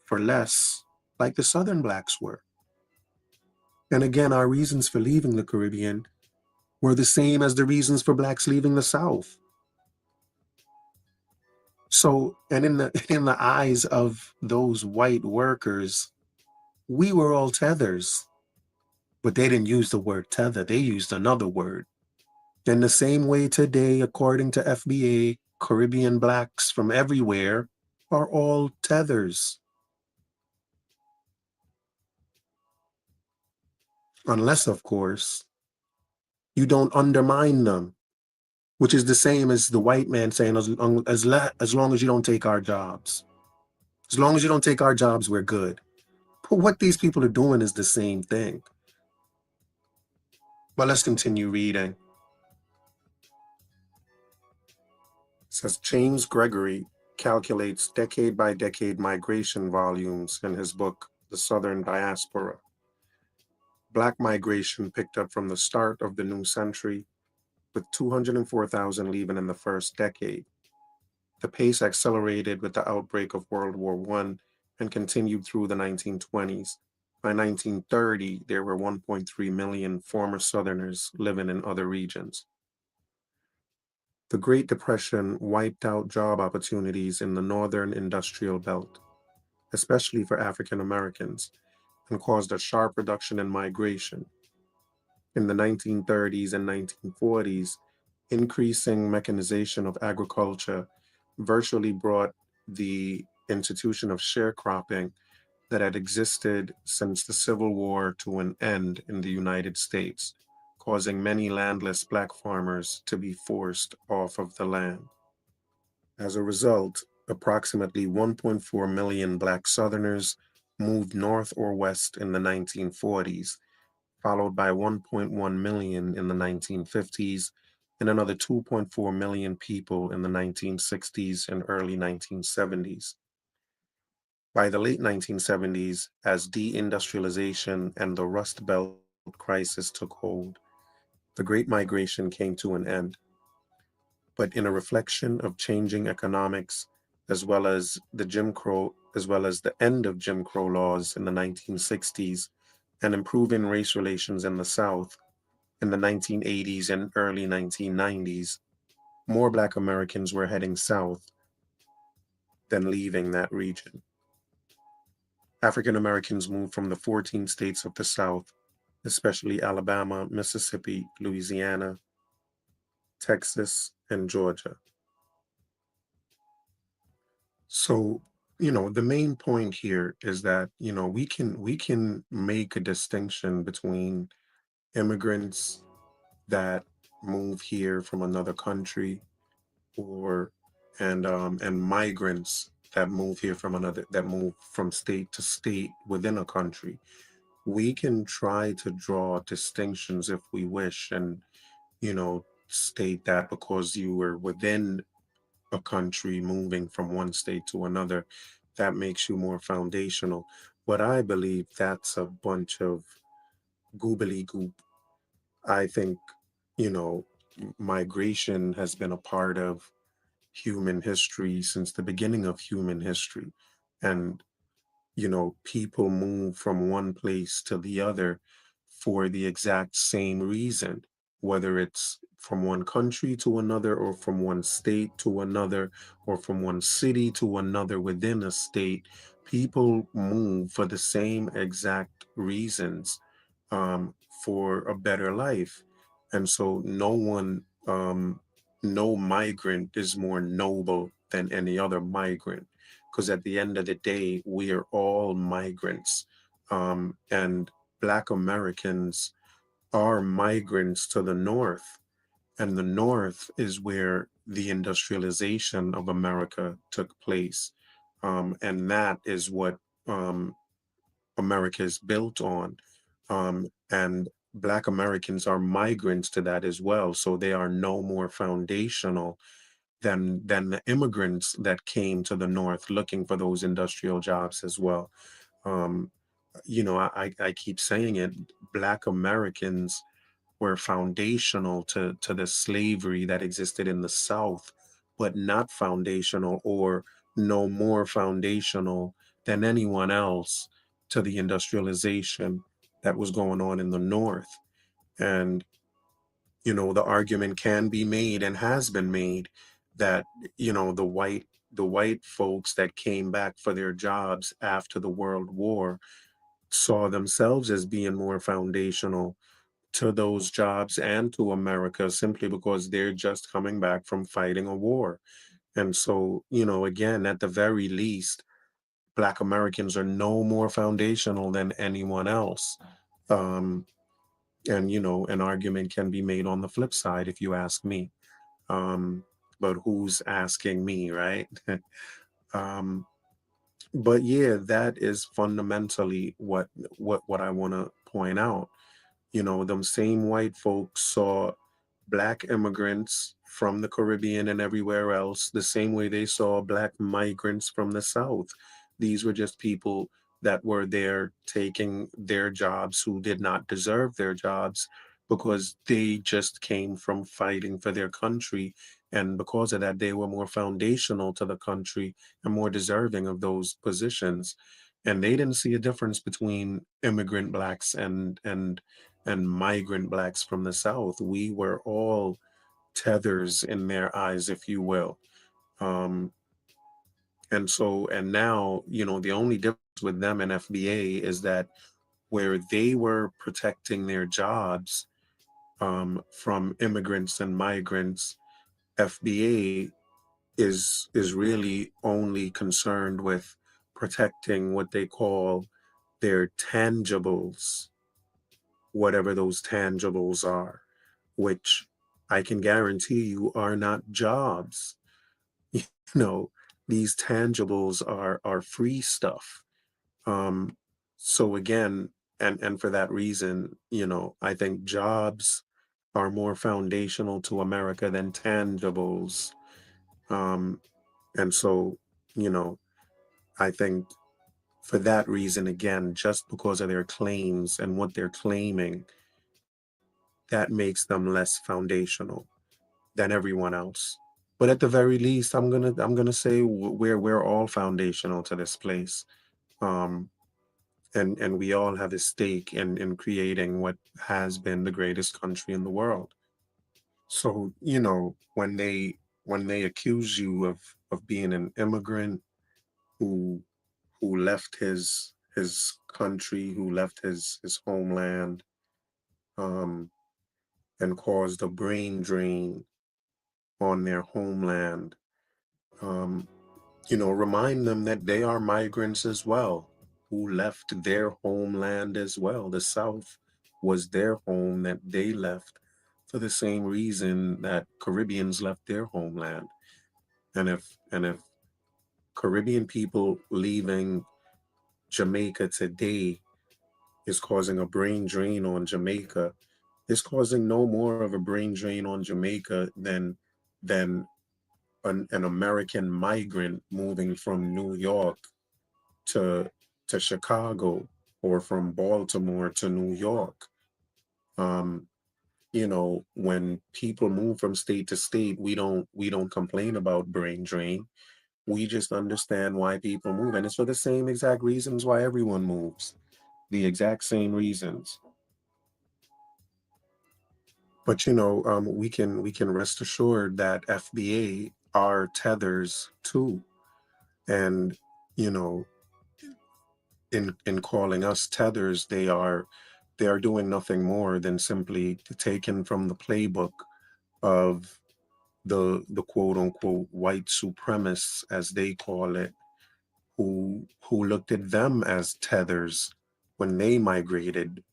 for less, like the Southern Blacks were. And again, our reasons for leaving the Caribbean were the same as the reasons for Blacks leaving the South. So, and in the eyes of those white workers, we were all tethers. But they didn't use the word tether, they used another word. In the same way today, according to FBA, Caribbean Blacks from everywhere are all tethers. Unless, of course, you don't undermine them, which is the same as the white man saying, as long as you don't take our jobs. As long as you don't take our jobs, we're good. But what these people are doing is the same thing. But let's continue reading. It says James Gregory calculates decade-by-decade migration volumes in his book, The Southern Diaspora. Black migration picked up from the start of the new century, with 204,000 leaving in the first decade. The pace accelerated with the outbreak of World War I and continued through the 1920s. By 1930, there were 1.3 million former Southerners living in other regions. The Great Depression wiped out job opportunities in the Northern Industrial Belt, especially for African Americans, and caused a sharp reduction in migration. In the 1930s and 1940s, increasing mechanization of agriculture virtually brought the institution of sharecropping that had existed since the Civil War to an end in the United States, causing many landless black farmers to be forced off of the land. As a result, approximately 1.4 million black Southerners moved north or west in the 1940s, followed by 1.1 million in the 1950s, and another 2.4 million people in the 1960s and early 1970s. By the late 1970s, as deindustrialization and the Rust Belt crisis took hold, the Great Migration came to an end. But in a reflection of changing economics, as well as the end of Jim Crow laws in the 1960s, and improving race relations in the South in the 1980s and early 1990s, more Black Americans were heading south than leaving that region. African Americans moved from the 14 states of the South, especially Alabama, Mississippi, Louisiana, Texas, and Georgia. So, the main point here is that, we can make a distinction between immigrants that move here from another country, or and migrants that move here from another that move from state to state within a country. We can try to draw distinctions if we wish, and state that because you were within a country moving from one state to another, that makes you more foundational. But I believe that's a bunch of goobly goop. I think, you know, migration has been a part of human history since the beginning of human history. And, people move from one place to the other for the exact same reason, whether it's from one country to another, or from one state to another, or from one city to another within a state. People move for the same exact reasons, um, for a better life. And so no migrant is more noble than any other migrant, because at the end of the day, we are all migrants. And Black Americans are migrants to the North, and the North is where the industrialization of America took place. And that is what America is built on. And Black Americans are migrants to that as well. So they are no more foundational than the immigrants that came to the North looking for those industrial jobs as well. Um, I keep saying it, Black Americans were foundational to the slavery that existed in the South, but not foundational, or no more foundational than anyone else to the industrialization that was going on in the North. And, the argument can be made and has been made that, the white folks that came back for their jobs after the World War saw themselves as being more foundational to those jobs and to America, simply because they're just coming back from fighting a war. And so, again, at the very least, Black Americans are no more foundational than anyone else. Um, and, an argument can be made on the flip side, if you ask me. Um, but who's asking me, right? um, but yeah, that is fundamentally what I want to point out. Them same white folks saw Black immigrants from the Caribbean and everywhere else the same way they saw Black migrants from the South. These were just people that were there taking their jobs, who did not deserve their jobs, because they just came from fighting for their country. And because of that, they were more foundational to the country and more deserving of those positions. And they didn't see a difference between immigrant Blacks and migrant Blacks from the South. We were all tethers in their eyes, if you will. Um, and now, the only difference with them and FBA is that where they were protecting their jobs, from immigrants and migrants, FBA is really only concerned with protecting what they call their tangibles, whatever those tangibles are, which I can guarantee you are not jobs. You know, these tangibles are free stuff. Um, so again, and for that reason, I think jobs are more foundational to America than tangibles. Um, and so, you know, I think for that reason, again, just because of their claims and what they're claiming, that makes them less foundational than everyone else. But at the very least, I'm gonna say we're all foundational to this place. Um, and we all have a stake in creating what has been the greatest country in the world. So, when they accuse you of being an immigrant who left his country, who left his homeland, um, and caused a brain drain on their homeland, um, remind them that they are migrants as well, who left their homeland as well. The South was their home that they left for the same reason that Caribbeans left their homeland. And if Caribbean people leaving Jamaica today is causing a brain drain on Jamaica, it's causing no more of a brain drain on Jamaica than an American migrant moving from New York to Chicago, or from Baltimore to New York. Um, when people move from state to state, we don't complain about brain drain. We just understand why people move, and it's for the same exact reasons why everyone moves. The exact same reasons. But we can rest assured that FBA are tethers too, and you know in calling us tethers, they are doing nothing more than simply taken from the playbook of the quote unquote white supremacists, as they call it, who looked at them as tethers when they migrated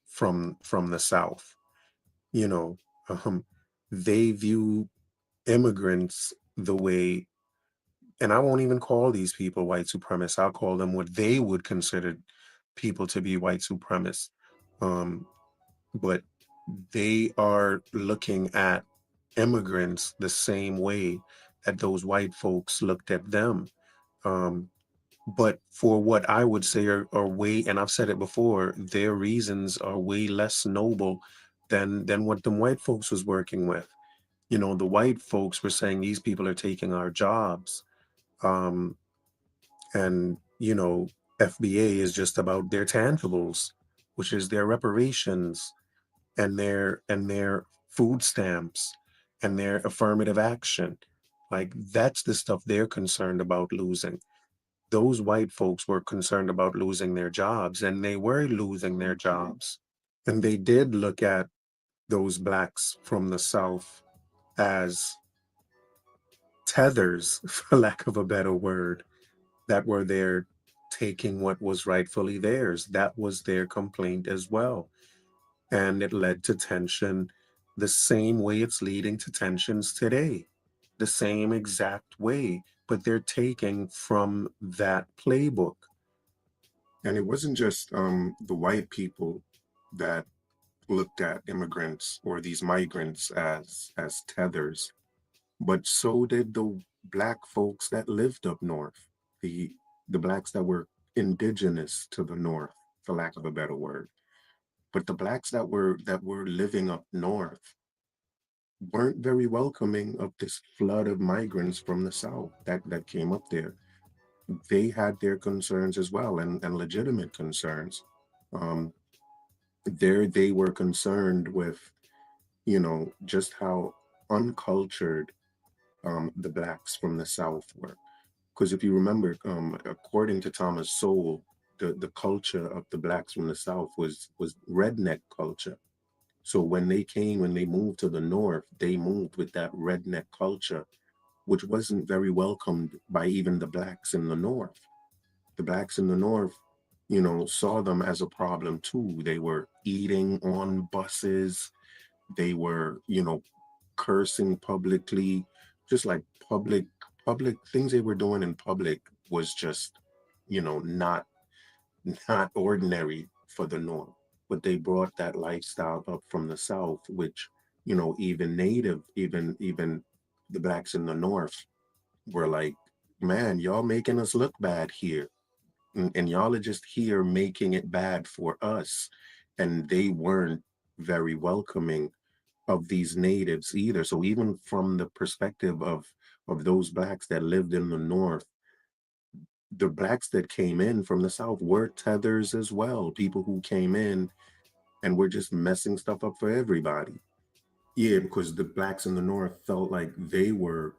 from the South. You know, um, they view immigrants the way, and I won't even call these people white supremacists. I'll call them what they would consider people to be white supremacists. Um, but they are looking at immigrants the same way that those white folks looked at them. Um, but for what I would say are way, and I've said it before, their reasons are way less noble than what the white folks was working with. The white folks were saying these people are taking our jobs. Um, and FBA is just about their tangibles, which is their reparations and their food stamps and their affirmative action. Like, that's the stuff they're concerned about losing. Those white folks were concerned about losing their jobs, and they were losing their jobs. And they did look at those blacks from the South as tethers, for lack of a better word, that were there taking what was rightfully theirs. That was their complaint as well. And it led to tension the same way it's leading to tensions today, the same exact way, but they're taking from that playbook. And it wasn't just the white people that looked at immigrants or these migrants as tethers, but so did the black folks that lived up north, the the blacks that were indigenous to the north, for lack of a better word. But the blacks that were living up north weren't very welcoming of this flood of migrants from the south that came up there. They had their concerns as well, and legitimate concerns. Um, there they were concerned with, just how uncultured the blacks from the south were. Because if you remember, according to Thomas Sowell, the culture of the blacks from the south was redneck culture. So when they moved to the north, they moved with that redneck culture. which wasn't very welcomed by even the blacks in the North. The blacks in the North, saw them as a problem too. They were eating on buses. They were, cursing publicly, just like public things they were doing in public was just, not ordinary for the North. But they brought that lifestyle up from the South, which, even even the blacks in the North were like, man, y'all making us look bad here. And y'all are just here making it bad for us. And they weren't very welcoming of these natives either. So even from the perspective of those blacks that lived in the North, the blacks that came in from the South were tethers as well, people who came in and were just messing stuff up for everybody. Yeah, because the blacks in the North felt like they were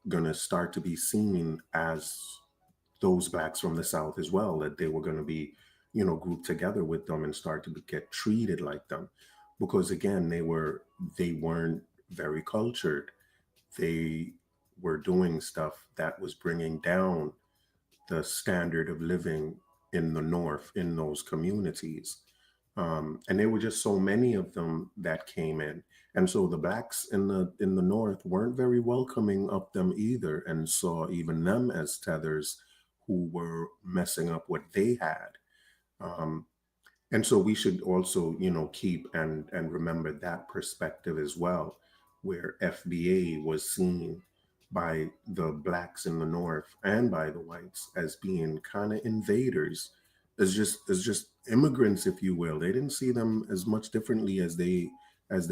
gonna start to be seen as those blacks from the South as well, that they were going to be, grouped together with them and start to get treated like them. Because again, they weren't very cultured. They were doing stuff that was bringing down the standard of living in the North in those communities. And there were just so many of them that came in. And so the blacks in the North weren't very welcoming of them either, and saw even them as tethers who were messing up what they had. Um, and so we should also, keep and remember that perspective as well, where FBA was seen by the blacks in the North and by the whites as being kind of invaders, as just immigrants, if you will. They didn't see them as much differently as they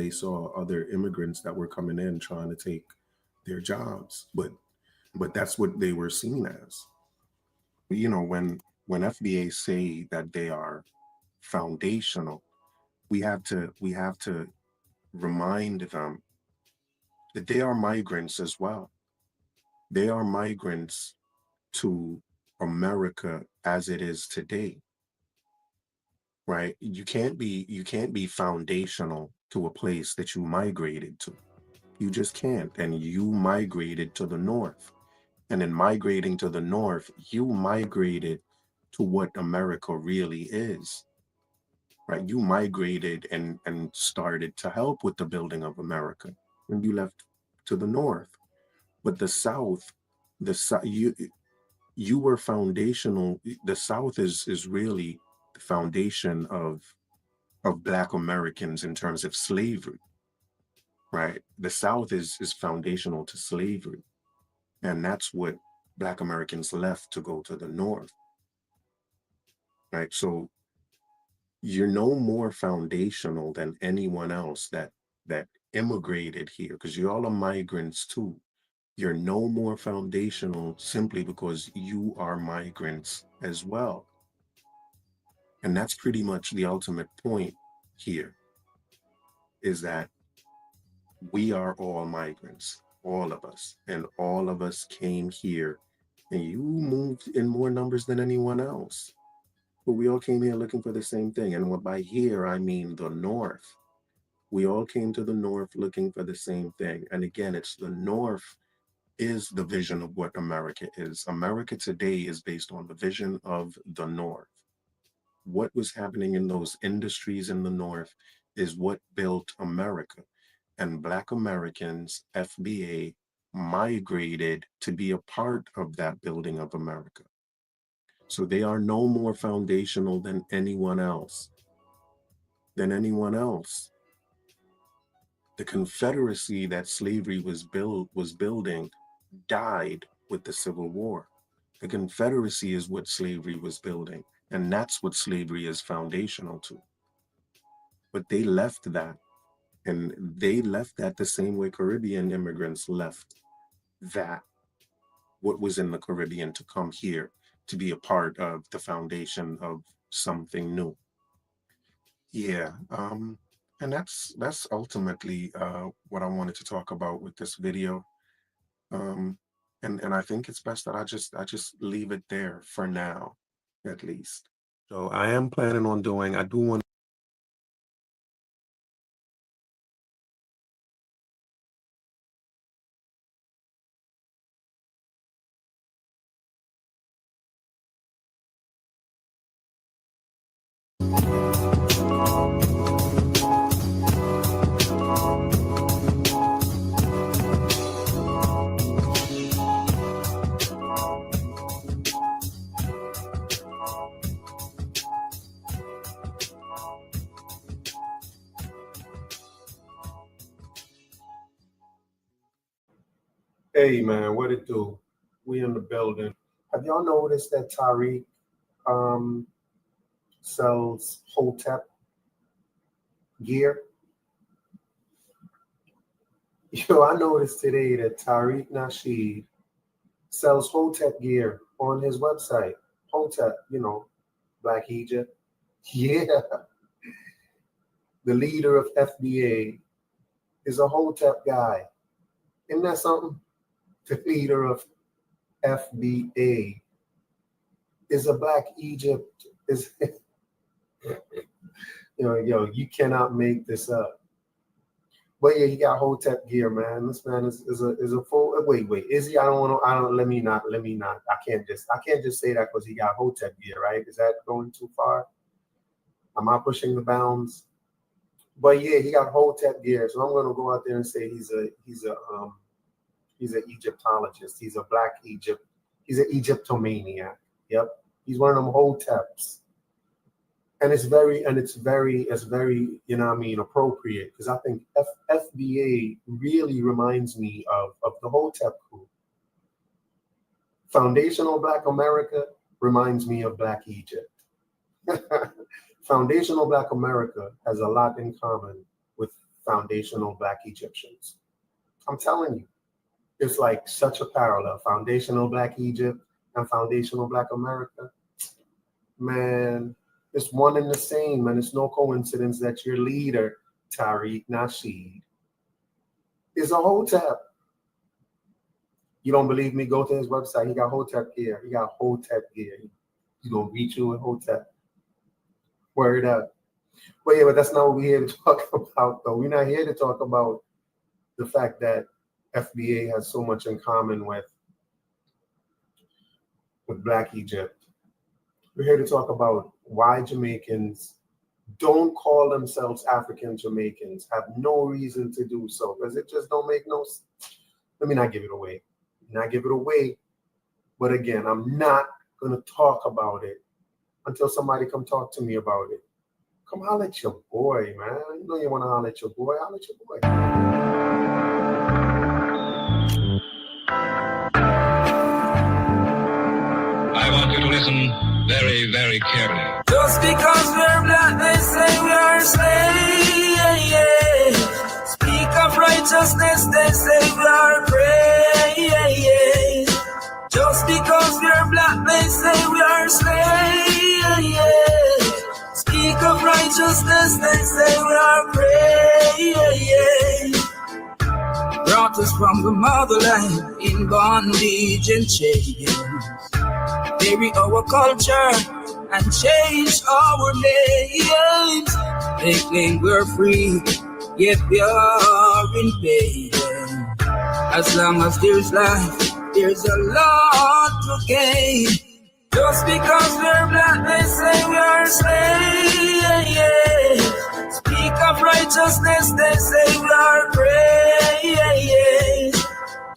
saw other immigrants that were coming in trying to take their jobs. But that's what they were seen as. When FBA say that they are foundational, we have to remind them that they are migrants as well. They are migrants to America as it is today, right? You can't be foundational to a place that you migrated to. You just can't. And you migrated to the North. And in migrating to the North, you migrated to what America really is, right? You migrated and started to help with the building of America when you left to the North. But the South, you were foundational. The South is really the foundation of Black Americans in terms of slavery, right? The South is foundational to slavery. And that's what Black Americans left to go to the North, right? So you're no more foundational than anyone else that immigrated here, because you're all are migrants too. You're no more foundational simply because you are migrants as well. And that's pretty much the ultimate point here, is that we are all migrants, all of us, and all of us came here, and you moved in more numbers than anyone else. But we all came here looking for the same thing. And by here, I mean the North. We all came to the North looking for the same thing. And again, it's the North is the vision of what America is. America today is based on the vision of the North. What was happening in those industries in the North is what built America. And Black Americans, FBA, migrated to be a part of that building of America. So they are no more foundational than anyone else. The Confederacy that slavery was building died with the Civil War. The Confederacy is what slavery was building, and that's what slavery is foundational to. But they left that, and they left that the same way Caribbean immigrants left that, what was in the Caribbean, to come here to be a part of the foundation of something new. Yeah, and that's ultimately what I wanted to talk about with this video. Um, and I think it's best that I just leave it there for now, at least. So I am planning on I do want Hey man, what it do? We in the building. Have y'all noticed that Tariq sells Hotep gear? Yo, I noticed today that Tariq Nasheed sells Hotep gear on his website. Hotep, Black Egypt. Yeah. The leader of FBA is a Hotep guy. Isn't that something? The leader of FBA is a Black Egypt. You cannot make this up. But yeah, he got Hotep gear, man. This man is a full. Wait, is he? Let me not. I can't just say that because he got Hotep gear, right? Is that going too far? Am I pushing the bounds? But yeah, he got Hotep gear, so I'm gonna go out there and say he's an Egyptologist. He's a Black Egypt. He's an Egyptomaniac. Yep. He's one of them Hoteps. And it's very, appropriate because I think FBA really reminds me of the Hotep crew. Foundational Black America reminds me of Black Egypt. Foundational Black America has a lot in common with foundational Black Egyptians. I'm telling you. It's like such a parallel. Foundational Black Egypt and foundational Black America. Man, it's one and the same, and it's no coincidence that your leader, Tariq Nasheed, is a Hotep. You don't believe me? Go to his website. He got Hotep gear. He gonna beat you with Hotep. Word up. But yeah, but that's not what we're here to talk about, though. We're not here to talk about the fact that FBA has so much in common with Black Egypt. We're here to talk about why Jamaicans don't call themselves African Jamaicans, have no reason to do so, because it just don't make no sense. Let me not give it away. But again, I'm not going to talk about it until somebody come talk to me about it. Come holler at your boy, man. You know you want to holler at your boy. Holler at your boy. I want you to listen very, very carefully. Just because we're Black, they say we are slaves. Speak of righteousness, they say we are praise. Just because we're Black, they say we are slaves. Speak of righteousness, they say we are praise. Brought us from the motherland in bondage and chains. Bury our culture and change our names. They claim we're free, yet we are in pain. As long as there's life, there's a lot to gain. Just because we're Black, they say we are slaves. Speak of righteousness, they say we are praise.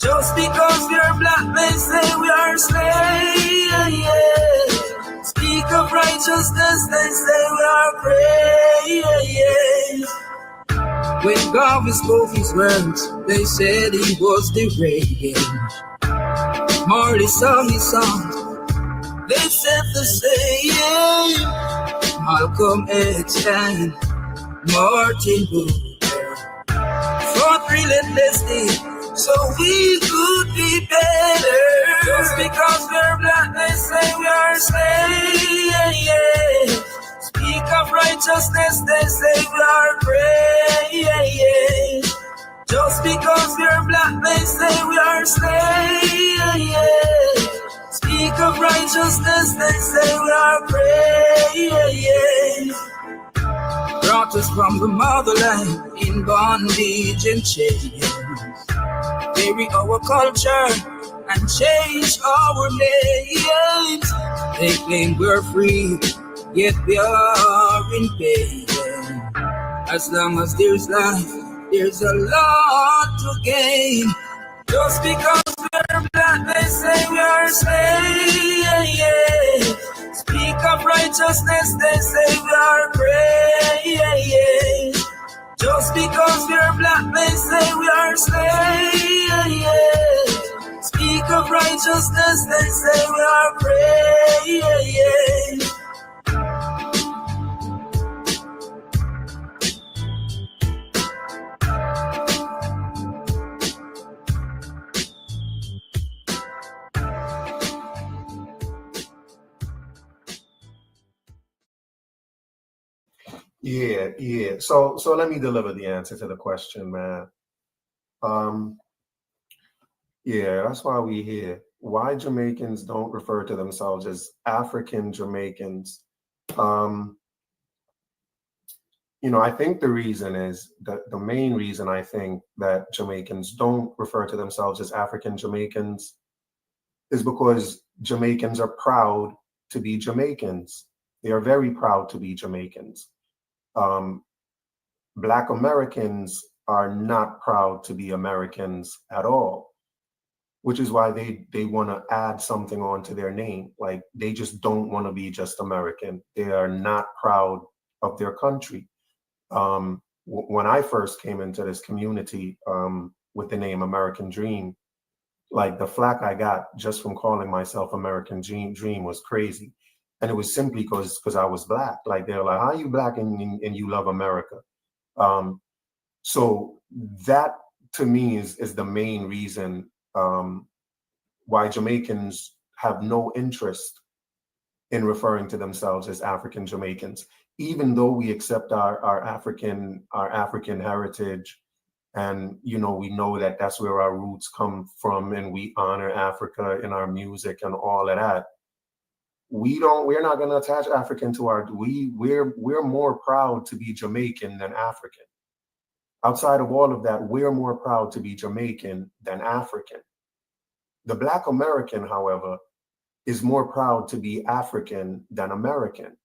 Just because we're Black, they say we are slaves. Speak of righteousness, they say we are praise. When God spoke his words, they said he was deranged. Marley sung his songs, they said the same. Malcolm X and Martin Luther fought relentlessly so we could be better. Just because we're Black, they say we are slaves. Speak of righteousness, they say we are praise. Just because we're Black, they say we are slaves. Speak of righteousness, they say we are praise. Brought us from the motherland in bondage and chains. Bury our culture and change our names. They claim we're free, yet we are in pain. As long as there's life, there's a lot to gain. Just because we're Black, they say we are slaves. Speak of righteousness, they say we are praise. Just because we're Black, they say we are slaves. mark of righteousness, they say we are praying. Yeah. So let me deliver the answer to the question, man. Yeah, that's why we here. Why Jamaicans don't refer to themselves as African Jamaicans. I think the reason is that the main reason I think that Jamaicans don't refer to themselves as African Jamaicans is because Jamaicans are proud to be Jamaicans. They are very proud to be Jamaicans. Black Americans are not proud to be Americans at all, which is why they want to add something onto their name. Like, they just don't want to be just American. They are not proud of their country. When I first came into this community with the name American Dream, like, the flack I got just from calling myself American Dream was crazy. And it was simply because I was Black. Like, they're like, how are you Black and you love America? So that, to me, is the main reason why Jamaicans have no interest in referring to themselves as African Jamaicans, even though we accept our African heritage, and we know that that's where our roots come from, and we honor Africa in our music and all of that. We're not going to attach African to we're more proud to be Jamaican than African. Outside of all of that, we're more proud to be Jamaican than African. The Black American, however, is more proud to be African than American.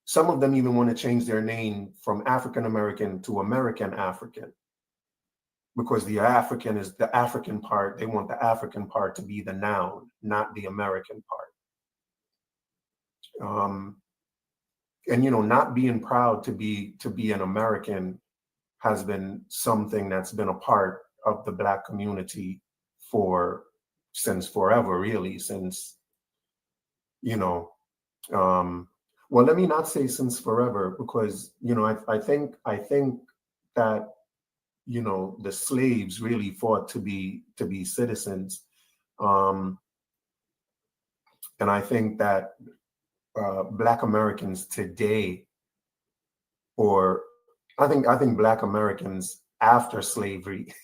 Some of them even want to change their name from African American to American African, because the African is the African part. They want the African part to be the noun, not the American part. And not being proud to be an American has been something that's been a part of the Black community since forever, really, since, well, let me not say since forever, because, I think that, the slaves really fought to be citizens. And I think that Black Americans today, or I think Black Americans after slavery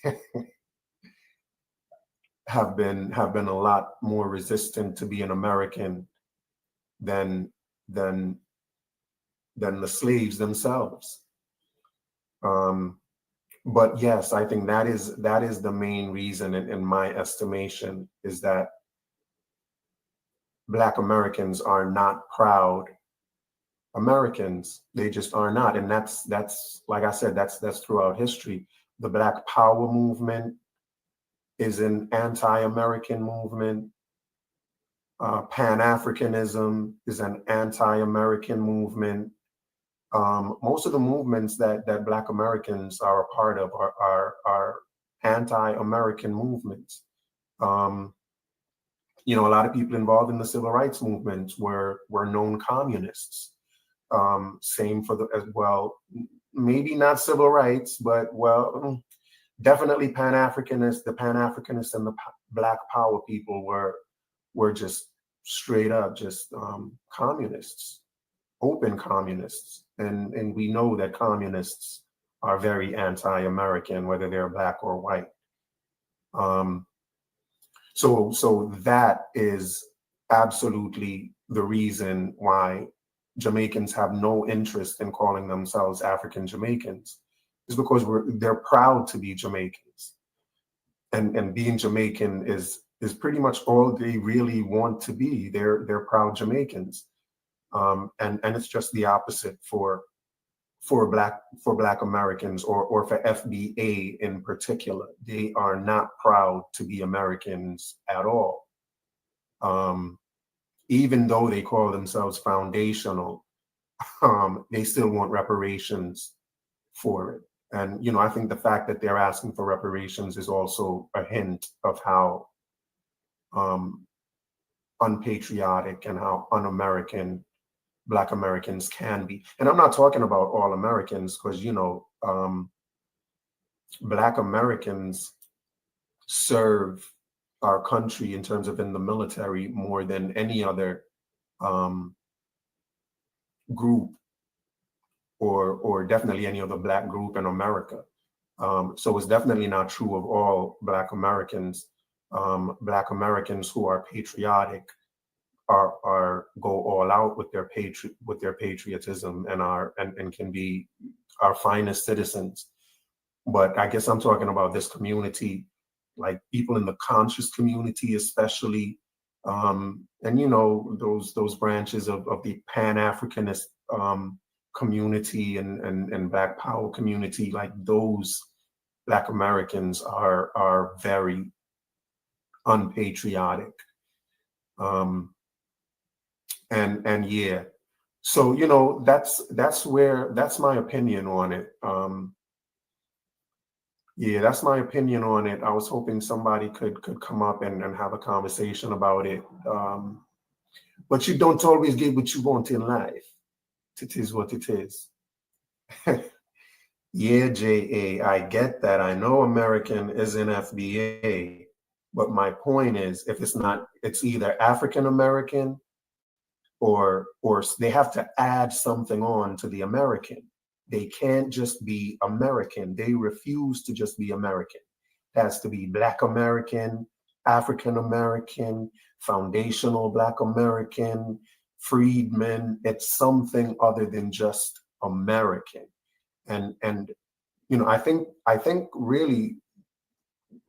have been a lot more resistant to be an American than the slaves themselves. But yes, I think that is the main reason, in my estimation, is that Black Americans are not proud Americans. They just are not. And that's like I said, that's throughout history. The Black Power movement is an anti-American movement. Pan-Africanism is an anti-American movement. Most of the movements that Black Americans are a part of are anti-American movements. A lot of people involved in the civil rights movement were known communists. Same as well, maybe not civil rights, but definitely Pan-Africanists. The Pan-Africanists and the Black Power people were just straight up just communists, open communists. And we know that communists are very anti-American, whether they're Black or white. So that is absolutely the reason why Jamaicans have no interest in calling themselves African Jamaicans, is because they're proud to be Jamaicans. And being Jamaican is pretty much all they really want to be. They're proud Jamaicans. And it's just the opposite for Black Americans, or for FBA in particular. They are not proud to be Americans at all. Even though they call themselves foundational, they still want reparations for it. And I think the fact that they're asking for reparations is also a hint of how unpatriotic and how un-American Black Americans can be. And I'm not talking about all Americans, because, you know, Black Americans serve our country in terms of in the military more than any other group, or definitely any other Black group in America. So it's definitely not true of all Black Americans. Black Americans who are patriotic are go all out with their patriotism and can be our finest citizens. But I guess I'm talking about this community, like people in the conscious community, especially, and you know, those branches of the Pan-Africanist community and Black Power community, like those Black Americans are very unpatriotic. And yeah, so, you know, that's my opinion on it. Yeah, that's my opinion on it. I was hoping somebody could come up and have a conversation about it. But you don't always get what you want in life. It is what it is. Yeah, J.A., I get that. I know American is in FBA, but my point is, if it's not, it's either African American or they have to add something on to the American. They can't just be American. They refuse to just be American. It has to be Black American, African American, foundational Black American, freedmen. It's something other than just American. And you know, I think really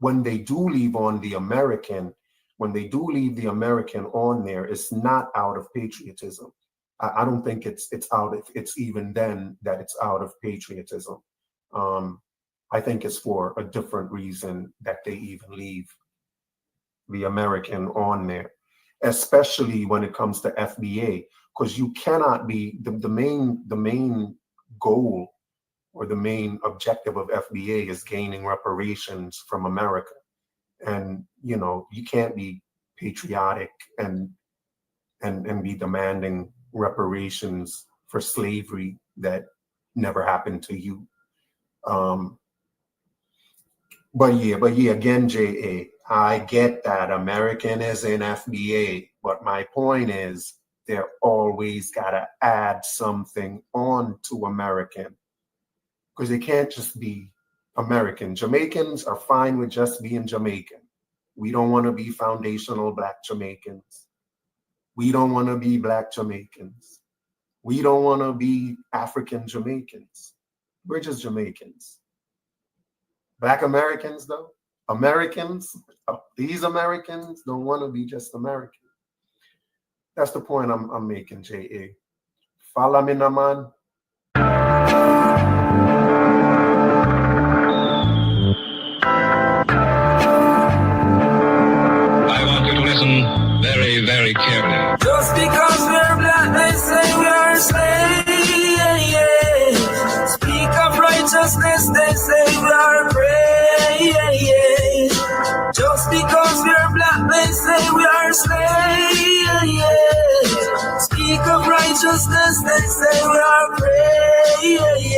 when they do leave on the American, when they do leave the American on there, it's not out of patriotism. I don't think it's even then that it's out of patriotism. I think it's for a different reason that they even leave the American on there, especially when it comes to FBA, because you cannot be the main goal or the main objective of FBA is gaining reparations from America. And, you know, you can't be patriotic and be demanding reparations for slavery that never happened to you. But yeah, again, J.A., I get that American is in FBA, but my point is they're always gotta add something on to American, because they can't just be American. Jamaicans are fine with just being Jamaican. We don't want to be foundational Black Jamaicans. We don't want to be Black Jamaicans. We don't want to be African Jamaicans. We're just Jamaicans. Black Americans, though, Americans, these Americans don't want to be just American. That's the point I'm making, J.A. Follow me, na man. Very, very carefully. Just because we're Black, they say we are slaves. Speak of righteousness, they say we are praise. Just because we're Black, they say we are slaves. Speak of righteousness, they say we are praise.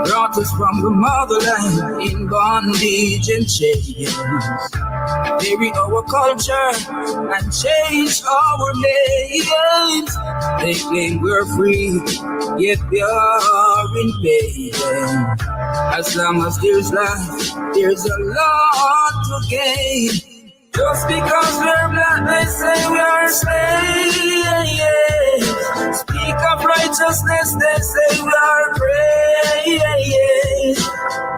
Brought us from the motherland in bondage and chains. Bury our culture and change our names. They claim we're free, yet we are in pain. As long as there's life, there's a lot to gain. Just because we're Black, they say we are slaves. Speak of righteousness, they say we are praise.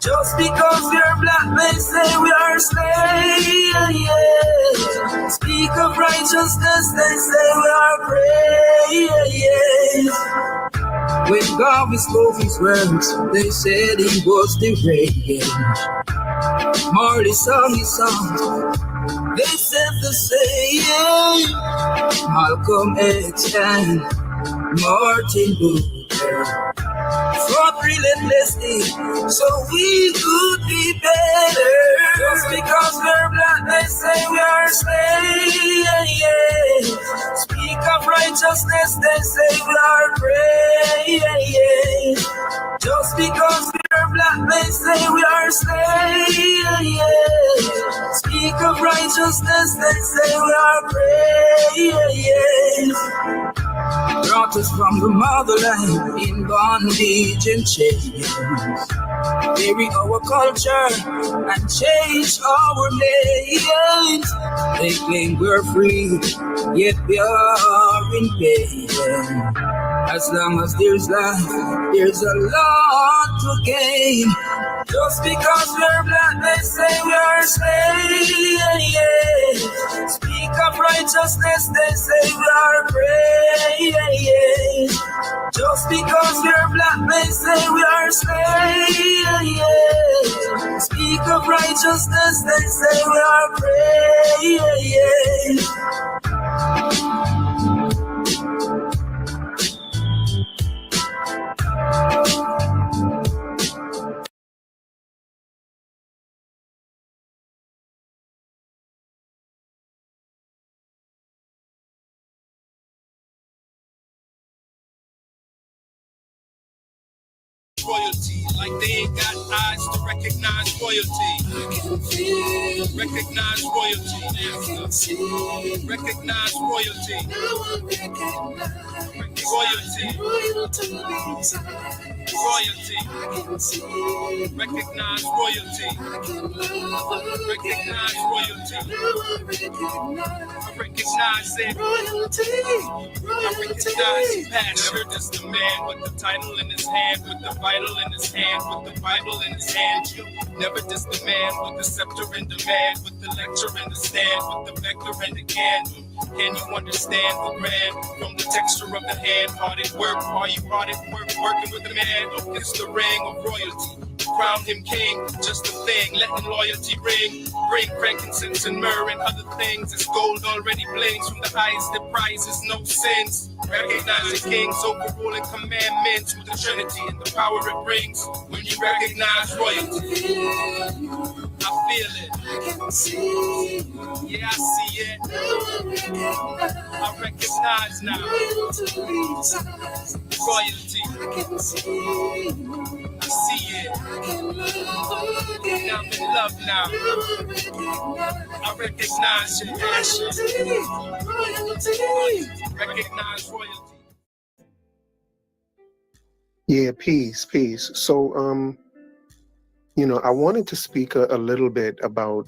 Just because we're Black, they say we are slaves. Speak of righteousness, they say we are praise. When God spoke his words, they said he was deranged. Marley sung his songs, they said the same. Malcolm X and Martin Luther, fought relentlessly so we could be better. Just because we're black, they say we are slaves. Speak of righteousness, they say we are brave. Just because we're black, they say we are slaves. Speak of righteousness, they say we are brave. Brought us from the motherland in bondage and chains. Bury our culture and change our names. They claim we're free, yet we are in pain. As long as there's life, there's a lot to gain. Just because we're black, they say we are slaves. Speak of righteousness, they say we are brave. Just because we're black, they say we are slaves. Speak of righteousness, they say we are brave. Royalty, like they ain't got eyes to recognize royalty. Recognize royalty. Recognize royalty. Royalty. Royalty. Recognize royalty. Recognize royalty. I recognize it. I recognize passion. Just the man with the title in his hand, with the vital in his hand, with the Bible in his hand. Never just the man with the scepter in demand, with the lecture in the stand, with the vector and the can. Can you understand the grand from the texture of the hand? Hard at work, are you hard at work, working with the man? It's the ring of royalty. Crown him king, just a thing, letting loyalty ring. Bring frankincense and myrrh and other things. As gold already blings from the highest that prizes no sins. Recognize the king's overruling commandments with the Trinity and the power it brings. When you recognize royalty, I feel it. Yeah, I see it. I recognize now royalty. I see it. Now I'm in love now. I recognize your passion. Recognize royalty. Yeah, peace. So, I wanted to speak a little bit about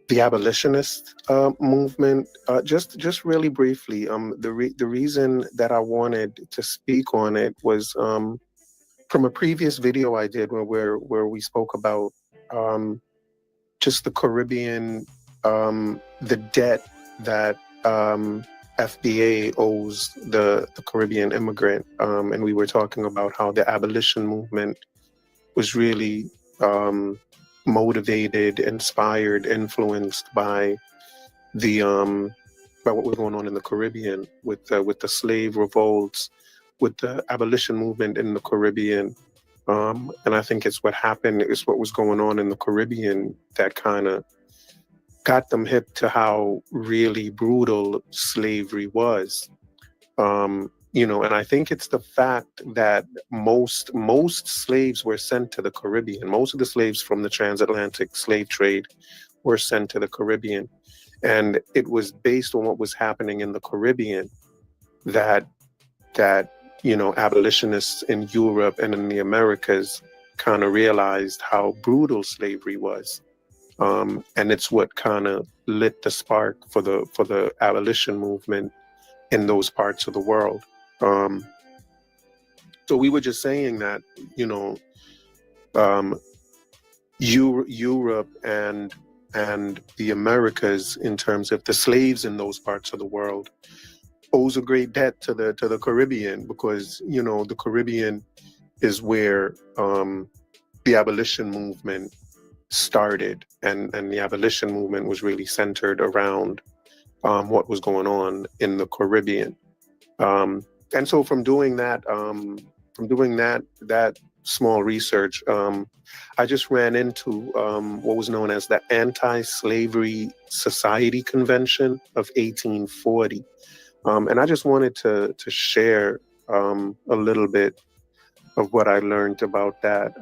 the abolitionist movement, just really briefly. The reason that I wanted to speak on it was from a previous video I did where we spoke about just the Caribbean, the debt that FBA owes the Caribbean immigrant, and we were talking about how the abolition movement was really motivated, inspired, influenced by the by what was going on in the Caribbean with the slave revolts, with the abolition movement in the Caribbean, and I think it's what happened. It's what was going on in the Caribbean that kind of got them hip to how really brutal slavery was. And I think it's the fact that most slaves were sent to the Caribbean. Most of the slaves from the transatlantic slave trade were sent to the Caribbean. And it was based on what was happening in the Caribbean that abolitionists in Europe and in the Americas kind of realized how brutal slavery was. And it's what kind of lit the spark for the abolition movement in those parts of the world. So we were just saying that, Europe and the Americas, in terms of the slaves in those parts of the world, owes a great debt to the Caribbean, because the Caribbean is where the abolition movement started, and the abolition movement was really centered around what was going on in the Caribbean. And so from doing that, that small research, I just ran into what was known as the Anti-Slavery Society Convention of 1840, and I just wanted to share a little bit of what I learned about that.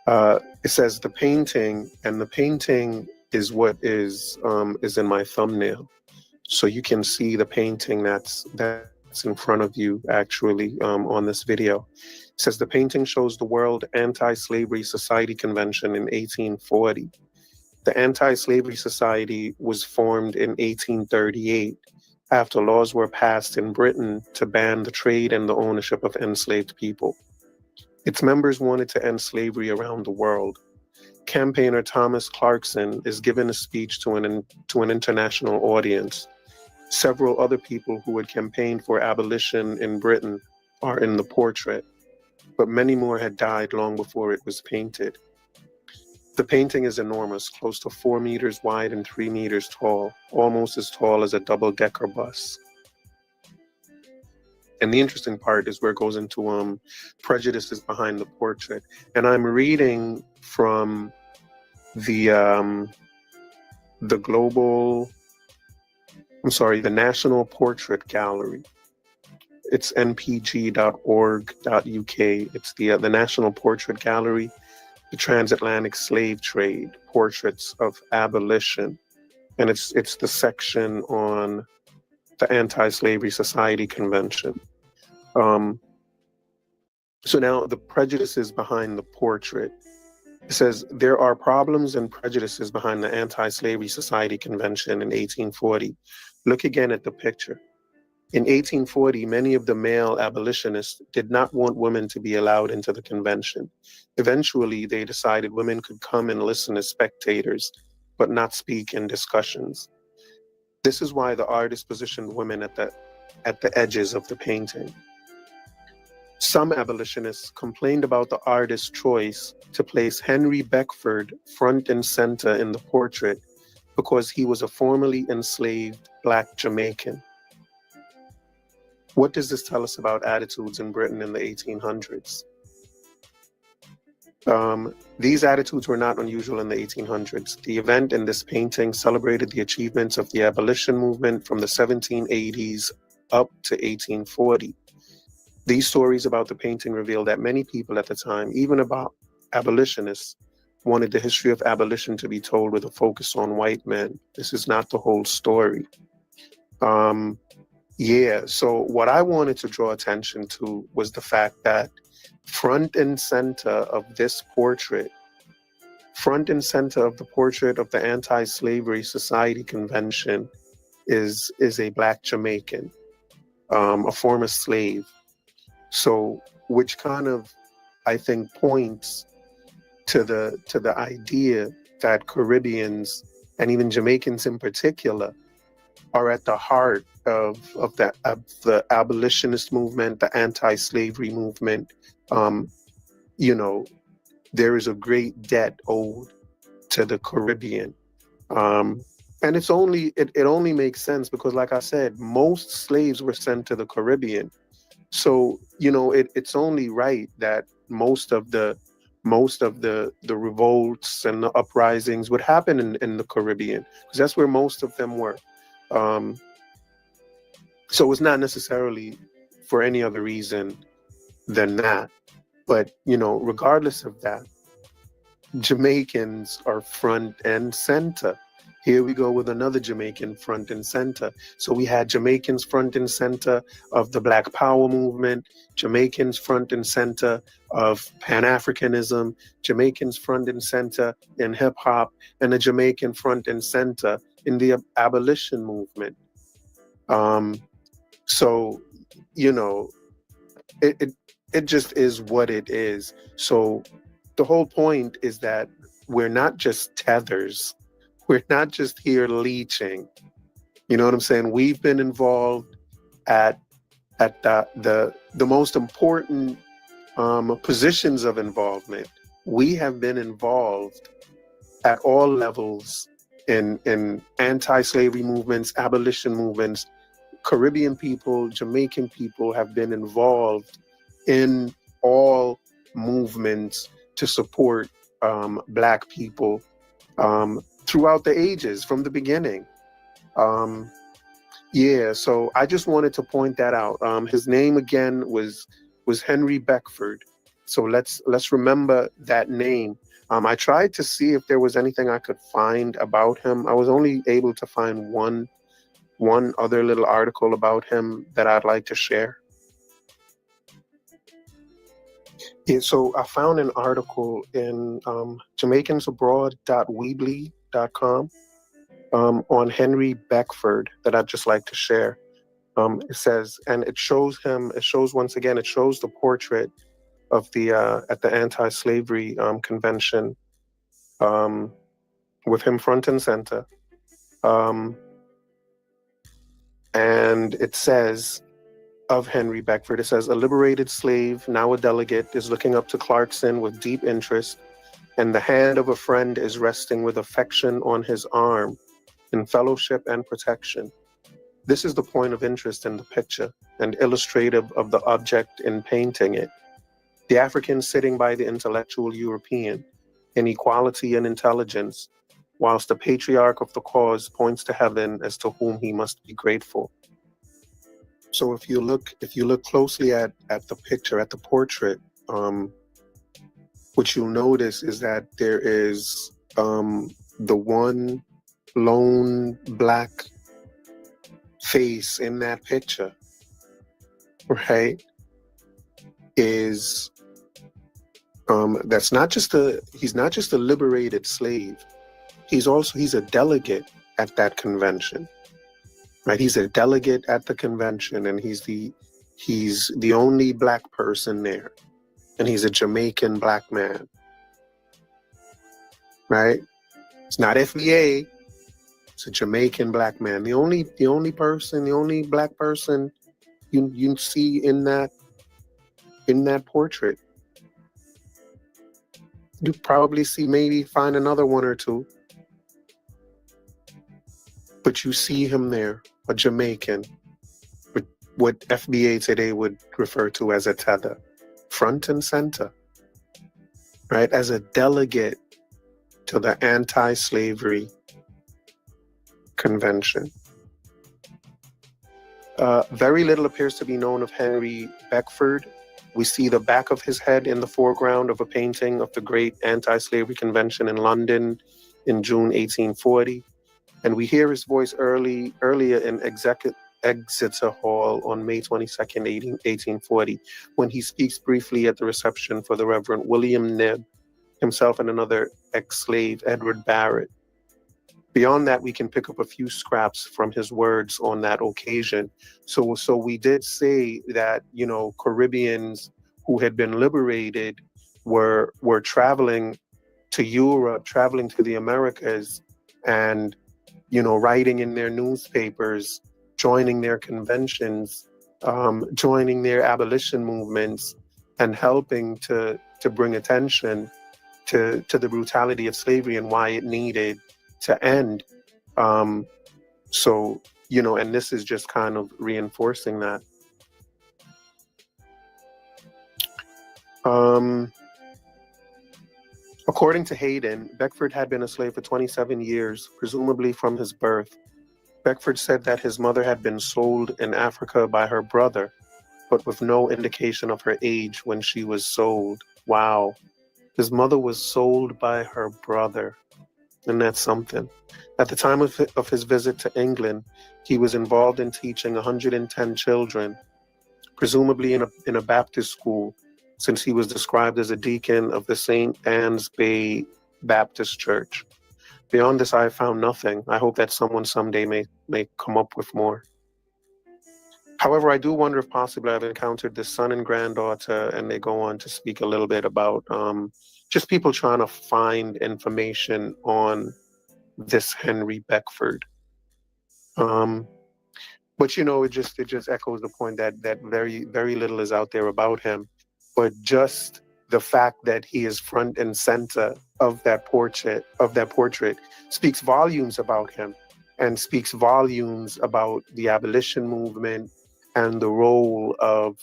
It says the painting is what is in my thumbnail, so you can see the painting that's in front of you actually on this video. It says the painting shows the World Anti-Slavery Society Convention in 1840. The Anti-Slavery Society was formed in 1838 after laws were passed in Britain to ban the trade and the ownership of enslaved people. Its members wanted to end slavery around the world. Campaigner Thomas Clarkson is giving a speech to an international audience. Several other people who had campaigned for abolition in Britain are in the portrait, but many more had died long before it was painted. The painting is enormous, close to 4 meters wide and 3 meters tall, almost as tall as a double-decker bus. And the interesting part is where it goes into prejudices behind the portrait. And I'm reading from the National Portrait Gallery. It's npg.org.uk. It's the National Portrait Gallery, the Transatlantic Slave Trade, Portraits of Abolition. And it's the section on the Anti-Slavery Society Convention. So now the prejudices behind the portrait. It says, there are problems and prejudices behind the Anti-Slavery Society Convention in 1840. Look again at the picture. In 1840, many of the male abolitionists did not want women to be allowed into the convention. Eventually, they decided women could come and listen as spectators, but not speak in discussions. This is why the artist positioned women at the edges of the painting. Some abolitionists complained about the artist's choice to place Henry Beckford front and center in the portrait because he was a formerly enslaved Black Jamaican. What does this tell us about attitudes in Britain in the 1800s? These attitudes were not unusual in the 1800s. The event in this painting celebrated the achievements of the abolition movement from the 1780s up to 1840. These stories about the painting reveal that many people at the time, even about abolitionists, wanted the history of abolition to be told with a focus on white men. This is not the whole story. So what I wanted to draw attention to was the fact that front and center of this portrait, front and center of the portrait of the Anti-Slavery Society Convention is a Black Jamaican, a former slave. So, which kind of, I think, points to the idea that Caribbeans and even Jamaicans in particular are at the heart of the abolitionist movement, the anti-slavery movement. There is a great debt owed to the Caribbean. And it only makes sense because, like I said, most slaves were sent to the Caribbean. So, it's only right that most of the revolts and the uprisings would happen in the Caribbean, because that's where most of them were. So it's not necessarily for any other reason than that. But, regardless of that, Jamaicans are front and center. Here we go with another Jamaican front and center. So we had Jamaicans front and center of the Black Power movement, Jamaicans front and center of Pan-Africanism, Jamaicans front and center in hip hop, and a Jamaican front and center in the abolition movement. It just is what it is. So the whole point is that we're not just tethers. We're not just here leeching. You know what I'm saying? We've been involved at the most important positions of involvement. We have been involved at all levels in anti-slavery movements, abolition movements. Caribbean people, Jamaican people have been involved in all movements to support Black people throughout the ages, from the beginning. Yeah, so I just wanted to point that out. His name again was Henry Beckford. So let's remember that name. I tried to see if there was anything I could find about him. I was only able to find one other little article about him that I'd like to share. Yeah, so I found an article in JamaicансAbroad.weebly.com on Henry Beckford that I'd just like to share. It says, and it shows the portrait of the at the anti-slavery convention with him front and center. And it says of Henry Beckford, it says, a liberated slave, now a delegate, is looking up to Clarkson with deep interest, and the hand of a friend is resting with affection on his arm in fellowship and protection. This is the point of interest in the picture and illustrative of the object in painting it. The African sitting by the intellectual European in equality and intelligence, whilst the patriarch of the cause points to heaven as to whom he must be grateful. So if you look closely at the picture, at the portrait, what you'll notice is that there is the one lone Black face in that picture, right? Is he's not just a liberated slave. He's a delegate at that convention, right? He's a delegate at the convention, and he's the only Black person there, and he's a Jamaican Black man, right? It's not FBA. It's a Jamaican Black man. The only Black person you see in that portrait. You probably find another one or two, but you see him there, a Jamaican, with what FBA today would refer to as a tether, front and center, right? As a delegate to the anti-slavery convention. Very little appears to be known of Henry Beckford. We see the back of his head in the foreground of a painting of the great anti-slavery convention in London in June 1840. And we hear his voice earlier in Exeter Hall on May 22nd, 1840, when he speaks briefly at the reception for the Reverend William Knibb, himself and another ex-slave, Edward Barrett. Beyond that, we can pick up a few scraps from his words on that occasion. So we did say that, Caribbeans who had been liberated were traveling to Europe, traveling to the Americas, and, writing in their newspapers, joining their conventions, joining their abolition movements, and helping to bring attention to the brutality of slavery and why it needed to end. And this is just kind of reinforcing that. According to Hayden, Beckford had been a slave for 27 years, presumably from his birth. Beckford said that his mother had been sold in Africa by her brother, but with no indication of her age when she was sold. Wow. His mother was sold by her brother. And that's something. At the time of his visit to England, he was involved in teaching 110 children, presumably in a Baptist school, since he was described as a deacon of the St. Anne's Bay Baptist Church. Beyond this, I found nothing. I hope that someone someday may come up with more. However, I do wonder if possibly I've encountered the son and granddaughter, and they go on to speak a little bit about just people trying to find information on this Henry Beckford. But it just echoes the point that very, very little is out there about him. But just the fact that he is front and center of that portrait speaks volumes about him, and speaks volumes about the abolition movement and the role of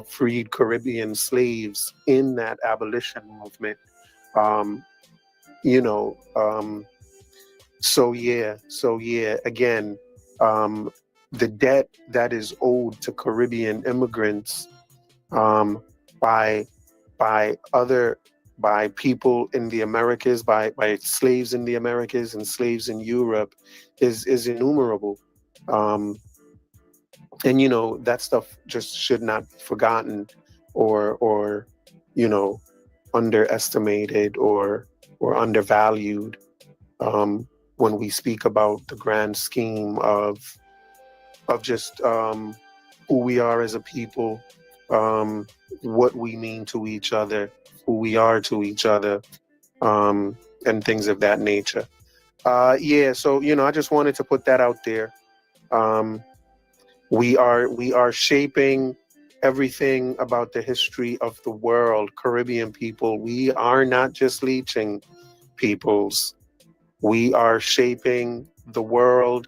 freed Caribbean slaves in that abolition movement. So yeah, again, the debt that is owed to Caribbean immigrants by people in the Americas, by slaves in the Americas and slaves in Europe is innumerable. And that stuff just should not be forgotten or underestimated or undervalued when we speak about the grand scheme of just who we are as a people, what we mean to each other, who we are to each other, and things of that nature. So I just wanted to put that out there. We are shaping everything about the history of the world. Caribbean people, we are not just leeching peoples. We are shaping the world.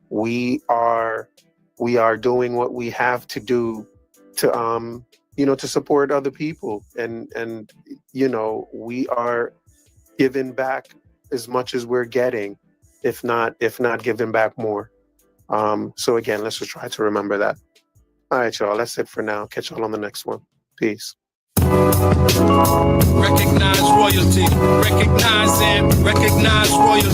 We are doing what we have to do to support other people, and we are giving back as much as we're getting, if not giving back more. So again, let's just try to remember that. All right, y'all, that's it for now. Catch y'all on the next one. Peace. Recognize royalty, recognize royalty,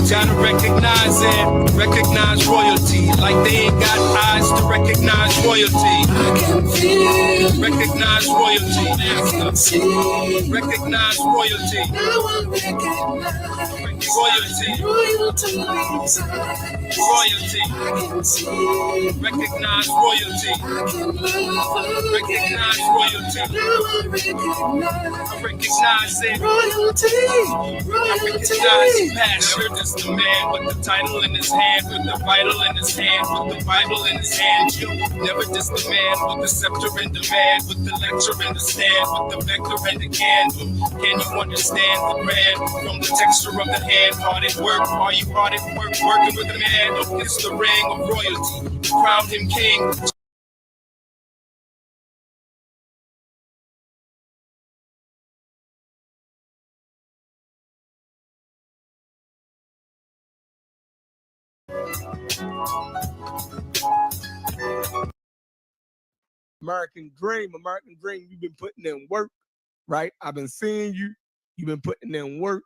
gotta recognize royalty, like they ain't got eyes to recognize royalty. I can feel recognize royalty, I can see recognize royalty. Now I recognize royalty inside. I can see recognize royalty, I can love recognize royalty. Now I recognize it. Royalty. I recognize passion. Is the man with the title in his hand, with the vital in his hand, with the Bible in his hand. You never diss the man with the scepter in the man, with the lecture in the stand, with the vector and the candle. Can you understand the brand from the texture of the hand? Hard at work, are you hard at work? Working with the man, it's the ring of royalty. Crowned him king. American dream, you've been putting in work, right? I've been seeing you. You've been putting in work.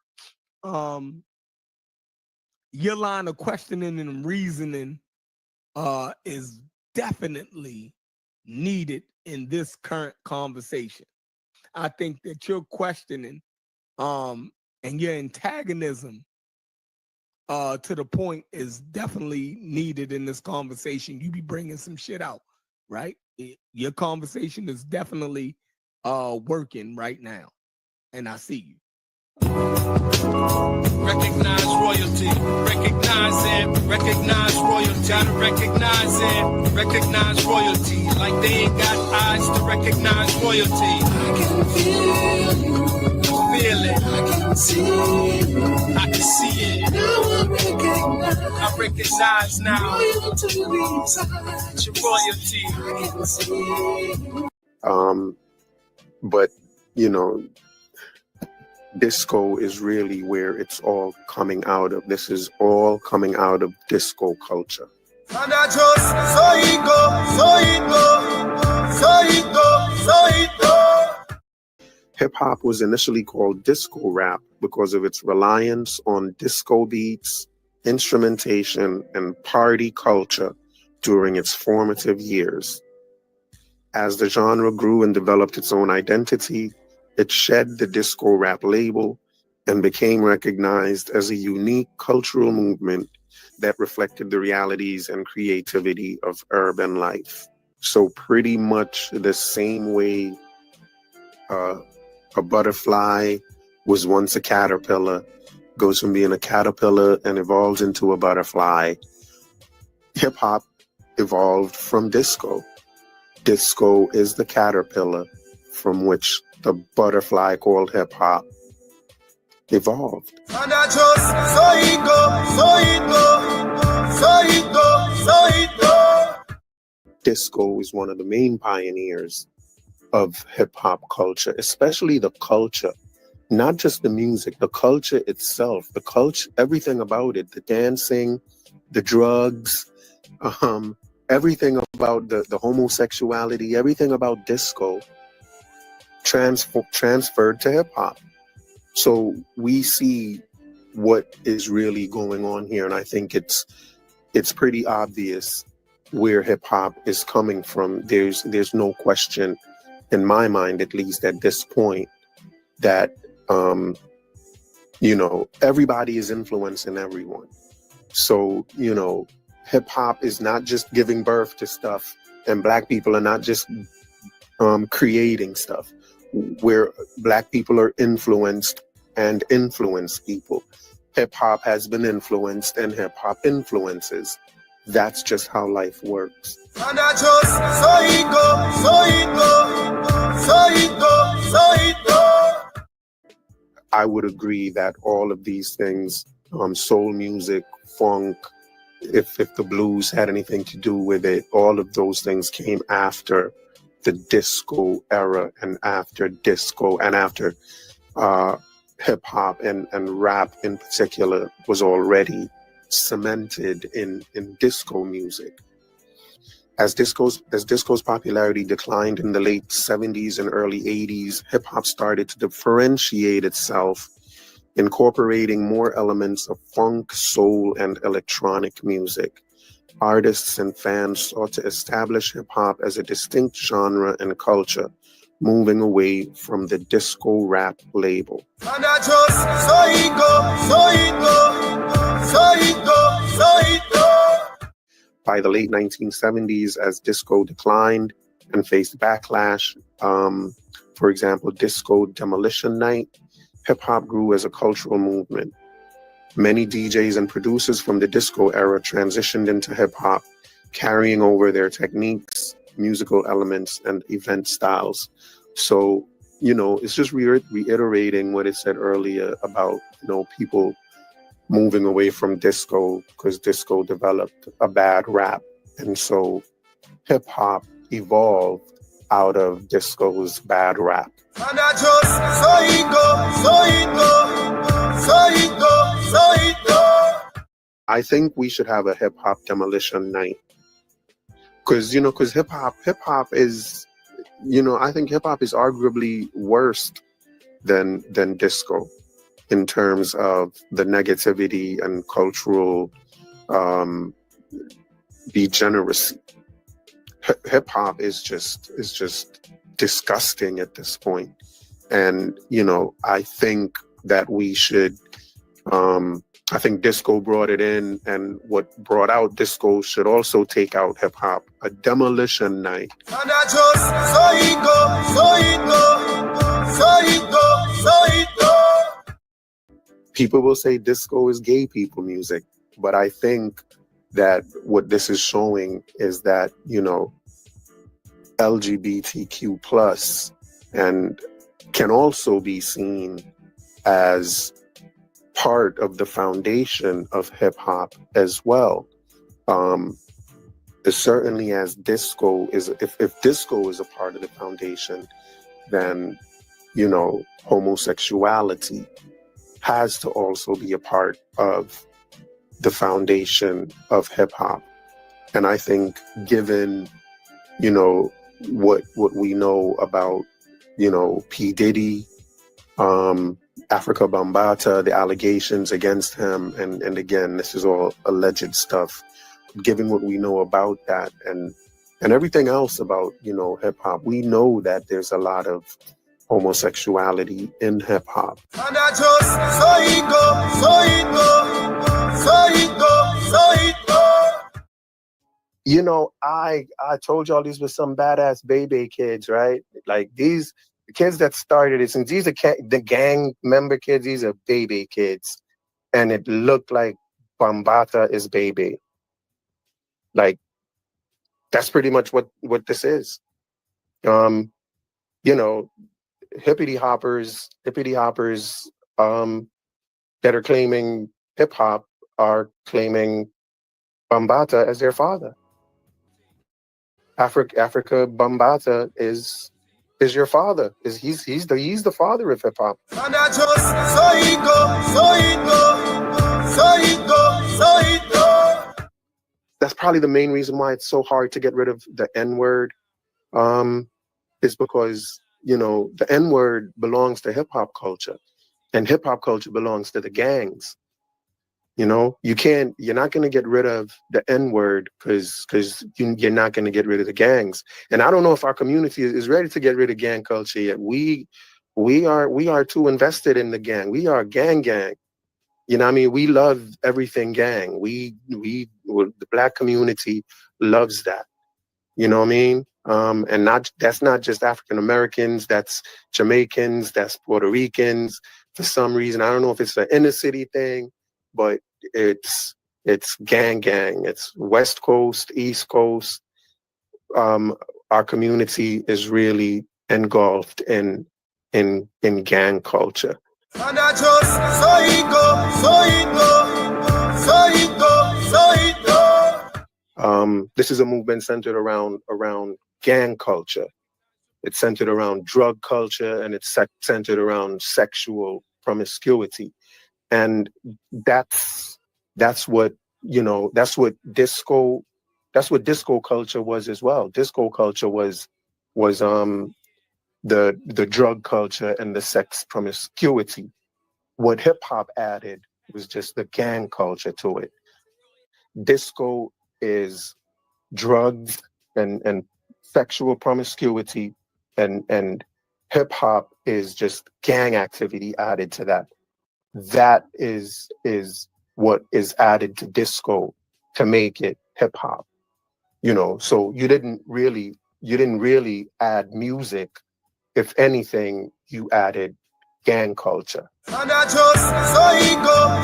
Your line of questioning and reasoning is definitely needed in this current conversation. I think that your questioning and your antagonism to the point is definitely needed in this conversation. You be bringing some shit out, right? Your conversation is definitely working right now, and I see you. Recognize royalty, recognize royalty, gotta recognize royalty, like they ain't got eyes to recognize royalty. I can feel it, I can see it, now I recognize now, it's your royalty. But disco is really where it's all coming out of. This is all coming out of disco culture. And I just so it go. Hip-hop was initially called disco rap because of its reliance on disco beats, instrumentation, and party culture during its formative years. As the genre grew and developed its own identity, it shed the disco rap label and became recognized as a unique cultural movement that reflected the realities and creativity of urban life. So pretty much the same way a butterfly was once a caterpillar, goes from being a caterpillar and evolves into a butterfly, hip-hop evolved from disco. Disco is the caterpillar from which the butterfly called hip-hop evolved. And I just so it go. Disco is one of the main pioneers of hip hop culture, especially the culture, not just the music, the culture itself, the culture, everything about it, the dancing, the drugs, everything about the homosexuality, everything about disco transferred to hip hop. So we see what is really going on here, and I think it's pretty obvious where hip hop is coming from. There's no question in my mind, at least at this point, that everybody is influencing everyone. So hip hop is not just giving birth to stuff, and Black people are not just creating stuff. Where Black people are influenced and influence people. Hip hop has been influenced and hip hop influences. That's just how life works. And I just so it go. I would agree that all of these things, soul music, funk, if the blues had anything to do with it, all of those things came after the disco era and after disco and after hip hop and rap in particular was already cemented in disco music. As disco's popularity declined in the late 70s and early 80s, hip hop started to differentiate itself, incorporating more elements of funk, soul, and electronic music. Artists and fans sought to establish hip hop as a distinct genre and culture, moving away from the disco rap label. And I just so it go. By the late 1970s, as disco declined and faced backlash, for example, Disco Demolition Night, hip hop grew as a cultural movement. Many DJs and producers from the disco era transitioned into hip-hop, carrying over their techniques, musical elements, and event styles. So, it's just reiterating what it said earlier about, people moving away from disco because disco developed a bad rap. And so hip-hop evolved out of disco's bad rap. And I just so it go. I think we should have a hip hop demolition night because hip hop is, I think hip hop is arguably worse than disco in terms of the negativity and cultural degeneracy. Hip hop is just disgusting at this point, and I think that we should. I think disco brought it in, and what brought out disco should also take out hip hop. A demolition night. And I just so it go. People will say disco is gay people music, but I think that what this is showing is that, LGBTQ plus and can also be seen as part of the foundation of hip hop as well. Certainly as disco is, if disco is a part of the foundation, then, homosexuality has to also be a part of the foundation of hip hop. And I think given, what we know about, P. Diddy, Africa Bambaataa, the allegations against him, and again, this is all alleged stuff. Given what we know about that and everything else about, hip hop, we know that there's a lot of homosexuality in hip hop. And I just so it go. I told y'all these were some badass baby kids, right? Like the kids that started it, since these are the gang member kids, these are baby kids. And it looked like Bambaataa is baby. Like, that's pretty much what this is. Hippity hoppers that are claiming hip hop are claiming Bambaataa as their father. Africa Bambaataa is is your father. He's the father of hip hop. And I just so it go. That's probably the main reason why it's so hard to get rid of the N-word. Is because, you know, the N-word belongs to hip hop culture, and hip hop culture belongs to the gangs. You know, you're not going to get rid of the N-word because you're not going to get rid of the gangs. And I don't know if our community is ready to get rid of gang culture yet. We are too invested in the gang. We are gang. You know what I mean? We love everything gang. The Black community loves that. You know what I mean? And that's not just African Americans, that's Jamaicans, that's Puerto Ricans. For some reason, I don't know if it's an inner city thing, but it's gang. It's West Coast, East Coast. Our community is really engulfed in gang culture. And I just so it go. This is a movement centered around gang culture. It's centered around drug culture, and it's centered around sexual promiscuity. And that's what, you know, that's what disco culture was as well. Disco culture was the drug culture and the sex promiscuity. What hip hop added was just the gang culture to it. Disco is drugs and sexual promiscuity, and hip hop is just gang activity added to that. That is what is added to disco to make it hip hop. You know, so you didn't really add music. If anything, you added gang culture. And I just so it go.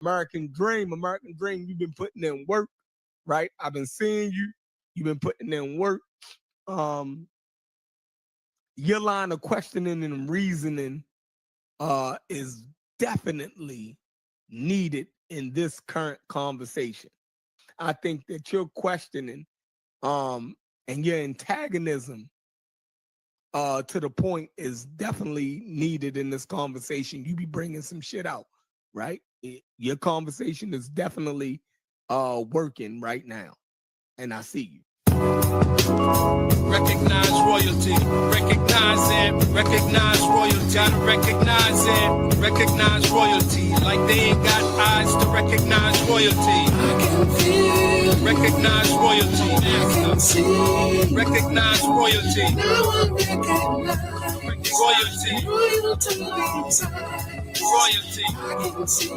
American Dream, you've been putting in work, right? I've been seeing you. You've been putting in work. Your line of questioning and reasoning is definitely needed in this current conversation. I think that your questioning and your antagonism to the point is definitely needed in this conversation. You be bringing some shit out, right? Your conversation is definitely working right now, and I see you. Recognize royalty, recognize it, recognize royalty, gotta recognize it, recognize royalty, like they ain't got eyes to recognize royalty. I can feel, recognize royalty, I can see, recognize royalty, now I recognize royalty, royalty, I can see,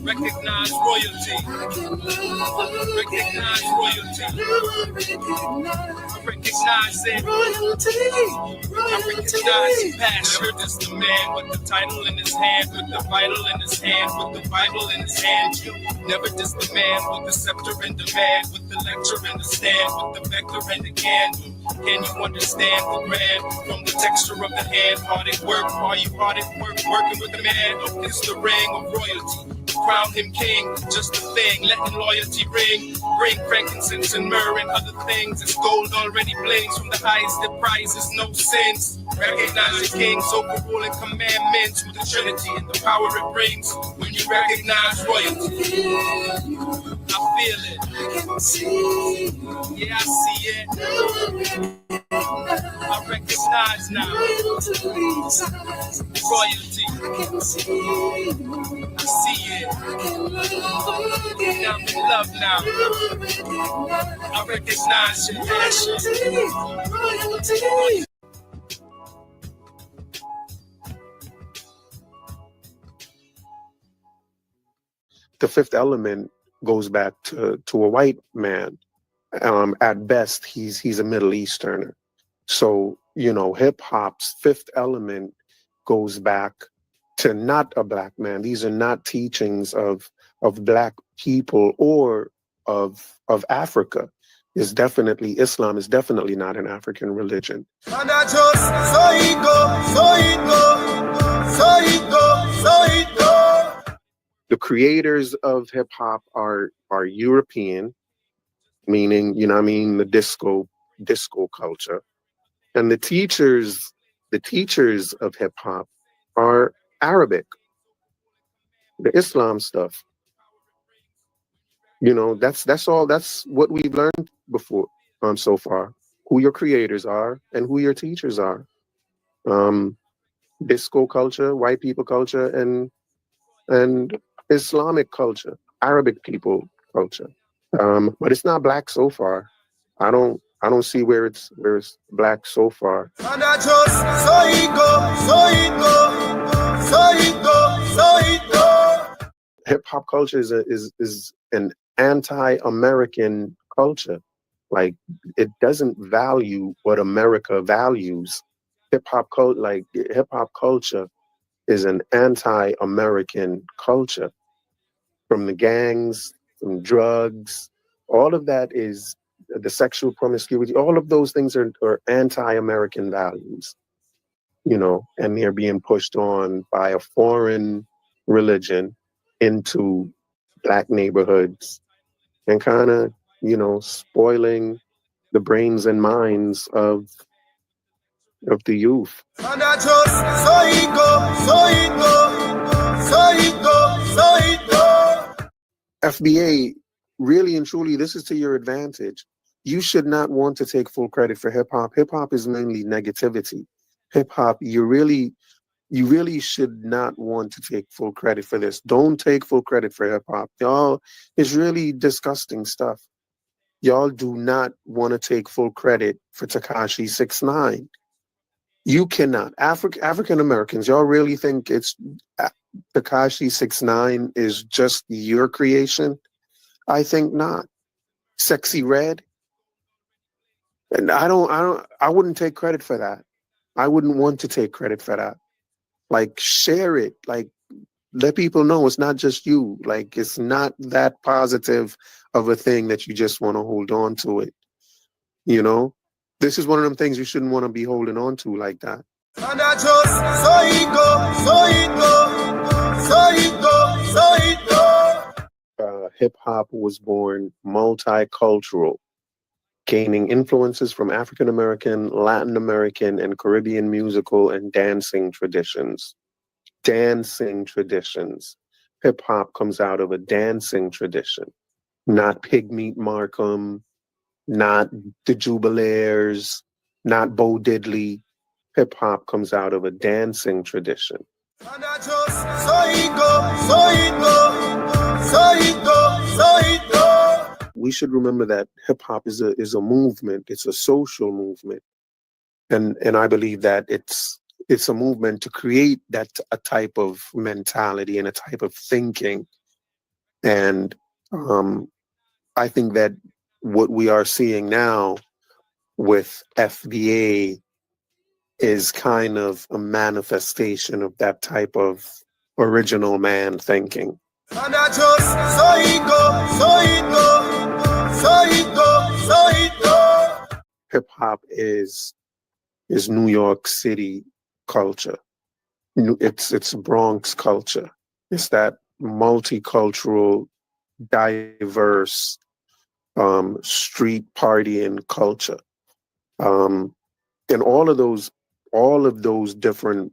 recognize royalty, I can love, recognize royalty, now I recognize it. Royalty. I recognize passion. Never just the man with the title in his hand, with the vital in his hand, with the Bible in his hand. You never just the man with the scepter and demand, with the lecture and the stand, with the vector and the can. Can you understand the grand from the texture of the hand? Hard at work, are you hard at work? Working with the man, it's the ring of royalty. Crown him king, just a thing, letting loyalty ring. Bring frankincense and myrrh and other things. It's gold already blings from the highest that prizes no sins. Recognize the king's overruling commandments with the Trinity and the power it brings. When you recognize royalty, I feel it. I can see. Yeah, I see it. I recognize now. Royalty. I can see. I see it. I'm in love now. I recognize your passion. The Fifth Element goes back to a white man. At best, he's a Middle Easterner. So, you know, hip hop's Fifth Element goes back to not a black man. These are not teachings of black people or of Africa. Islam is definitely not an African religion. And I just so it go. The creators of hip hop are European. meaning, you know what I mean, the disco culture. And the teachers of hip hop are Arabic, the Islam stuff. You know, that's all. That's what we've learned before, so far. Who your creators are and who your teachers are. Um, Disco culture, white people culture, and Islamic culture, Arabic people culture. But it's not black so far. I don't see where it's black so far. And I just so it go. Hip hop culture is an anti-American culture. Like, it doesn't value what America values. Hip hop culture is an anti-American culture. From the gangs, from drugs, all of that is the sexual promiscuity. All of those things are anti-American values, you know, and they're being pushed on by a foreign religion into black neighborhoods and kind of, you know, spoiling the brains and minds of the youth. And I just so it go. FBA, really and truly, this is to your advantage. You should not want to take full credit for hip hop. Hip hop is mainly negativity. Hip hop, you really should not want to take full credit for this. Don't take full credit for hip hop. Y'all, it's really disgusting stuff. Y'all do not want to take full credit for Tekashi 6ix9ine. You cannot. African Americans, y'all really think it's Tekashi 6ix9ine is just your creation? I think not. Sexy Red. And I wouldn't take credit for that. I wouldn't want to take credit for that. Like, share it. Like, let people know it's not just you. Like, it's not that positive of a thing that you just want to hold on to it. You know? This is one of them things you shouldn't want to be holding on to like that. And I just so it go. Hip hop was born multicultural, gaining influences from African American, Latin American, and Caribbean musical and dancing traditions. Dancing traditions. Hip hop comes out of a dancing tradition, not Pigmeat Markham, not the Jubilaires, not Bo Diddley. Hip hop comes out of a dancing tradition. And I just so it go. We should remember that hip hop is a movement. It's a social movement, and I believe that it's a movement to create a type of mentality and a type of thinking. And I think that what we are seeing now with FBA is kind of a manifestation of that type of original man thinking. And I just so it go. Hip hop is New York City culture. It's Bronx culture. It's that multicultural, diverse street partying culture. And all of those different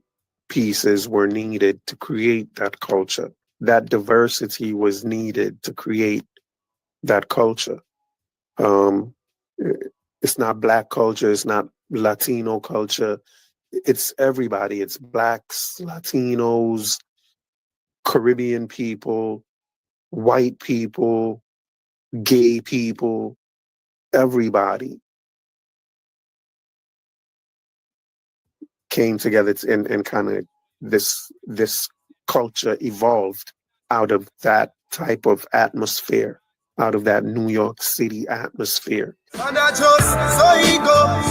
pieces were needed to create that culture. That diversity was needed to create that culture. It's not black culture. It's not Latino culture. It's everybody. It's blacks, Latinos, Caribbean people, white people, gay people, everybody came together and kind of this culture evolved out of that type of atmosphere, out of that New York City atmosphere. And I just so it go.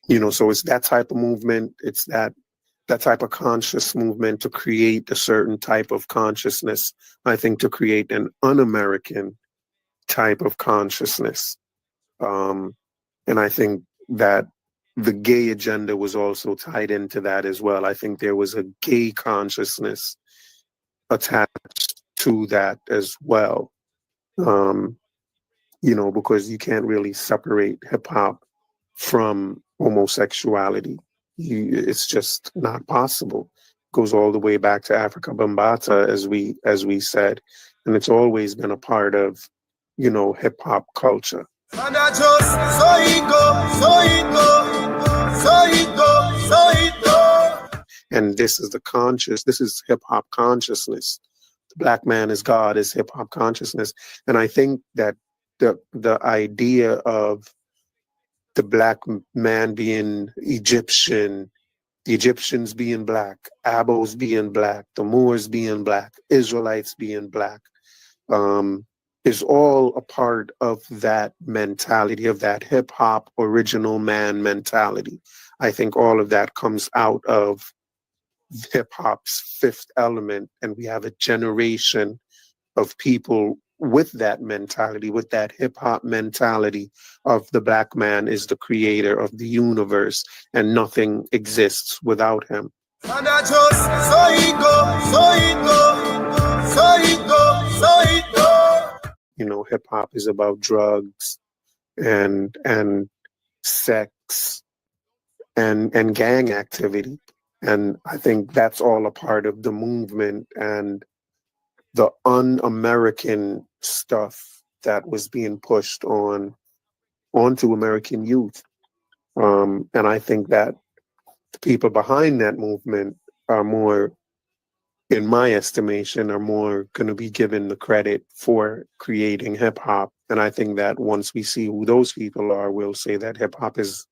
You know, so it's that type of movement. It's that type of conscious movement to create a certain type of consciousness. I think to create an un-American type of consciousness. And I think that the gay agenda was also tied into that as well. I think there was a gay consciousness attached to that as well. You know, because you can't really separate hip hop from homosexuality. It's just not possible. Goes all the way back to Africa Bambata, as we said, and it's always been a part of, you know, hip hop culture. And I just so it go. And this is hip hop consciousness. The black man is God is hip hop consciousness. And I think that the idea of the black man being Egyptian, the Egyptians being black, Abos being black, the Moors being black, Israelites being black, is all a part of that mentality, of that hip hop original man mentality. I think all of that comes out of hip hop's fifth element, and we have a generation of people with that mentality, with that hip hop mentality of the black man is the creator of the universe and nothing exists without him. And I just so it go. You know, hip hop is about drugs and sex and gang activity. And I think that's all a part of the movement and the un-American stuff that was being pushed onto American youth. And I think that the people behind that movement are more, in my estimation, are more going to be given the credit for creating hip hop. And I think that once we see who those people are, we'll say that hip hop is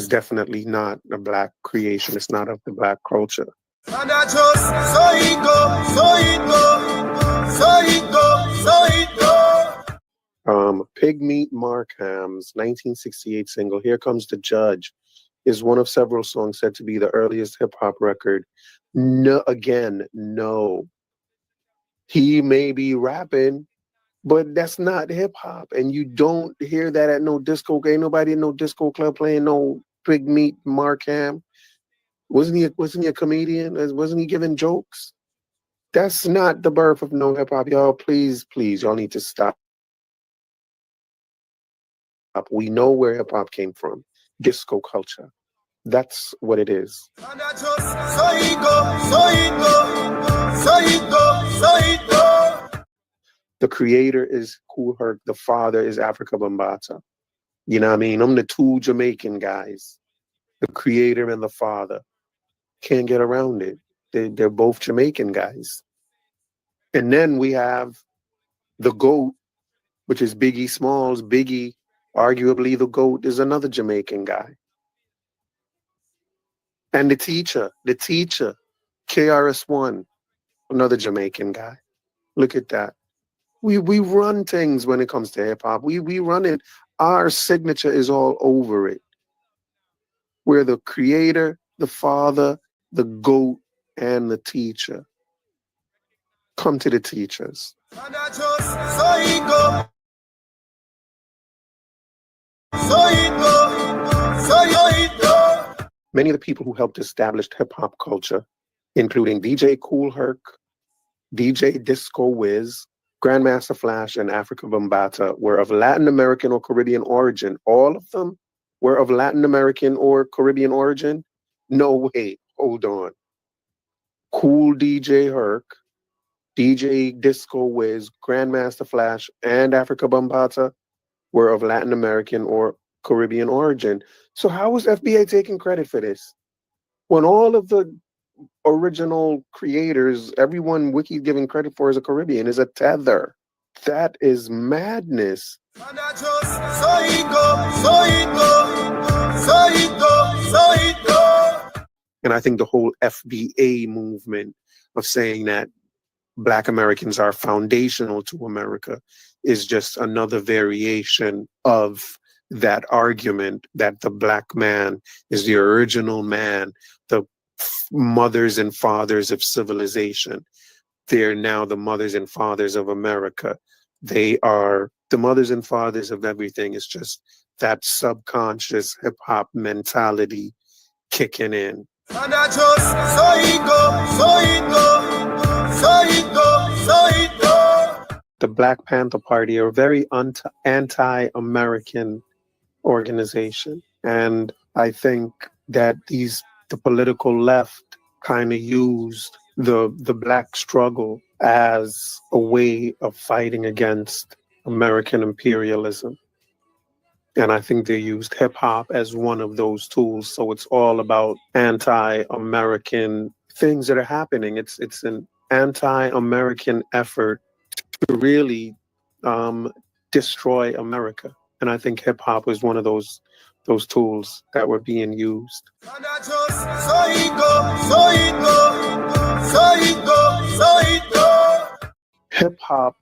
definitely not a black creation. It's not of the black culture. And I just so it go. Pig Meat Markham's 1968 single, Here Comes the Judge, is one of several songs said to be the earliest hip-hop record. No, he may be rapping, but that's not hip-hop. And you don't hear that at no disco. Ain't nobody in no disco club playing no Pig Meat Markham. Wasn't he a comedian? Wasn't he giving jokes? That's not the birth of no hip-hop. Y'all, please, y'all need to stop. We know where hip-hop came from. Disco culture. That's what it is. And I just so it go. The creator is Kool Herc. The father is Africa Bambata. You know what I mean? I'm the two Jamaican guys. The creator and the father. Can't get around it. They're both Jamaican guys. And then we have the GOAT, which is Biggie Smalls. Biggie, arguably the GOAT, is another Jamaican guy. And the teacher, KRS-One, another Jamaican guy. Look at that. We run things when it comes to hip hop. We run it. Our signature is all over it. We're the creator, the father, the GOAT, and the teacher. Come to the teachers. And I just so it go. Many of the people who helped establish hip hop culture, including DJ Kool Herc, DJ Disco Wiz, Grandmaster Flash, and Africa Bambata, were of Latin American or Caribbean origin. All of them were of Latin American or Caribbean origin? No way. Hold on. Kool DJ Herc, DJ Disco Wiz, Grandmaster Flash, and Africa Bambata were of Latin American or Caribbean origin. So how was FBA taking credit for this? When all of the original creators, everyone Wiki's giving credit for as a Caribbean, is a Tether. That is madness. And I just so it go. And I think the whole FBA movement of saying that Black Americans are foundational to America is just another variation of that argument that the black man is the original man, the mothers and fathers of civilization. They're now the mothers and fathers of America. They are the mothers and fathers of everything. It's just that subconscious hip hop mentality kicking in. And I just so it go. the Black Panther Party are a very anti-American organization. And I think that the political left kind of used the black struggle as a way of fighting against American imperialism. And I think they used hip hop as one of those tools. So it's all about anti-American things that are happening. It's an anti-American effort to really destroy America. And I think hip hop was one of those tools that were being used. Hip hop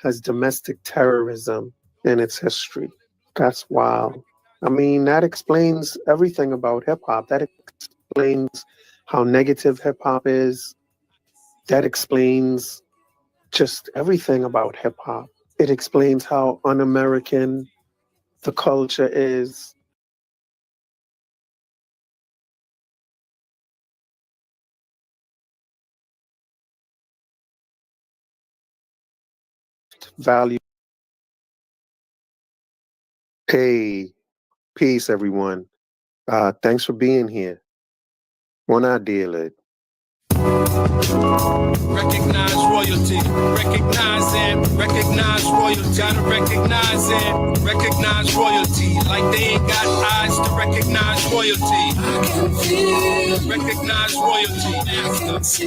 has domestic terrorism in its history. That's wild. I mean, that explains everything about hip hop. That explains how negative hip hop is. That explains just everything about hip hop. It explains how un-American the culture is. Value. Hey, peace, everyone. Thanks for being here. One idea, Lid. Recognize royalty, recognize and recognize royalty. Gotta recognize and recognize royalty. Like they ain't got eyes to recognize royalty. I can feel. Recognize royalty. I can see.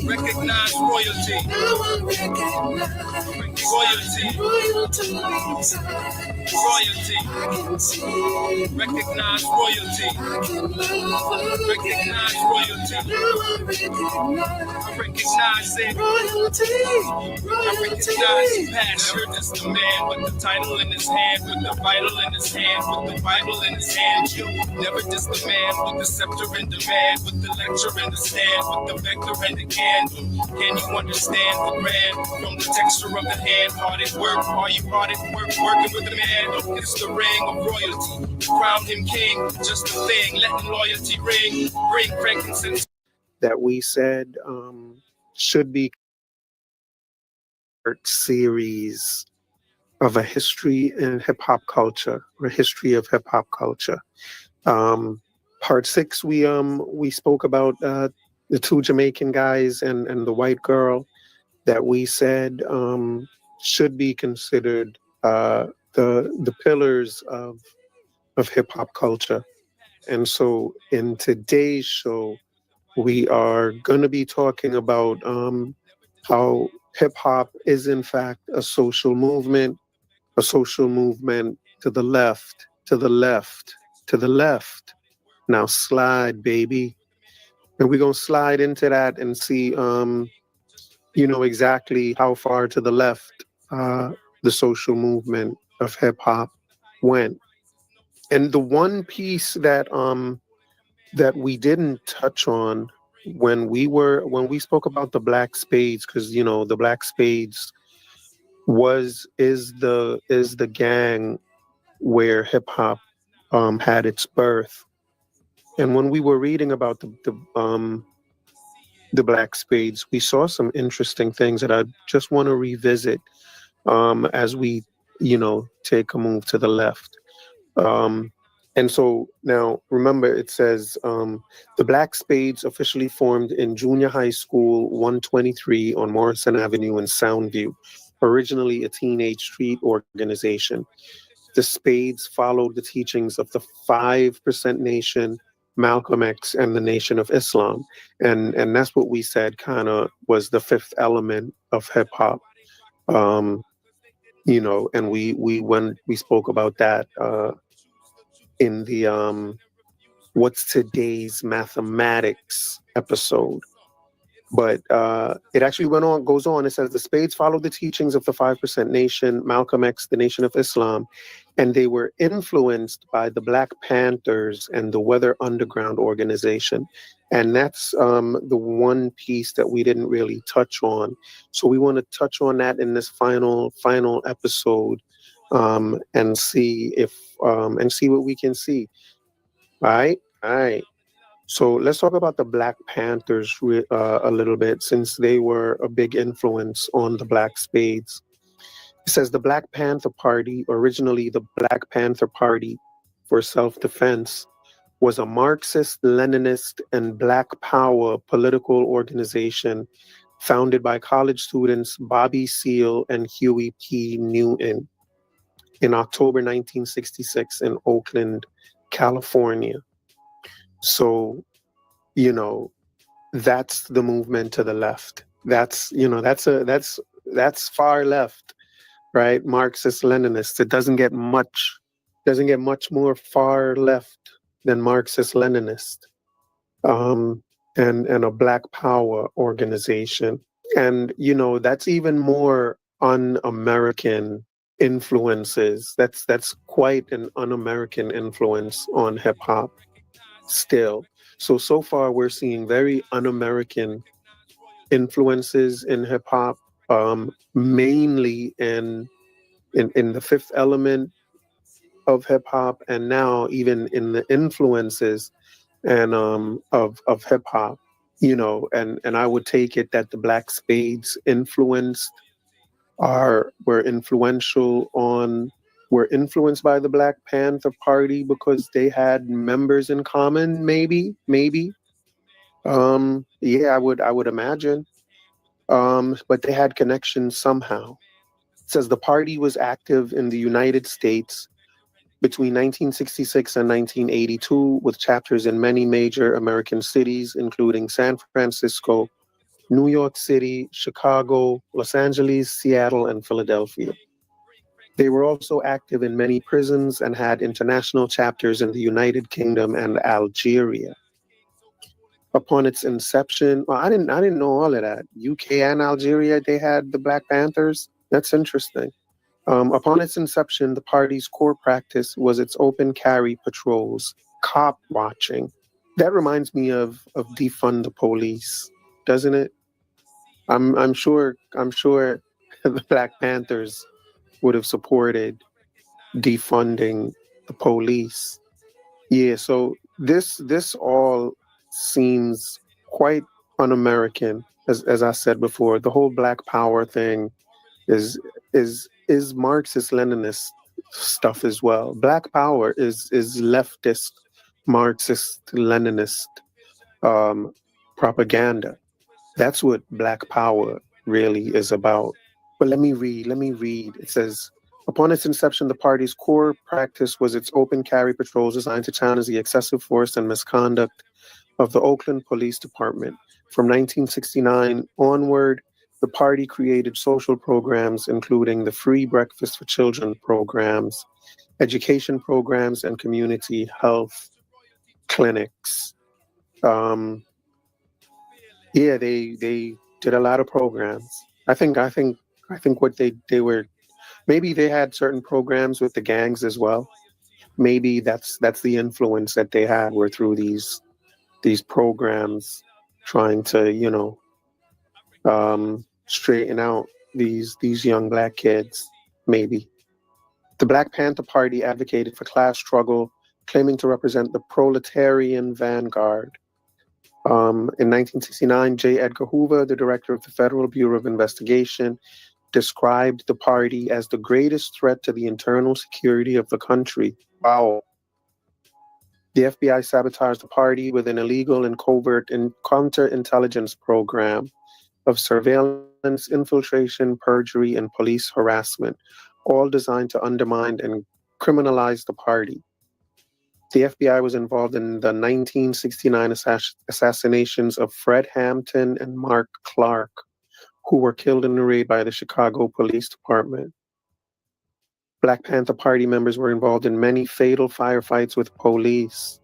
Recognize royalty. Now I recognize royalty. Royalty inside. Royalty. I can see. Recognize royalty. I can love. Recognize royalty. Now I recognize it. Royalty. I recognize passion. This the man with the title in his hand, with the vital in his hand, with the Bible in his hand. You never just the man with the scepter in demand, with the lecture in the stand, with the vector and the candle. Can you understand the brand from the texture of the hand? Hard at work, are you hard at work working with the man? It's the ring of royalty. Crown him king, just a thing, letting loyalty ring, bring frankincense. That we said should be a series of a history in hip hop culture, or history of hip hop culture. Part 6, we spoke about the two Jamaican guys and the white girl that we said should be considered the pillars of hip hop culture. And so in today's show, we are going to be talking about how hip hop is in fact a social movement to the left, to the left, to the left. Now slide, baby. And we're going to slide into that and see, exactly how far to the left the social movement of hip hop went. And the one piece that we didn't touch on when we spoke about the Black Spades, because the Black Spades is the gang where hip hop had its birth. And when we were reading about the Black Spades, we saw some interesting things that I just want to revisit as we take a move to the left. And so now, remember, it says the Black Spades officially formed in Junior High School 123 on Morrison Avenue in Soundview, originally a teenage street organization. The Spades followed the teachings of the 5% Nation, Malcolm X, and the Nation of Islam. And that's what we said kind of was the fifth element of hip hop. And we spoke about that in the What's Today's Mathematics episode. But it actually goes on. It says the Spades followed the teachings of the 5% Nation, Malcolm X, the Nation of Islam, and they were influenced by the Black Panthers and the Weather Underground organization. And that's the one piece that we didn't really touch on. So we want to touch on that in this final episode and see what we can see. All right. So let's talk about the Black Panthers a little bit, since they were a big influence on the Black Spades. It says the Black Panther Party, originally the Black Panther Party for Self-Defense, was a Marxist, Leninist, and Black Power political organization founded by college students Bobby Seale and Huey P. Newton in October 1966 in Oakland, California. So, you know, that's the movement to the left. That's, you know, that's far left, right? Marxist Leninist. It doesn't get much more far left than Marxist Leninist. And a Black Power organization. And, you know, that's even more un-American influences. That's quite an un-American influence on hip hop still. So far we're seeing very un-American influences in hip hop, mainly in the Fifth Element of hip hop, and now even in the influences and of hip hop, you know, and I would take it that the Black Spades were influenced by the Black Panther Party because they had members in common, maybe. Yeah, I would imagine. But they had connections somehow. It says the party was active in the United States between 1966 and 1982, with chapters in many major American cities, including San Francisco, New York City, Chicago, Los Angeles, Seattle, and Philadelphia. They were also active in many prisons and had international chapters in the United Kingdom and Algeria. Upon its inception, well, I didn't know all of that. UK and Algeria, they had the Black Panthers. That's interesting. Upon its inception, the party's core practice was its open carry patrols, cop watching. That reminds me of defund the police, doesn't it? I'm sure the Black Panthers would have supported defunding the police. Yeah, so this all seems quite un-American, as I said before. The whole Black Power thing is Marxist Leninist stuff as well. Black Power is leftist Marxist Leninist propaganda. That's what Black Power really is about. But let me read. It says, upon its inception, the party's core practice was its open carry patrols designed to challenge the excessive force and misconduct of the Oakland Police Department. From 1969 onward, the party created social programs, including the Free Breakfast for Children programs, education programs, and community health clinics. Yeah, they did a lot of programs. I think what they were, maybe they had certain programs with the gangs as well. Maybe that's the influence that they had, were through these programs trying to, you know, straighten out these young Black kids, maybe. The Black Panther Party advocated for class struggle, claiming to represent the proletarian vanguard. In 1969, J. Edgar Hoover, the director of the Federal Bureau of Investigation, described the party as the greatest threat to the internal security of the country. Wow. The FBI sabotaged the party with an illegal and covert counterintelligence program of surveillance, infiltration, perjury, and police harassment, all designed to undermine and criminalize the party. The FBI was involved in the 1969 assassinations of Fred Hampton and Mark Clark, who were killed in a raid by the Chicago Police Department. Black Panther Party members were involved in many fatal firefights with police.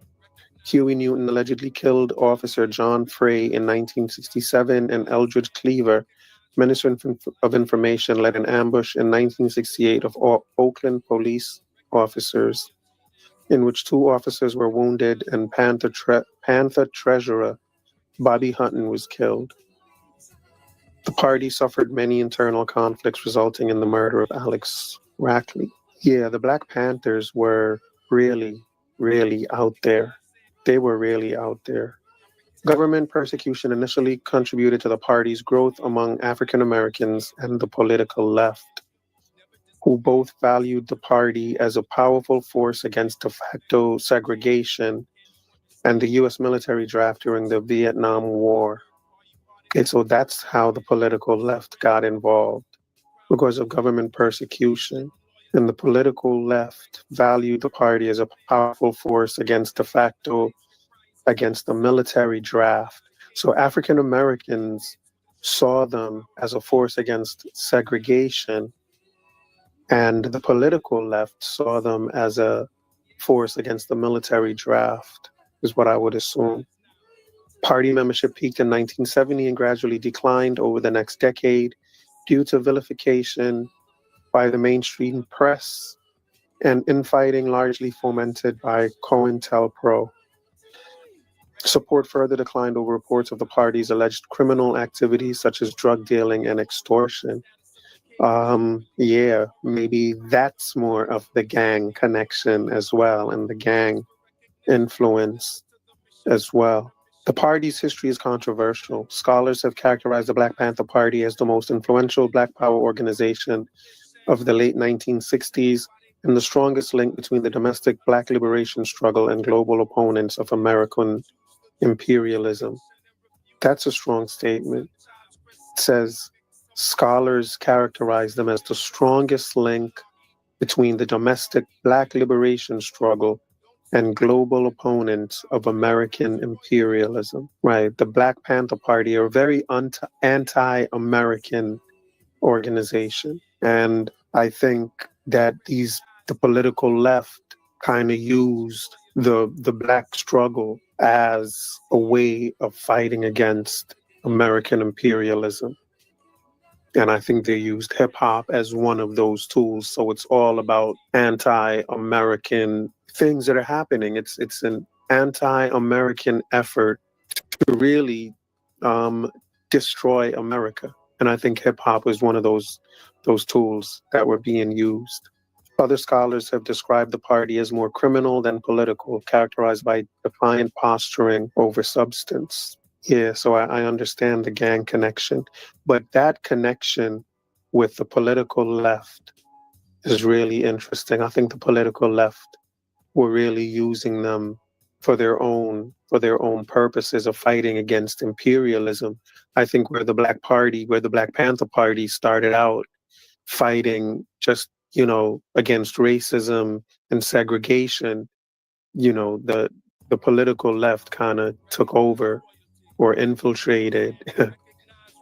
Huey Newton allegedly killed Officer John Frey in 1967, and Eldridge Cleaver, Minister of Information, led an ambush in 1968 of Oakland police officers, in which 2 officers were wounded and Panther treasurer Bobby Hutton was killed. The party suffered many internal conflicts, resulting in the murder of Alex Rackley. Yeah, the Black Panthers were really, really out there. They were really out there. Government persecution initially contributed to the party's growth among African Americans and the political left. who both valued the party as a powerful force against de facto segregation and the US military draft during the Vietnam War. Okay, so that's how the political left got involved because of government persecution. And the political left valued the party as a powerful force against de facto, against the military draft. So African Americans saw them as a force against segregation, and the political left saw them as a force against the military draft, is what I would assume. Party membership peaked in 1970 and gradually declined over the next decade due to vilification by the mainstream press and infighting largely fomented by COINTELPRO. Support further declined over reports of the party's alleged criminal activities such as drug dealing and extortion. Yeah, maybe that's more of the gang connection as well and the gang influence as well. The party's history is controversial. Scholars have characterized the Black Panther Party as the most influential Black Power organization of the late 1960s and the strongest link between the domestic Black liberation struggle and global opponents of American imperialism. That's a strong statement. It says scholars characterize them as the strongest link between the domestic Black liberation struggle and global opponents of American imperialism, right? The Black Panther Party are a very anti-American organization. And I think that the political left kind of used the Black struggle as a way of fighting against American imperialism. And I think they used hip hop as one of those tools. So it's all about anti-American things that are happening. It's an anti-American effort to really destroy America. And I think hip hop is one of those tools that were being used. Other scholars have described the party as more criminal than political, characterized by defiant posturing over substance. Yeah, so I understand the gang connection, but that connection with the political left is really interesting. I think the political left were really using them for their own purposes of fighting against imperialism. I think where the Black Panther Party started out fighting just, against racism and segregation, the political left kind of took over or infiltrated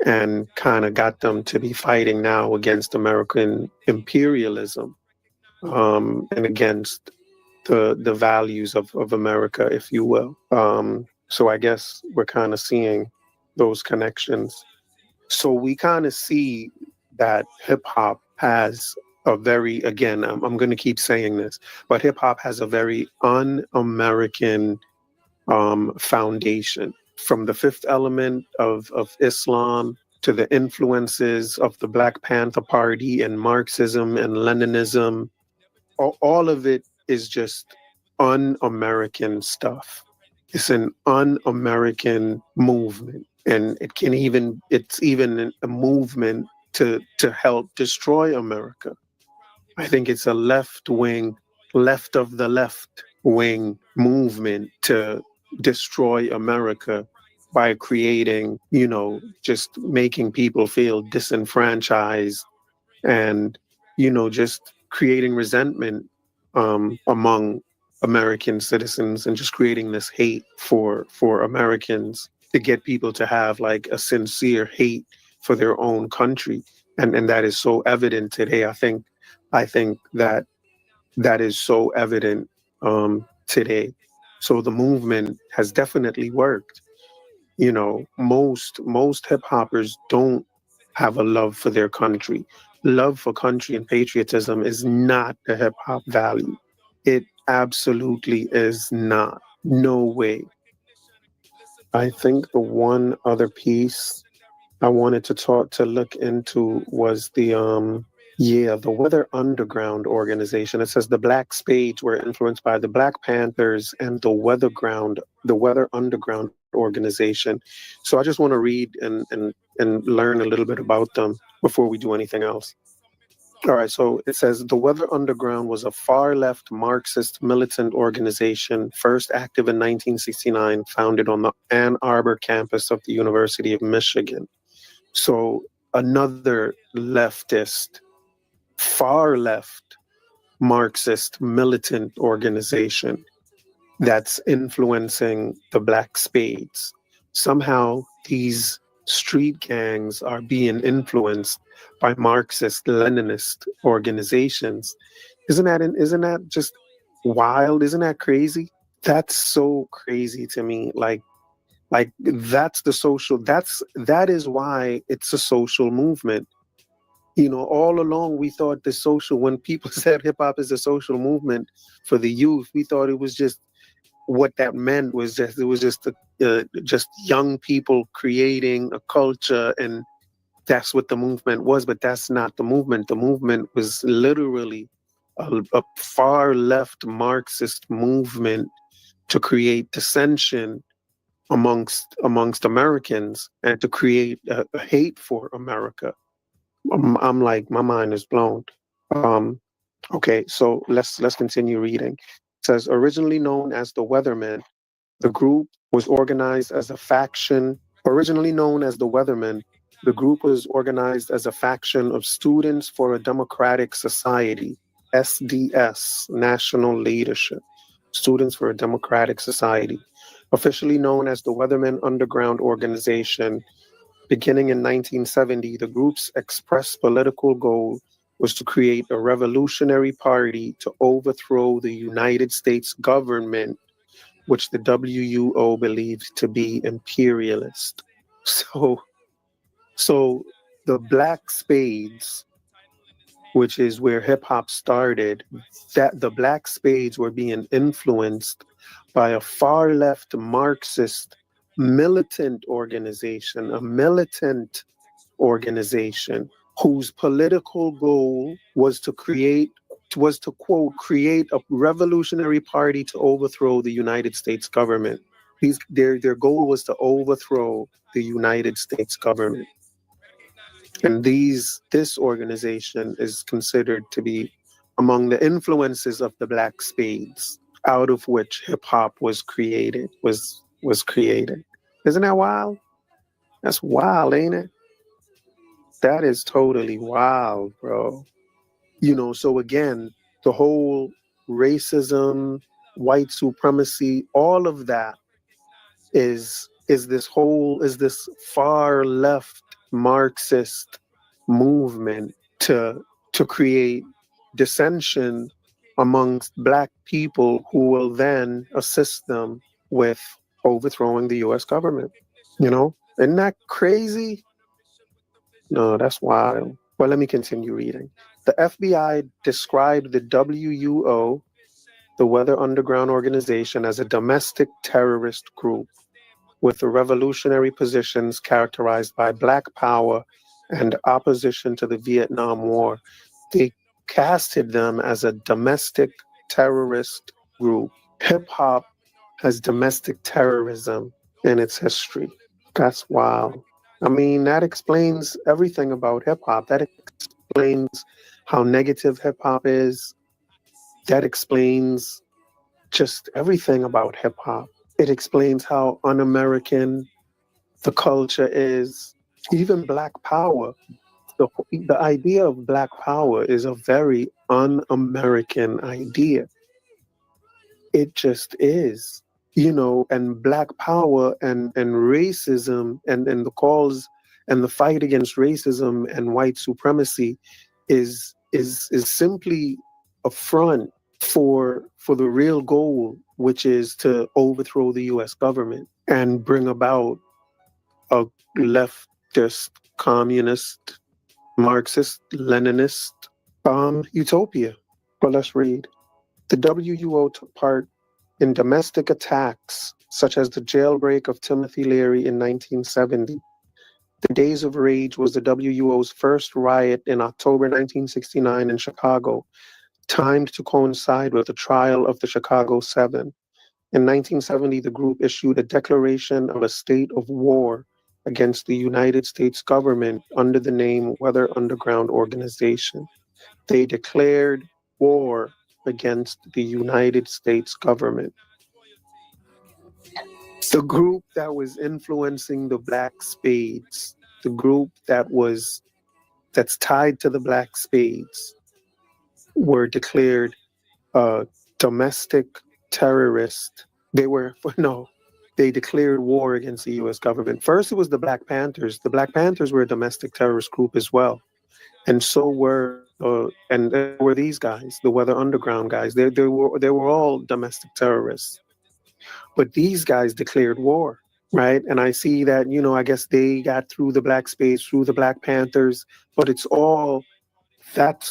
and kind of got them to be fighting now against American imperialism and against the values of America, if you will. So I guess we're kind of seeing those connections. So we kind of see that hip hop has a very, again, I'm going to keep saying this, but hip hop has a very un-American foundation. From the fifth element of Islam to the influences of the Black Panther Party and Marxism and Leninism, all of it is just un-American stuff. It's an un-American movement. And it's even a movement to help destroy America. I think it's a left of the left wing movement to destroy America by creating, just making people feel disenfranchised and, just creating resentment among American citizens and just creating this hate for Americans to get people to have like a sincere hate for their own country. And that is so evident today. I think that is so evident today. So the movement has definitely worked. Most hip hoppers don't have a love for their country. Love for country and patriotism is not the hip hop value. It absolutely is not. No way. I think the one other piece I wanted to look into was the Weather Underground organization. It says the Black Spades were influenced by the Black Panthers and the Weather Underground organization. So I just want to read and learn a little bit about them before we do anything else. All right, so it says the Weather Underground was a far-left Marxist militant organization, first active in 1969, founded on the Ann Arbor campus of the University of Michigan. So another leftist, far-left Marxist militant organization that's influencing the Black Spades. Somehow these street gangs are being influenced by Marxist Leninist organizations. Isn't that just wild? Isn't that crazy? That's so crazy to me. Like that's that is why it's a social movement. All along we thought when people said hip hop is a social movement for the youth, we thought it was just what that meant was just young people creating a culture, and that's what the movement was. But that's not the movement. The movement was literally a far left Marxist movement to create dissension amongst Americans and to create a hate for America. I'm like, my mind is blown. Okay, so let's continue reading. It says, originally known as the Weathermen, the group was organized as a faction. Originally known as the Weathermen, the group was organized as a faction of Students for a Democratic Society, SDS, National Leadership. Students for a Democratic Society. Officially known as the Weathermen Underground Organization, beginning in 1970, the group's expressed political goal was to create a revolutionary party to overthrow the United States government, which the WUO believed to be imperialist. So the Black Spades, which is where hip hop started, that the Black Spades were being influenced by a far left Marxist militant organization, whose political goal was to quote, create a revolutionary party to overthrow the United States government. Their goal was to overthrow the United States government. And this organization is considered to be among the influences of the Black Spades, out of which hip hop was created. Isn't that wild? That's wild, ain't it? That is totally wild, bro. So again, the whole racism, white supremacy, all of that is this far left Marxist movement to create dissension amongst Black people who will then assist them with overthrowing the US government. Isn't that crazy? No, that's wild. Well, let me continue reading. The FBI described the WUO, the Weather Underground Organization, as a domestic terrorist group with revolutionary positions characterized by Black power and opposition to the Vietnam War. They casted them as a domestic terrorist group. Hip hop has domestic terrorism in its history. That's wild. I mean, that explains everything about hip hop. That explains how negative hip hop is. That explains just everything about hip hop. It explains how un-American the culture is. Even Black power. The idea of Black power is a very un-American idea. It just is. And Black power and racism and the calls and the fight against racism and white supremacy is simply a front for the real goal, which is to overthrow the US government and bring about a leftist, communist, Marxist, Leninist utopia. But let's read. The WUO took part in domestic attacks, such as the jailbreak of Timothy Leary in 1970. The Days of Rage was the WUO's first riot in October 1969 in Chicago, timed to coincide with the trial of the Chicago Seven. In 1970, the group issued a declaration of a state of war against the United States government under the name Weather Underground Organization. They declared war against the United States government. The group that was influencing the Black Spades, the group that's tied to the Black Spades, were declared domestic terrorist. They declared war against the U.S. government. First, it was the Black Panthers. The Black Panthers were a domestic terrorist group as well, and so were these guys, the Weather Underground guys. They were all domestic terrorists, but these guys declared war, right? And I see that, I guess they got through the Black Spades, through the Black Panthers, but that's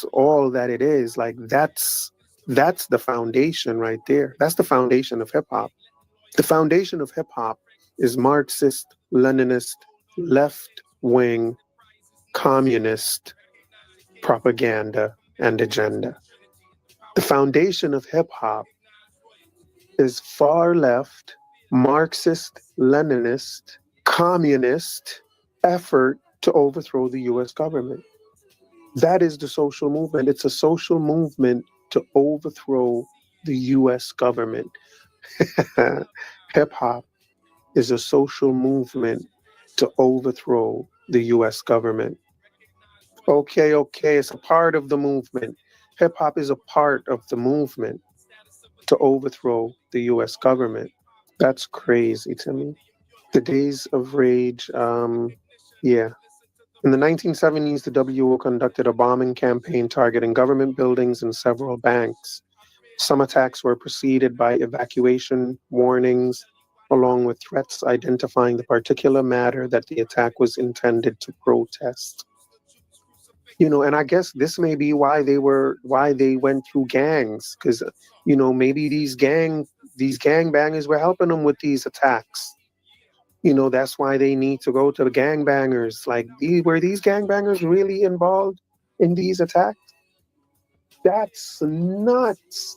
all that it is. Like that's the foundation right there. That's the foundation of hip hop. The foundation of hip hop is Marxist, Leninist, left wing, communist propaganda and agenda. The foundation of hip hop is far left, Marxist, Leninist, communist effort to overthrow the US government. That is the social movement. It's a social movement to overthrow the US government. Hip hop is a social movement to overthrow the US government. Okay, it's a part of the movement. Hip hop is a part of the movement to overthrow the US government. That's crazy to me. The days of rage, yeah. In the 1970s, the WO conducted a bombing campaign targeting government buildings and several banks. Some attacks were preceded by evacuation warnings, along with threats identifying the particular matter that the attack was intended to protest. And I guess this may be why they went through gangs, because maybe these gangbangers were helping them with these attacks. That's why they need to go to the gangbangers. Like, were these gangbangers really involved in these attacks? That's nuts.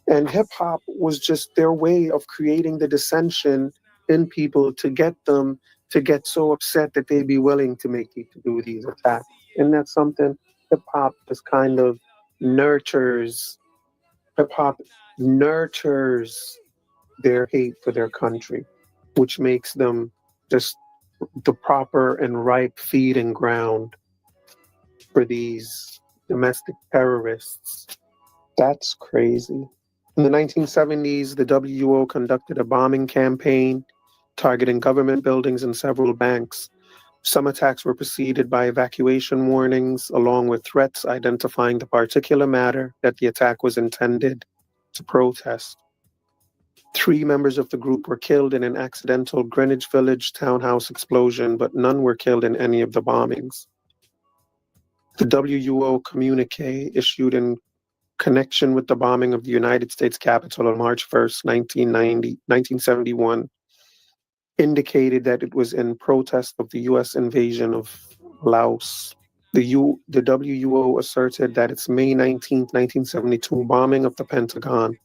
And hip hop was just their way of creating the dissension in people to get them to get so upset that they'd be willing to make you to do these attacks. And that's something hip hop just kind of nurtures. Hip hop nurtures their hate for their country, which makes them just the proper and ripe feeding ground for these domestic terrorists. That's crazy. In the 1970s, the WO conducted a bombing campaign targeting government buildings and several banks. Some attacks were preceded by evacuation warnings, along with threats identifying the particular matter that the attack was intended to protest. 3 members of the group were killed in an accidental Greenwich Village townhouse explosion, but none were killed in any of the bombings. The WO communique issued in connection with the bombing of the United States Capitol on March 1st, 1971, indicated that it was in protest of the U.S. invasion of Laos. The WO asserted that its May 19, 1972 bombing of the Pentagon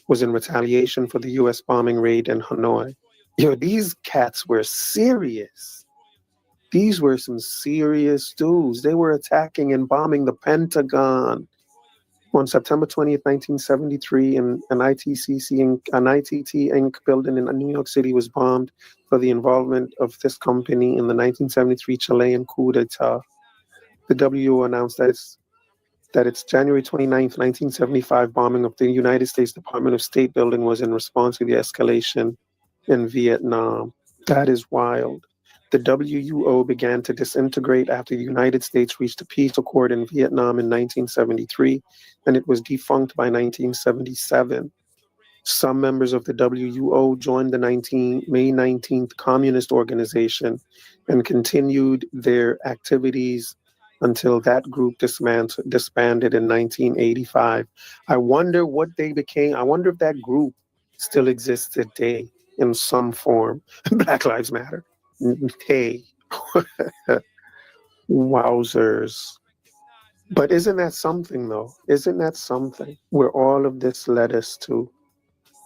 was in retaliation for the U.S. bombing raid in Hanoi. These cats were serious. These were some serious dudes. They were attacking and bombing the Pentagon. On September 20th, 1973, an ITT Inc. building in New York City was bombed for the involvement of this company in the 1973 Chilean coup d'etat. The WO announced that its January 29th, 1975 bombing of the United States Department of State building was in response to the escalation in Vietnam. That is wild. The WO began to disintegrate after the United States reached a peace accord in Vietnam in 1973, and it was defunct by 1977. Some members of the WO joined the May 19th Communist Organization and continued their activities until that group disbanded in 1985. I wonder what they became. I wonder if that group still exists today in some form. Black Lives Matter. Hey, wowzers. But isn't that something, though? Isn't that something where all of this led us to,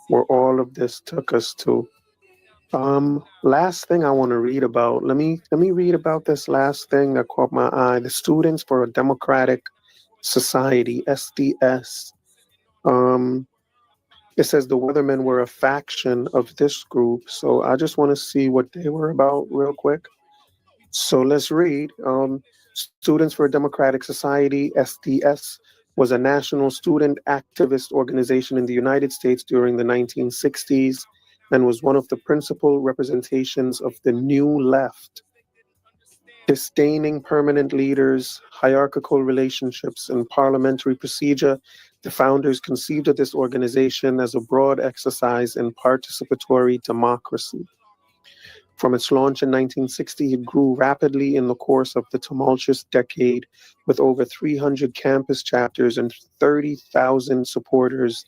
where all of this took us to? Last thing I want to read about. Let me read about this last thing that caught my eye. The Students for a Democratic Society, SDS. It says the Weathermen were a faction of this group. So I just want to see what they were about real quick. So let's read. Students for a Democratic Society, SDS, was a national student activist organization in the United States during the 1960s and was one of the principal representations of the New Left. Disdaining permanent leaders, hierarchical relationships, and parliamentary procedure, the founders conceived of this organization as a broad exercise in participatory democracy. From its launch in 1960, it grew rapidly in the course of the tumultuous decade, with over 300 campus chapters and 30,000 supporters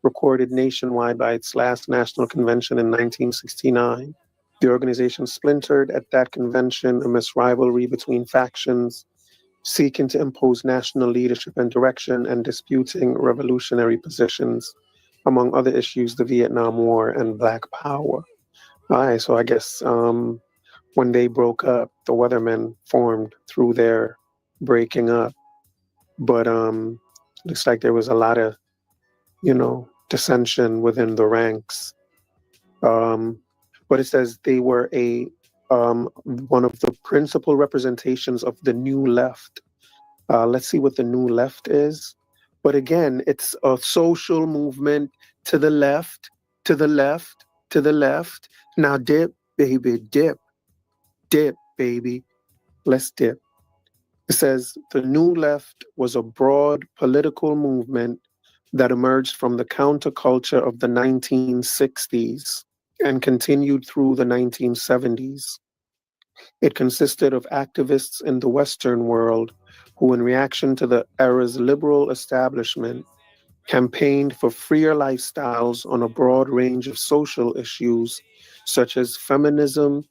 recorded nationwide by its last national convention in 1969. The organization splintered at that convention amidst rivalry between factions, seeking to impose national leadership and direction and disputing revolutionary positions, among other issues, the Vietnam War and Black Power. All right, so I guess when they broke up, the Weathermen formed through their breaking up. But looks like there was a lot of, dissension within the ranks. But it says they were one of the principal representations of the New Left. Let's see what the New Left is. But again, it's a social movement to the left, to the left, to the left. Now dip, baby, dip. Dip, baby. Let's dip. It says the New Left was a broad political movement that emerged from the counterculture of the 1960s and continued through the 1970s. It consisted of activists in the Western world who, in reaction to the era's liberal establishment, campaigned for freer lifestyles on a broad range of social issues such as feminism,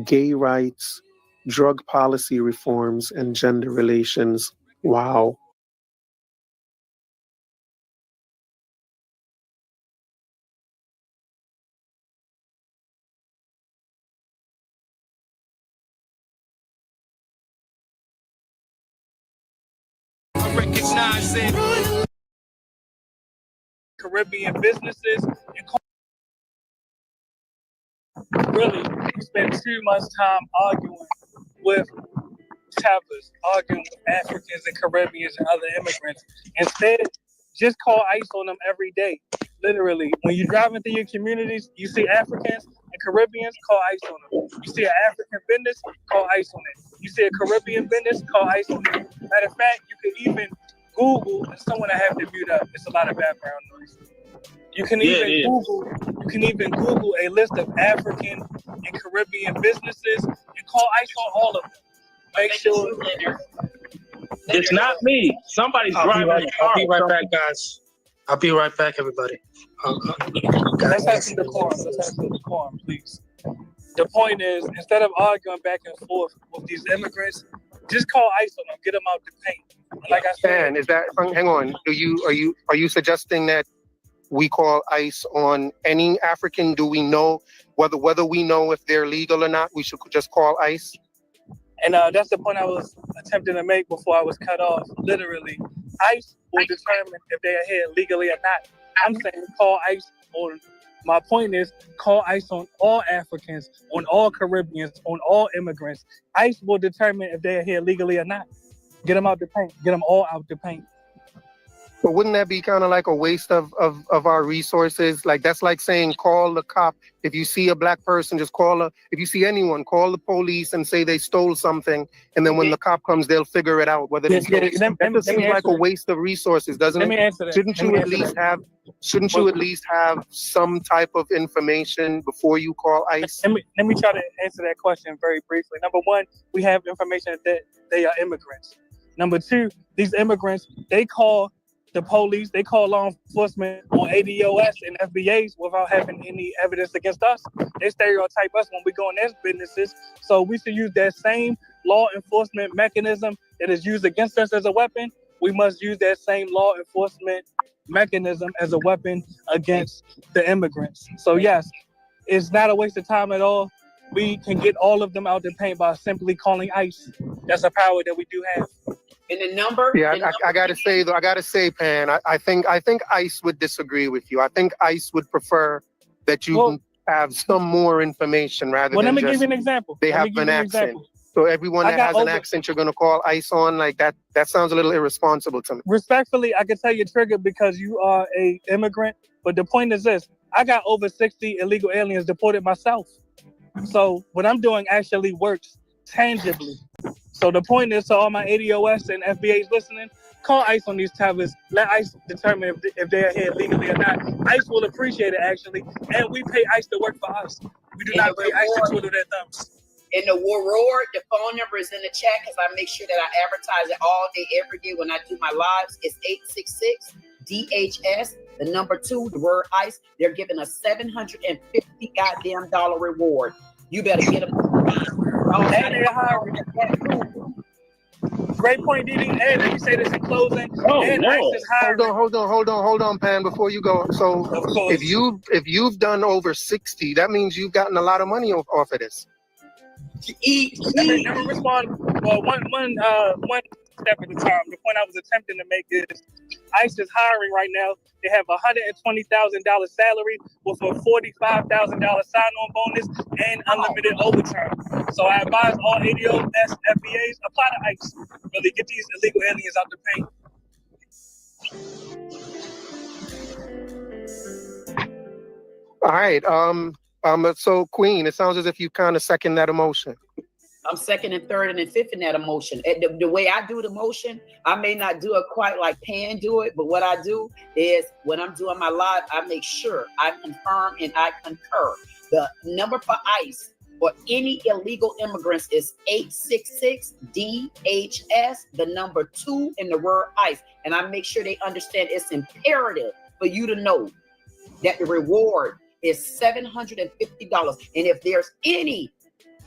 gay rights, drug policy reforms, and gender relations. Wow. Recognize it. Caribbean businesses and really we spend too much time arguing with travelers, arguing with Africans and Caribbeans and other immigrants. Instead, just call ICE on them every day. Literally, when you're driving through your communities, you see Africans and Caribbeans, call ICE on them. You see an African business, call ICE on it. You see a Caribbean business, call ICE on it. Matter of fact, you can even Google, and someone I have to mute up. It's a lot of background noise. You can even Google a list of African and Caribbean businesses and call ICE on all of them. Make sure it's not me. Somebody's driving a car. I'll be right back, guys. I'll be right back, everybody. Let's have some decorum, please. The point is, instead of arguing back and forth with these immigrants, just call ICE on them, get them out the paint. Like I said, Dan, is that? Hang on. Are you suggesting that we call ICE on any African? Do we know whether we know if they're legal or not? We should just call ICE. And that's the point I was attempting to make before I was cut off. Literally, ICE will determine if they are here legally or not. I'm saying call ICE on. My point is call ICE on all Africans, on all Caribbeans, on all immigrants. ICE will determine if they are here legally or not. Get them out the paint. Get them all out the paint. But wouldn't that be kind of like a waste of our resources? Like, that's like saying call the cop. If you see a black person, just if you see anyone, call the police and say they stole something. And then when the cop comes, they'll figure it out whether they stole it. That just seems like a waste of resources, doesn't it? Let me answer that. Shouldn't you at least have some type of information before you call ICE? Let me try to answer that question very briefly. Number one, we have information that they are immigrants. Number two, these immigrants, they call the police, they call law enforcement on ADOS and FBAs without having any evidence against us. They stereotype us when we go in their businesses. So we should use that same law enforcement mechanism that is used against us as a weapon. We must use that same law enforcement mechanism as a weapon against the immigrants. So yes, it's not a waste of time at all. We can get all of them out the paint by simply calling ICE. That's a power that we do have. And the number. Yeah, the number I gotta say though, Pan, I think ICE would disagree with you. I think ICE would prefer that you have some more information rather Well, let than me give just you an example. they Let me have give an you an accent. example. So everyone I that got has an over- accent, you're gonna call ICE on like that. That sounds a little irresponsible to me. Respectfully, I can tell you're triggered because you are a immigrant. But the point is this: I got over 60 illegal aliens deported myself. So what I'm doing actually works tangibly. So the point is, to all my ADOS and FBAs listening, call ICE on these tethers. Let ICE determine if they're here legally or not. ICE will appreciate it, actually. And we pay ICE to work for us. We do not pay ICE to twiddle their thumbs. In the reward, the phone number is in the chat because I make sure that I advertise it all day, every day when I do my lives. It's 866-DHS, the number 2, the word ICE. They're giving us $750 goddamn dollar reward. You better get them. And they're hiring. Great point, Didi. And let me say this in closing. ICE is hiring. Hold on, Pan, before you go. So if you've done over 60, that means you've gotten a lot of money off of this. Let me respond. Well, one step at a time. The point I was attempting to make is ICE is hiring right now. They have $120,000 salary with a $45,000 sign-on bonus and unlimited overtime. So I advise all ADOS, FBAs, apply to ICE. Really get these illegal aliens out the paint. All right. So Queen, it sounds as if you kind of second that emotion. I'm second and third and then fifth in that emotion. The way I do the motion, I may not do it quite like Pan do it, but what I do is when I'm doing my live, I make sure I confirm and I concur. The number for ICE for any illegal immigrants is 866-DHS, the number 2 in the word ICE. And I make sure they understand it's imperative for you to know that the reward is $750. And if there's any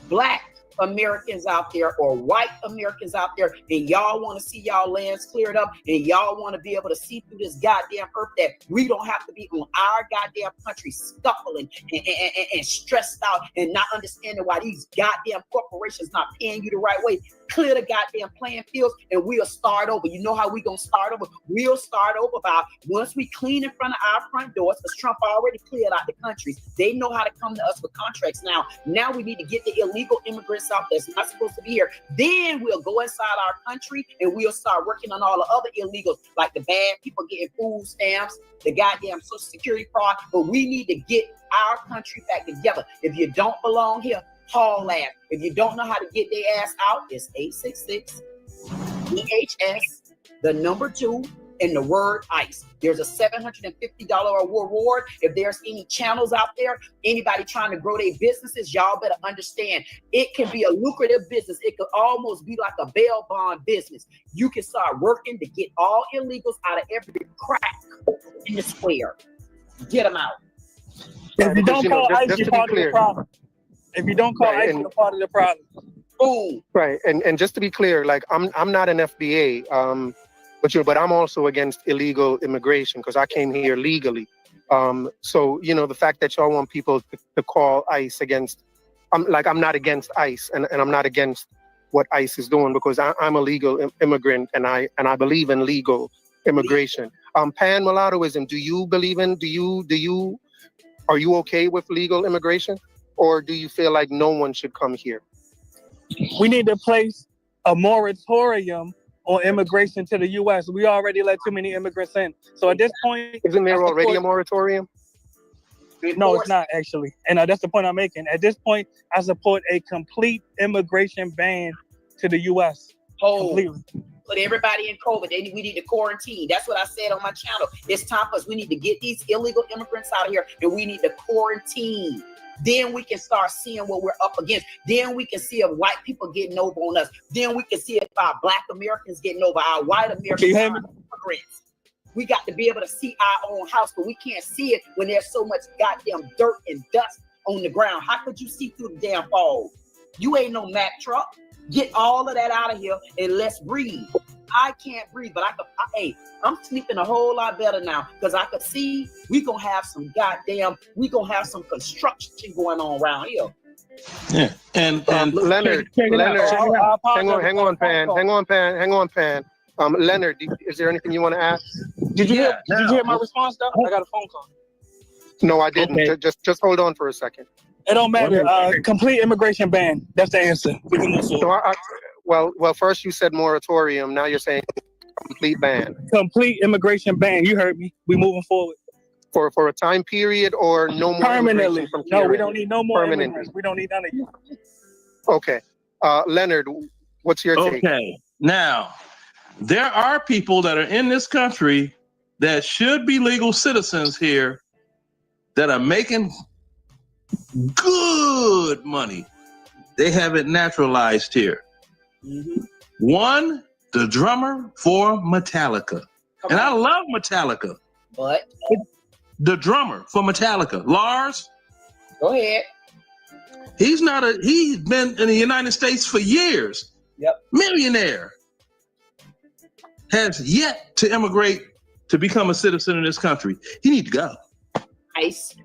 Black Americans out there or white Americans out there and y'all want to see y'all lands cleared up and y'all want to be able to see through this goddamn earth that we don't have to be on our goddamn country scuffling and stressed out and not understanding why these goddamn corporations not paying you the right way, clear the goddamn playing fields and we'll start over. You know how we gonna start over? We'll start over by once we clean in front of our front doors, because Trump already cleared out the countries. They know how to come to us with contracts now. Now we need to get the illegal immigrants out that's not supposed to be here. Then we'll go inside our country and we'll start working on all the other illegals, like the bad people getting food stamps, the goddamn Social Security fraud. But we need to get our country back together. If you don't belong here, haul ass. If you don't know how to get their ass out, it's 866-DHS, the number 2, and the word ICE. There's a $750 reward. If there's any channels out there, anybody trying to grow their businesses, y'all better understand it can be a lucrative business. It could almost be like a bail bond business. You can start working to get all illegals out of every crack in the square. Get them out. If you don't call ICE, you're part of the problem. If you don't call ICE, you're part of the problem. Boom. Right, and just to be clear, like I'm not an FBA, but I'm also against illegal immigration because I came here legally. So the fact that y'all want people to call ICE against, I'm not against ICE, and I'm not against what ICE is doing because I'm a legal immigrant and I believe in legal immigration. Pan mulattoism, do you believe in? Are you okay with legal immigration, or do you feel like no one should come here? We need to place a moratorium on immigration to the U.S. We already let too many immigrants in. So at this point, isn't there already a moratorium? No, it's not actually, and that's the point I'm making. At this point, I support a complete immigration ban to the U.S. Completely. Put everybody in COVID. We need to quarantine. That's what I said on my channel. It's time for us. We need to get these illegal immigrants out of here, and we need to quarantine. Then we can start seeing what we're up against. Then we can see if white people getting over on us. Then we can see if our Black Americans getting over, our white Americans, our immigrants. We got to be able to see our own house, but we can't see it when there's so much goddamn dirt and dust on the ground. How could you see through the damn fog? You ain't no Mack truck. Get all of that out of here and let's breathe. I can't breathe, but I'm sleeping a whole lot better now because I could see we gonna have some construction going on around here. Yeah, and Leonard, check it out. hang on, Pan. Leonard, is there anything you want to add? Did you hear my response though? I got a phone call. No, I didn't. Okay. Just hold on for a second. It don't matter. Complete immigration ban. That's the answer. We can move forward. So well, first you said moratorium. Now you're saying complete ban. Complete immigration ban. You heard me. We moving forward. For a time period or no more? Permanently. From no, we don't need no more immigrants. We don't need none of you. Okay. Leonard, what's your take? Okay. Now, there are people that are in this country that should be legal citizens here that are making good money. They have it naturalized here. Mm-hmm. One, the drummer for Metallica. And I love Metallica. But the drummer for Metallica, Lars. Go ahead. He's been in the United States for years. Yep. Millionaire. Has yet to immigrate to become a citizen in this country. He need to go. Nice.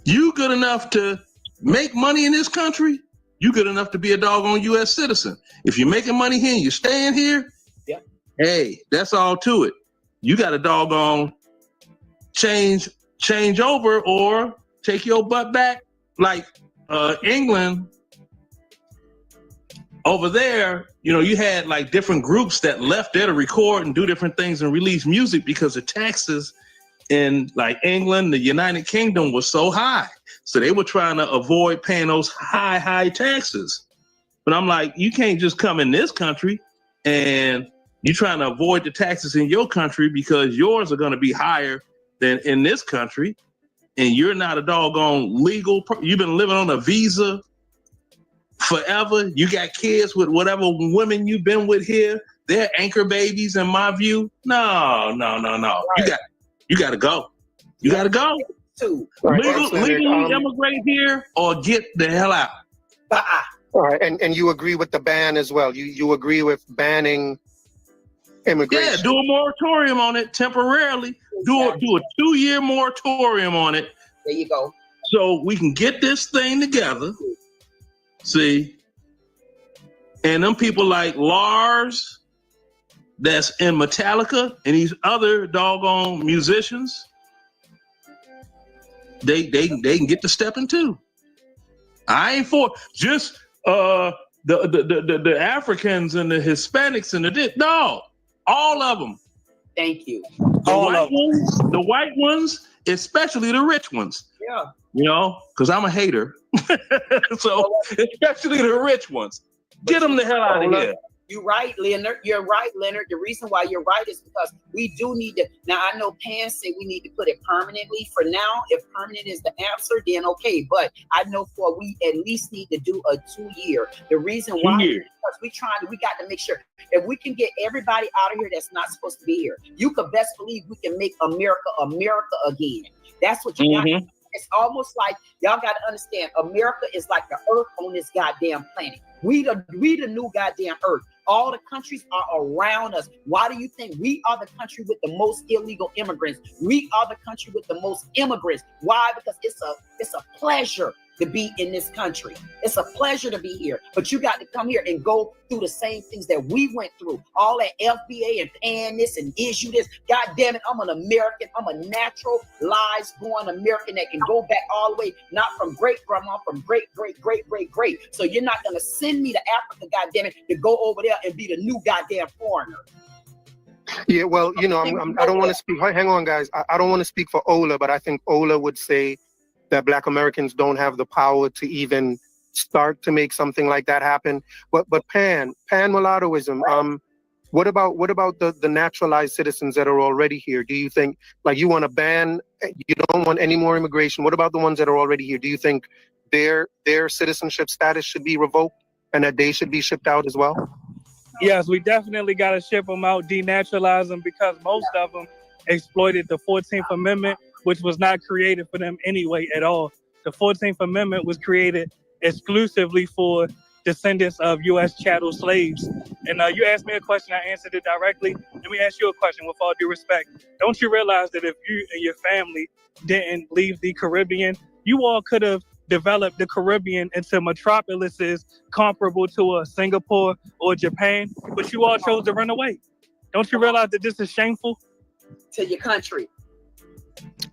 You good enough to make money in this country? You good enough to be a doggone U.S. citizen. If you're making money here and you're staying here, yep. Hey, that's all to it. You got to doggone change over or take your butt back. Like England, over there, you had like different groups that left there to record and do different things and release music because the taxes in like England, the United Kingdom was so high. So they were trying to avoid paying those high taxes. But I'm like, you can't just come in this country and you're trying to avoid the taxes in your country because yours are going to be higher than in this country. And you're not a doggone legal. You've been living on a visa forever. You got kids with whatever women you've been with here. They're anchor babies in my view. No. Right. You got to go. You got to go. Legally immigrate here or get the hell out. All right, and you agree with the ban as well. You agree with banning immigration. Yeah, do a moratorium on it temporarily. Exactly. Do a 2-year moratorium on it. There you go. So we can get this thing together. See? And them people like Lars that's in Metallica and these other doggone musicians, they can get to stepping too. I ain't for just the Africans and the Hispanics and no, all of them. Thank you. The white ones, especially the rich ones. Yeah. Because I'm a hater. So especially the rich ones. Get them the hell out of here. You're right, Leonard. You're right, Leonard. The reason why you're right is because we do need to. Now, I know Pan said we need to put it permanently. For now, if permanent is the answer, then okay. But I know we at least need to do a 2-year. The reason why is because we got to make sure if we can get everybody out of here that's not supposed to be here, you could best believe we can make America again. That's what you got to do. It's almost like y'all got to understand America is like the earth on this goddamn planet. We the new goddamn earth. All the countries are around us. Why do you think we are the country with the most illegal immigrants? We are the country with the most immigrants. Why? Because it's a pleasure to be in this country. It's a pleasure to be here. But you got to come here and go through the same things that we went through. All that FBA and paying this and issue this. God damn it, I'm an American. I'm a natural lives born American that can go back all the way, not from great grandma, from great. So you're not gonna send me to Africa, God damn it, to go over there and be the new goddamn foreigner. Yeah, well, I don't want to speak. Hang on, guys. I don't want to speak for Ola, but I think Ola would say that Black Americans don't have the power to even start to make something like that happen. But pan mulattoism, what about the naturalized citizens that are already here? Do you think, like, you want to ban, you don't want any more immigration? What about the ones that are already here? Do you think their citizenship status should be revoked and that they should be shipped out as well? Yes, we definitely got to ship them out, denaturalize them, because most of them exploited the 14th Amendment, which was not created for them anyway at all. The 14th Amendment was created exclusively for descendants of U.S. chattel slaves. And you asked me a question, I answered it directly. Let me ask you a question with all due respect. Don't you realize that if you and your family didn't leave the Caribbean, you all could have develop the Caribbean into metropolises comparable to a Singapore or Japan, but you all chose to run away. Don't you realize that this is shameful to your country?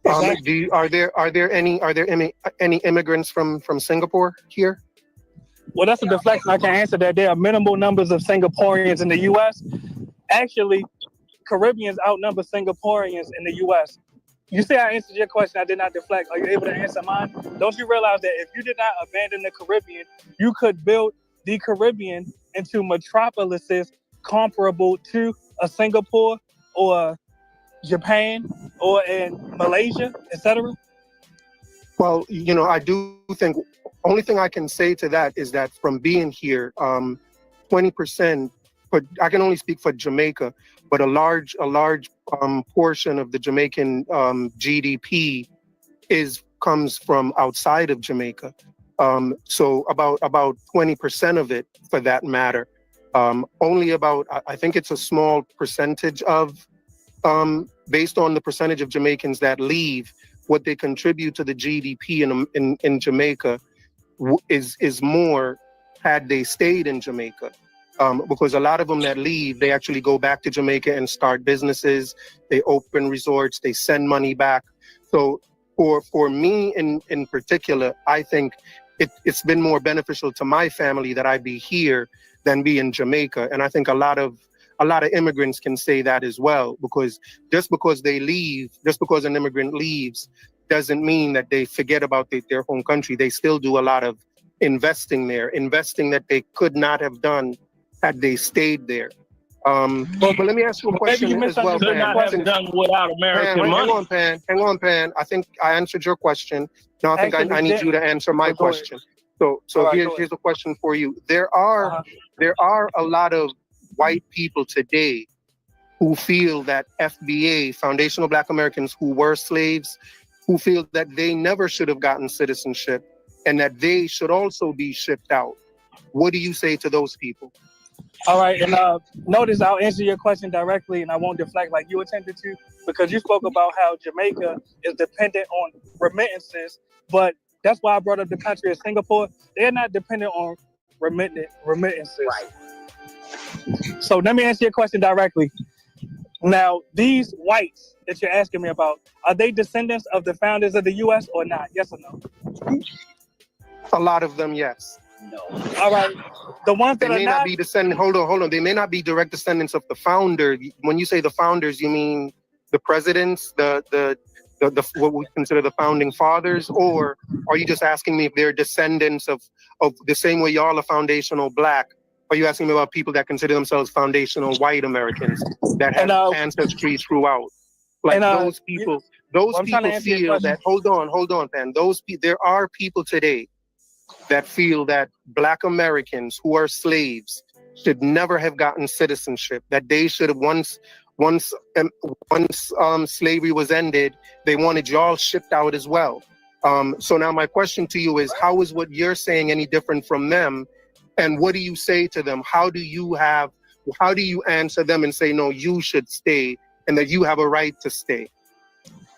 Are there any immigrants from Singapore here? Well, that's a deflection. I can answer that. There are minimal numbers of Singaporeans in the U.S. Actually, Caribbeans outnumber Singaporeans in the U.S. You say I answered your question. I did not deflect. Are you able to answer mine? Don't you realize that if you did not abandon the Caribbean, you could build the Caribbean into metropolises comparable to a Singapore or Japan or in Malaysia, etc.? Well, I do think only thing I can say to that is that from being here, 20%, but I can only speak for Jamaica, but a large portion of the Jamaican GDP comes from outside of Jamaica. So about 20% of it, for that matter. Only about, I think it's a small percentage of, based on the percentage of Jamaicans that leave, what they contribute to the GDP in Jamaica is more had they stayed in Jamaica. Because a lot of them that leave, they actually go back to Jamaica and start businesses. They open resorts, they send money back. So for me in particular, I think it's been more beneficial to my family that I be here than be in Jamaica. And I think a lot of immigrants can say that as well, because just because an immigrant leaves doesn't mean that they forget about their home country. They still do a lot of investing there, investing that they could not have done had they stayed there. But let me ask you a question as well, Pan. Not have done without American money. Hang on, Pan. I think I answered your question. Now I think I need you to answer my question. So here's a question for you. There are a lot of white people today who feel that FBA, foundational Black Americans who were slaves, who feel that they never should have gotten citizenship and that they should also be shipped out. What do you say to those people? All right, and notice I'll answer your question directly and I won't deflect like you intended to, because you spoke about how Jamaica is dependent on remittances, but that's why I brought up the country of Singapore. They're not dependent on remittances. Right. So let me answer your question directly. Now, these whites that you're asking me about, are they descendants of the founders of the U.S. or not? Yes or no? A lot of them, yes. No. All right. The ones that they may are not be descendants. Hold on. They may not be direct descendants of the founder. When you say the founders, you mean the presidents, the what we consider the founding fathers, or are you just asking me if they're descendants of the same way y'all are foundational Black? Are you asking me about people that consider themselves foundational white Americans that have ancestry throughout? Like those people feel that. Hold on, Pan. There are people today that feel that Black Americans who are slaves should never have gotten citizenship. That they should have once slavery was ended, they wanted y'all shipped out as well. So now my question to you is, how is what you're saying any different from them? And what do you say to them? How do you answer them and say, no, you should stay and that you have a right to stay?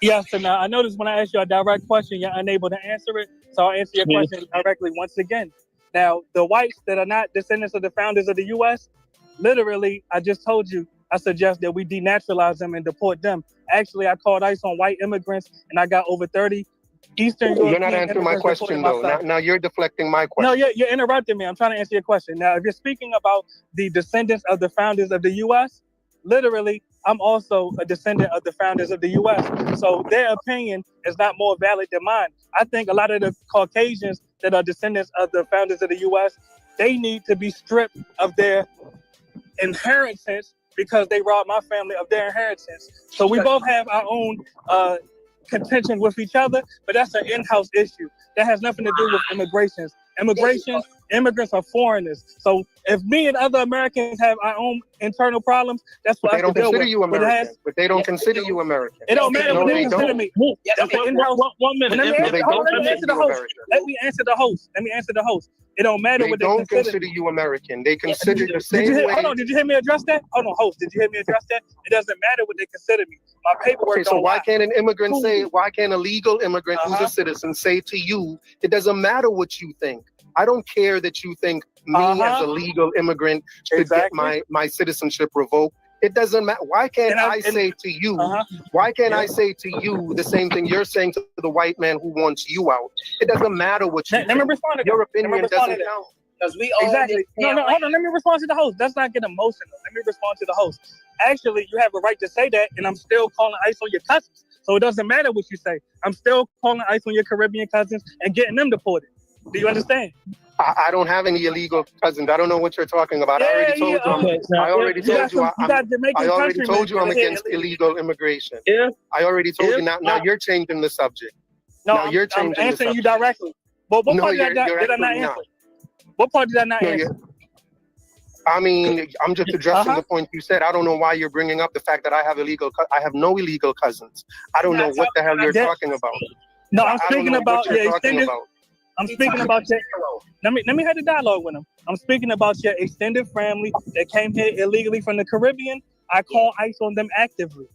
Yes, and I noticed when I asked you a direct question, you're unable to answer it. So I'll answer your question directly once again. Now, the whites that are not descendants of the founders of the U.S., literally, I just told you, I suggest that we denaturalize them and deport them. Actually, I called ICE on white immigrants, and I got over 30 Eastern European. You're not answering my question, though. Now you're deflecting my question. No, you're interrupting me. I'm trying to answer your question. Now, if you're speaking about the descendants of the founders of the U.S., literally, I'm also a descendant of the founders of the U.S. So their opinion is not more valid than mine. I think a lot of the Caucasians that are descendants of the founders of the U.S., they need to be stripped of their inheritance because they robbed my family of their inheritance. So we both have our own contention with each other, but that's an in-house issue. That has nothing to do with immigration. Immigration Immigrants are foreigners. So if me and other Americans have our own internal problems, that's what But they don't consider you American. But they don't consider you American. It don't matter what they consider me. One minute. Let me answer the host. Let me answer the host. It don't matter what they don't consider. consider you American. They consider the same way. Hold on, did you hear me address that? Hold on, host. Did you hear me address that? It doesn't matter what they consider me. My paperwork. Okay, so why can't an immigrant say? Why can't a legal immigrant who's a citizen say to you? It doesn't matter what you think. I don't care that you think me as a legal immigrant should get my citizenship revoked. It doesn't matter. Why can't I say to you? Why can't I say to you the same thing you're saying to the white man who wants you out? It doesn't matter what you think. Let me respond to your opinion doesn't count. Because we all exactly. No, hold on. Let me respond to the host. Let's not get emotional. Let me respond to the host. Actually, you have a right to say that, and I'm still calling ICE on your cousins. So it doesn't matter what you say. I'm still calling ICE on your Caribbean cousins and getting them deported. Do you understand? I don't have any illegal cousins. I don't know what you're talking about. I already told you. I already told you I'm against illegal immigration. I already told you. Now you're changing the subject. No, I'm answering you directly. But what part did I not answer? What part did I not answer? I mean, I'm just addressing the point you said. I don't know why you're bringing up the fact that I have no illegal cousins. I don't know what the hell you're talking about. No, I'm speaking about your extended. I'm speaking about your. Let me have the dialogue with him. I'm speaking about your extended family that came here illegally from the Caribbean. I call ICE on them actively.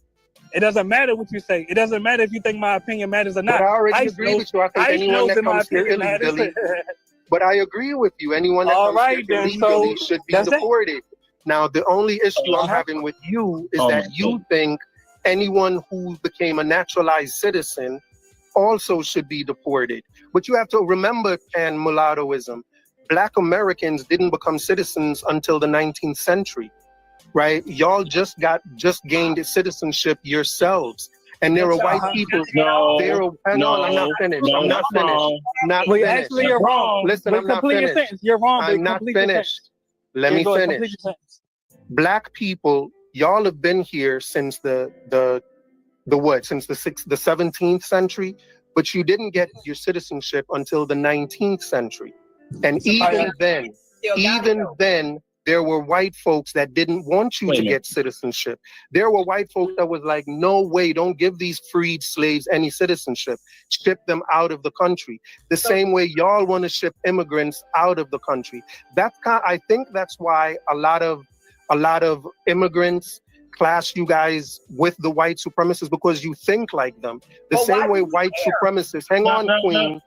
It doesn't matter what you say. It doesn't matter if you think my opinion matters or not. But I already agree with you. I think anyone that comes here illegally. But I agree with you. Anyone that comes here illegally should be deported. Now, the only issue I'm having with you is that you think anyone who became a naturalized citizen also should be deported. But you have to remember, and mulattoism, Black Americans didn't become citizens until the 19th century, right? Y'all just gained citizenship yourselves. And there are white people. I'm not finished. Actually, you're wrong. Listen, I'm not finished. You're wrong. I'm not finished. Let me finish. Black people, y'all have been here since the 17th century, but you didn't get your citizenship until the 19th century. And even then, there were white folks that didn't want you to get citizenship. There were white folks that was like, no way, don't give these freed slaves any citizenship. Ship them out of the country. The same way y'all want to ship immigrants out of the country. I think that's why a lot of immigrants class you guys with the white supremacists, because you think like them. The same way white supremacists. Hang on, Queen.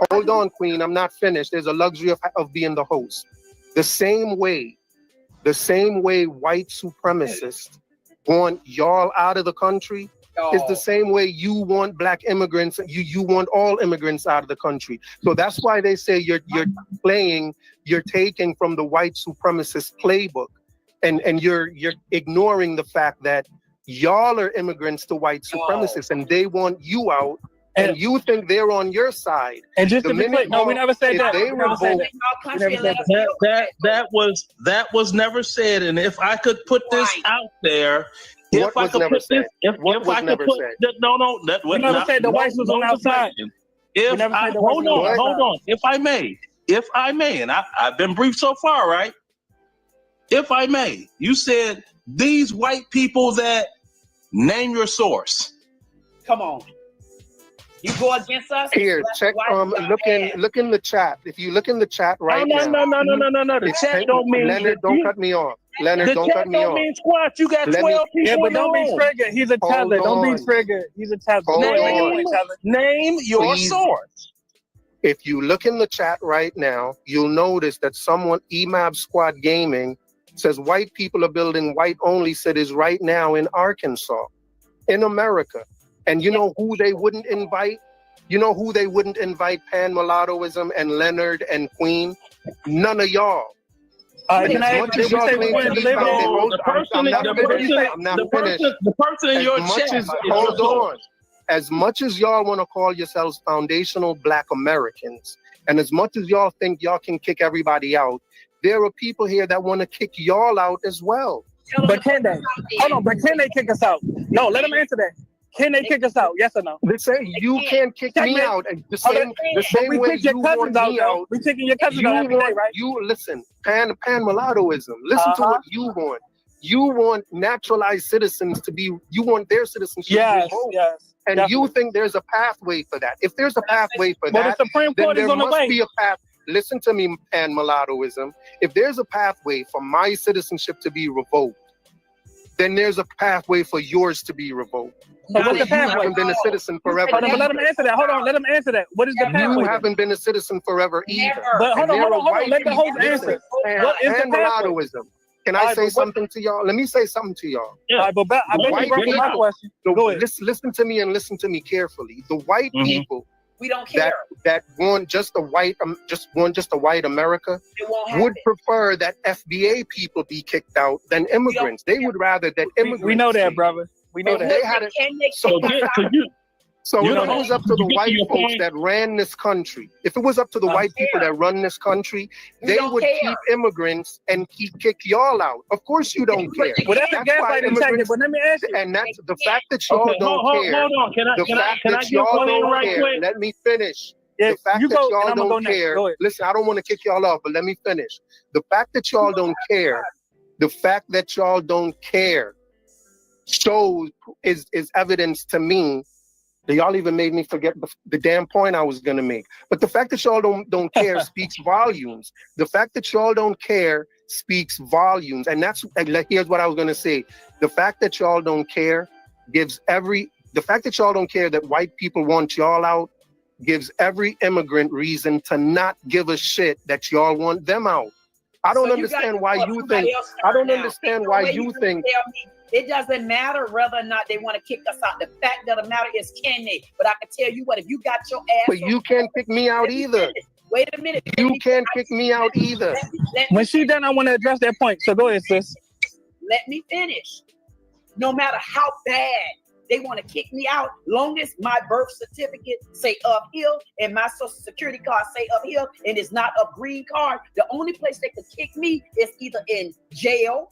Hold on, Queen. I'm not finished. There's a luxury of being the host. The same way white supremacists want y'all out of the country is the same way you want Black immigrants. You want all immigrants out of the country. So that's why they say you're taking from the white supremacist playbook, and you're ignoring the fact that y'all are immigrants to white supremacists, and they want you out. And you think they're on your side. And just to be clear, no, we never said that. That was never said. And if I could put this out there, we never said the whites was on outside. Hold on. If I may, and I've been briefed so far, right? If I may, you said these white people that name your source. Come on. You go against us? Here, check. Look in the chat. If you look in the chat right now. No. The chat don't mean. Leonard, don't cut me off. Leonard, don't cut me off. The chat don't mean squat. You got 12 people. Yeah, but don't be triggered. He's a tether. Don't be triggered. He's a tether. Name your source. If you look in the chat right now, you'll notice that someone, EMAB Squad Gaming, says white people are building white-only cities right now in Arkansas, in America. And you know who they wouldn't invite? You know who they wouldn't invite? Pan mulattoism and Leonard and Queen? None of y'all. As much as y'all want to call yourselves foundational Black Americans, and as much as y'all think y'all can kick everybody out, there are people here that want to kick y'all out as well. But can they? Hold on, but can they kick us out? No, let them answer that. Can they kick us out? Yes or no? They say you can't kick me out. And the same way you want me out. We kicking your cousins out every day, right? You listen, pan mulattoism. Listen to what you want. You want naturalized citizens to be. You want their citizens to be revoked. Yes. And definitely. you think there's a pathway for that. If there's a pathway for that, the Supreme Court then is there on the must way. be a path. Listen to me, pan mulattoism. If there's a pathway for my citizenship to be revoked, then there's a pathway for yours to be revoked. So what's the You pathway? haven't been a citizen forever. Hold on, but let him answer that. Hold on, let him answer that. What is the pathway? You haven't been a citizen forever either. But hold on. Let the host answer. What is the Pan mulattoism. Can I say something to y'all? Let me say something to y'all. Yeah. All right, but I bet you brought my question. Go ahead. Listen to me and listen to me carefully. The white people we don't care that want just a white America would prefer that FBA people be kicked out than immigrants. They would rather that immigrants. We know that, brother. We know that. They had it. So if it was up to the white folks that ran this country, if it was up to the white people that run this country, they would keep immigrants and kick y'all out. Of course you don't care. Well, that's a gaslighting tactic, but let me ask you. And that's the fact that y'all don't care. Hold on. Can I get one in right quick? Let me finish. The fact that y'all don't care. Listen, I don't want to kick y'all off, but let me finish. The fact that y'all don't care, shows is evidence to me. Y'all even made me forget the damn point I was gonna make. But the fact that y'all don't care speaks volumes. The fact that y'all don't care speaks volumes. And here's what I was gonna say. The fact that y'all don't care the fact that y'all don't care that white people want y'all out gives every immigrant reason to not give a shit that y'all want them out. I don't understand why you think. It doesn't matter whether or not they want to kick us out. The fact of the matter is, can they? But I can tell you what, if you got your ass... But you can't kick me out either. Wait a minute. You can't kick me out either. When she's done, I want to address that point. So go ahead, sis. Let me finish. No matter how bad they want to kick me out, long as my birth certificate say uphill and my social security card say uphill and it's not a green card, the only place they could kick me is either in jail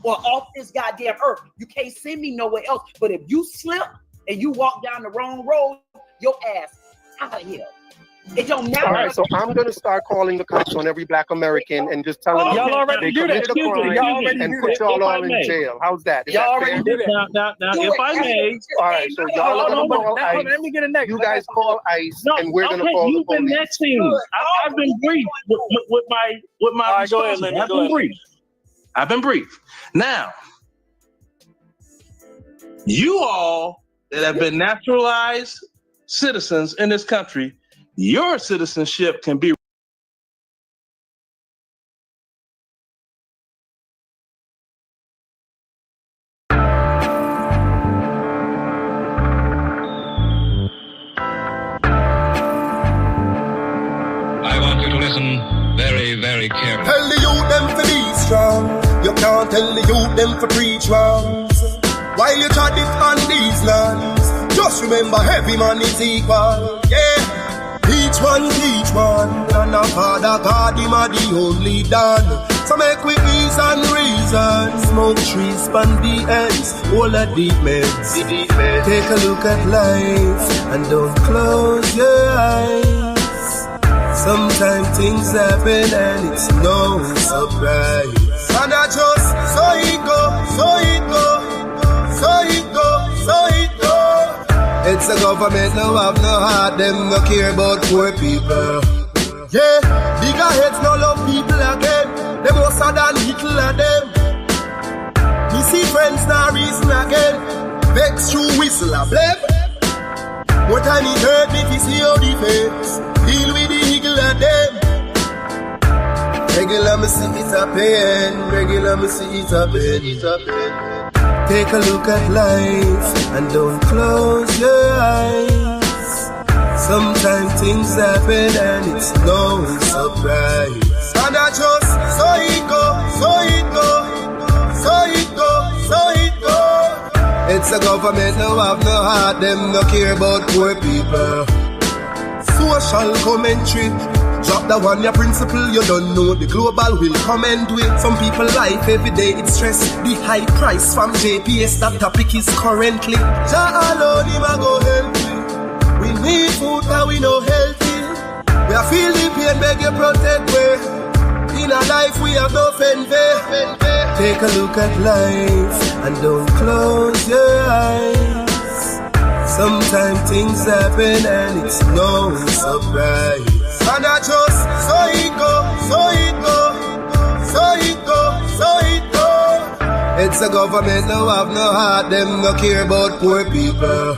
or off this goddamn earth. You can't send me nowhere else. But if you slip and you walk down the wrong road, your ass out of here. It don't matter. All right, so I'm gonna start calling the cops on every Black American and just telling them y'all already do that. And put y'all all in jail. How's that? Y'all already do that. Now, if I may. All right, so y'all are gonna call ICE. Let me get a next. You guys call ICE, and we're gonna call the police. You've been nexting. I've been brief with my response. I've been brief. Now, you all that have been naturalized citizens in this country, your citizenship can be very careful. Tell the youth them to be strong. You can't tell the youth them to preach wrongs. While you try it on these lands, just remember every man is equal. Yeah. Each one teach one. And our Father God, him are the only done. So make we ease and reason. Smoke trees, span the ends, all the deep meds. Take a look at life and don't close your eyes. Sometimes things happen and it's no surprise. And I just, so it go, so it go, so it go, so it go. It's the government no have no heart, them no care about poor people. Yeah, bigger heads no love people again. Them more than little of them. Me see friends now reason again. Vex through whistle a blame. What time it hurt me to see how the face deal with the eagle of them. Regular me see it happen. Regular me see it happen. Take a look at life and don't close your eyes. Sometimes things happen and it's no surprise. And I just, so it go, so it go, so it go, so it go. It's the government no have no heart, them no care about poor people. Social commentary, Drop that one, your principle, you don't know. The global will come and do it. Some people life every day, it's stress. The high price from JPS, that topic is currently. Jah alone, him a go help you. We need food, cause we no healthy. We are feel the pain, beg you protect we. In our life, we have no envy. Take a look at life, and don't close your eyes. Sometimes things happen, and it's no surprise. And I just, so it go, so it go, so it go, so it go. It's the government, no have no heart, them no care about poor people.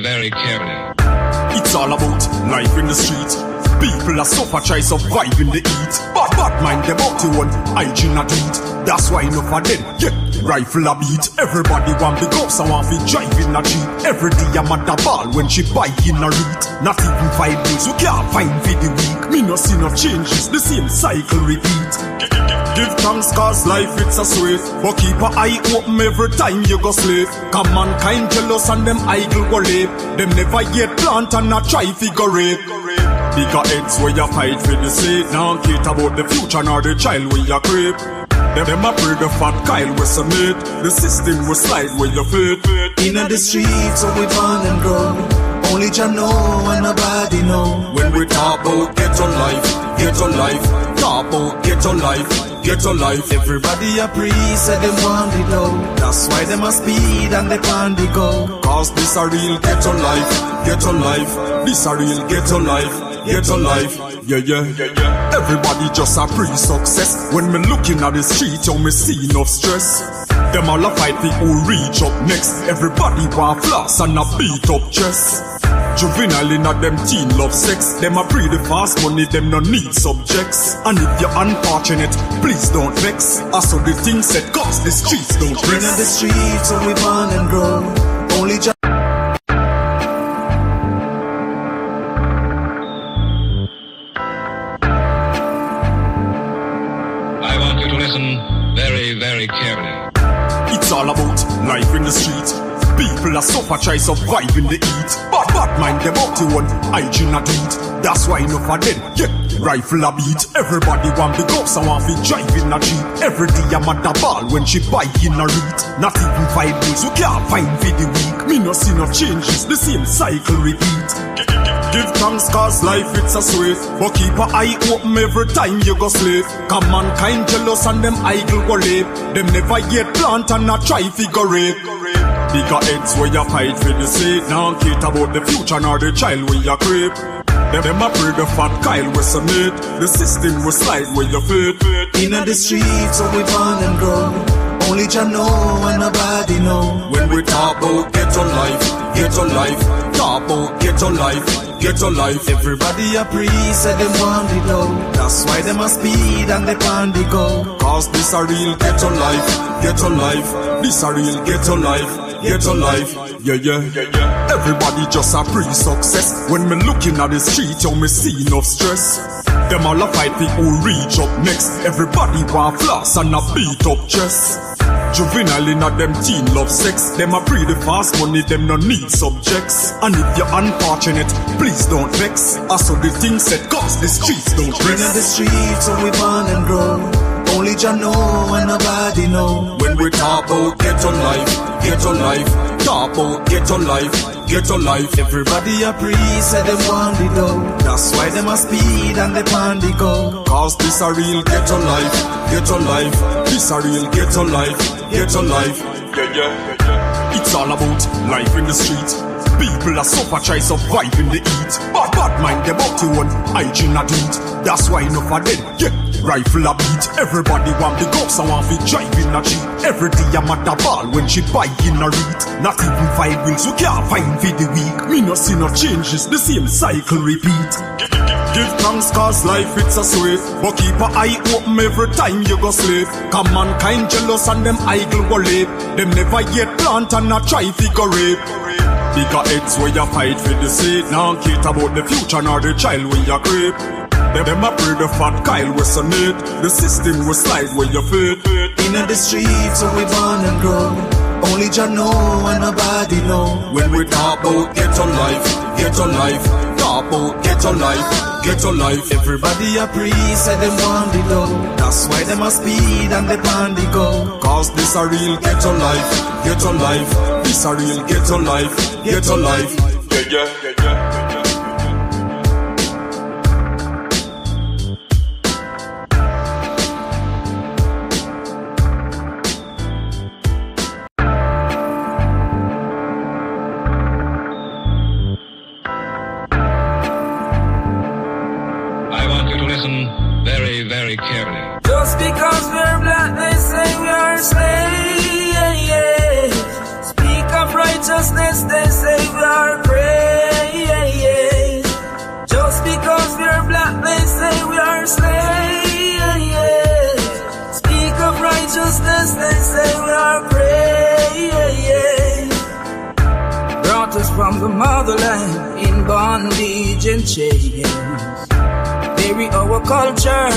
Very carefully. It's all about life in the street. People are suffer, try survive in the heat. Bad mind them up to one hygiene a tweet. That's why enough of them get rifle a beat. Everybody want big ups and want to drive in a jeep. Every day I'm at the ball when she buy in a read. Not even 5 bills you can't find for the week. Me no see no changes, the same cycle repeat. Give thanks cause life it's a sweet. But keep an eye open every time you go sleep. Cause mankind jealous and them idle go live. Them never yet plant and not try figure rape. Bigger heads where you fight for the seed. Now care about the future nor the child where you creep. Them a pray the fat Kyle will submit. The system will slide where you fit. In the streets so we born and grow. Only Jah know and nobody know. When we talk about ghetto life, talk about ghetto life, ghetto life. Everybody a priest said them want it low. That's why them a speed and they pan the go. Cause this a real ghetto life, ghetto life. This a real ghetto life, ghetto life. Yeah. Everybody just a pre-success. When me looking at the street, you me see enough stress. Them all a fight for who reach up next. Everybody want floss and a beat up chest. Juvenile in a them teen love sex. Them a pre the fast money, them no need subjects. And if you're unfortunate, please don't vex. I saw the things said cause the streets don't rest. In the streets so we born and grow. Only Jah. I want you to listen very, very carefully. It's all about life in the street. People are suffer, try survive in the heat. Bad mind them up to one hygiene a tweet. That's why enough of them get rifle a beat. Everybody want big ups and want to drive in a jeep. Every day I'm at the ball when she buy in a read. Not even 5 bills you can't find for the week. Me no see no changes, the same cycle repeat. Give thanks cause life it's a sweet. But keep an eye open every time you go sleep. Cause mankind jealous and them idle go live. Them never yet plant and not try figure rape. Bigger heads where you fight for the seed. Now care about the future nor the child where you creep. Them a pray the fat Kyle will submit. The system will slide where you fit. In the streets so we born and grow. Only Jah know and nobody know. When we talk about ghetto life, talk about ghetto life. Everybody a priest said them want it low. That's why them a speed and they pan the go. Cause this a real ghetto life. This a real ghetto life. Yeah. Everybody just a pre-success. When me looking at the street, you me see enough stress. Them all a fight for who reach up next. Everybody want floss and a beat up chest. Juvenile in a them teen love sex. Them a pre the fast money, them no need subjects. And if you're unfortunate, please don't vex. I saw the things said cause the streets don't rest. In the streets so we born and grow. Only Jah know and nobody know. When we talk about ghetto life, talk about ghetto life. Everybody a priest said them want it low. That's why them a speed and they pan the go. Cause this a real ghetto life. This a real ghetto life. Yeah. It's all about life in the street. People are suffer, try survive in the heat. But bad mind them up to one hygiene a do it. That's why enough of them, yeah, rifle a beat. Everybody want the guns and want to drive in a jeep. Every day I'm at the ball when she buy in a read. Not even 5 wheels, we can't find for the week. Me no see no changes, the same cycle repeat. Give thanks cause life it's a sweet. But keep an eye open every time you go sleep. Come mankind jealous and them idle go leap. Them never yet plant and not try figure rape. Bigger heads where you fight for the seed. Now care about the future nor the child when you creep. Them a pray the fat Kyle was on it. The system will slide where you fit. In the streets where we born and grow, only Jah know and nobody know. When we talk about ghetto life, talk about ghetto life. Everybody a priest and them want the dough. That's why them a speed and they on the go. Cause this a real ghetto life. This a real ghetto life. Yeah. Very carefully. Just because we're black, they say we are slaves. Speak of righteousness, they say we are praise. Just because we're black, they say we are slaves. Speak of righteousness, they say we are praise. Brought us from the motherland in bondage and chains. Bury our culture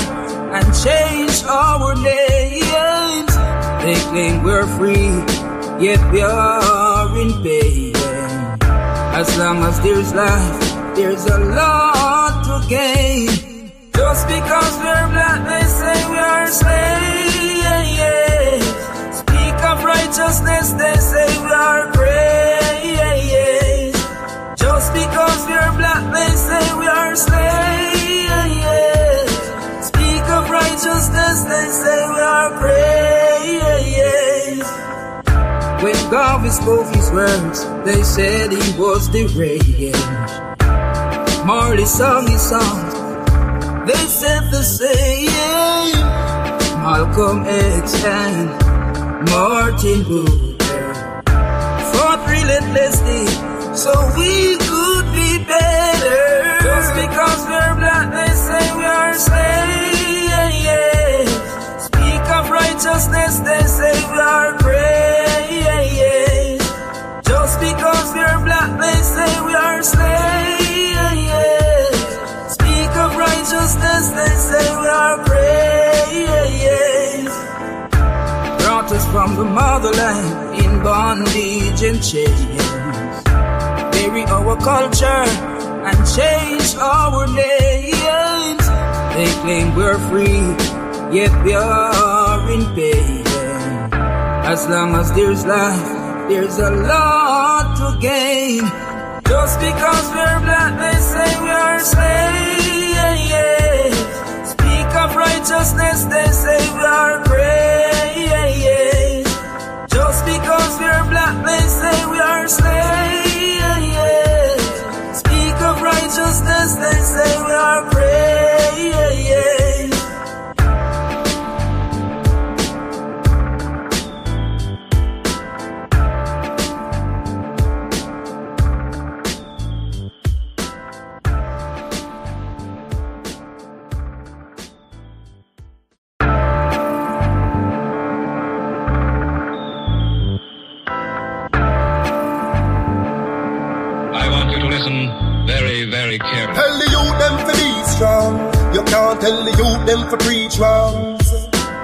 and change our names. They claim we're free, yet we are in pain. As long as there's life, there's a lot to gain. Just because we're black, they say we are slaves. Speak of righteousness, they say we are praise. Just because we're black, they say we are slaves. Of righteousness, they say we are praise. When God spoke his words, they said he was deranged. Marley sung his songs, they said the same. Malcolm X and Martin Luther fought relentlessly so we could be better. Just because we're black, they say we are slaves. Speak of righteousness, they say we are praise. Just because we're black, they say we are slaves. Speak of righteousness, they say we are praise. Brought us from the motherland in bondage and chains. Bury our culture and change our names. They claim we're free, yet we are in pain. As long as there's life, there's a lot to gain. Just because we're black, they say we are slaves. Speak of righteousness, they say we are praise. Just because we're black, they say we are slaves. Speak of righteousness, they say we are praise. Very carefully. Tell the youth them to be strong. You can't tell the youth them to preach wrongs.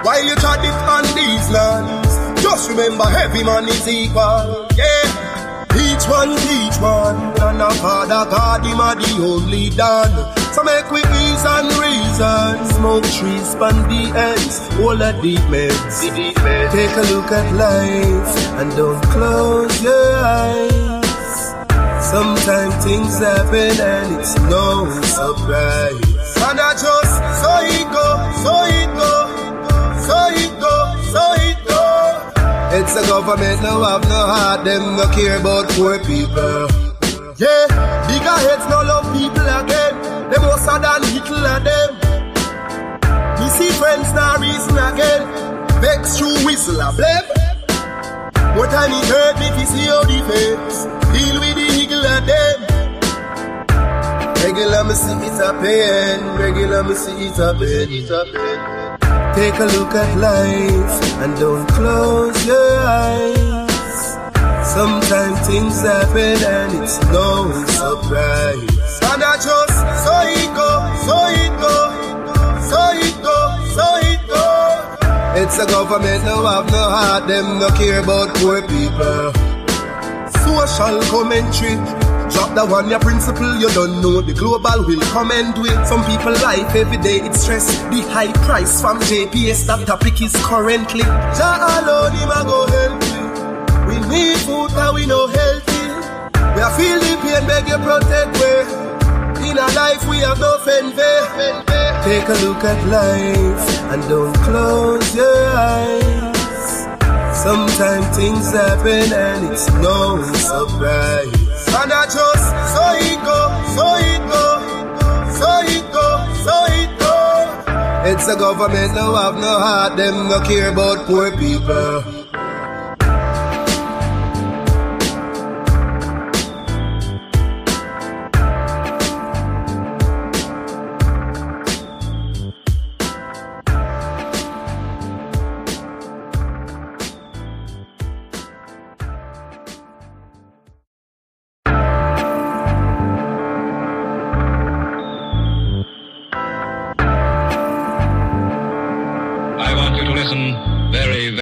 While you try it on these lands, just remember every man is equal. Yeah, each one teach one. And our Father God, him are the only done. So make we ease and reason. Smoke trees, span the ends, all the deep meds. Take a look at life and don't close your eyes. Sometimes things happen and it's no surprise. And I just so it go, so it go, so it go, so it go. It's the government now have no heart, them no care about poor people. Yeah, bigger heads no love people again. Them more than little of them. We see friends now reason again. Vex through whistle a blame. More time it hurt me if you see how the face. Deal with the eagle of them. Regular me see it a pain. Regular me see it a pain. Take a look at life and don't close your eyes. Sometimes things happen and it's no surprise. And I just so it go, so it go, so it go, so it go. It's a government now have no heart, them no care about poor people. Social commentary. Drop the one, your principle, you don't know. The global will come and do it. Some people life every day, it's stress. The high price from JPS, that topic is currently. Jah alone, him a go help you. We need food, and we no healthy. We are feel the pain, beg you protect we. In our life, we have no fanfare. Take a look at life, and don't close your eyes. Sometimes things happen, and it's no surprise. And I just, so it go, so it go, so it go, so it go. It's a government now have no heart, them no care about poor people.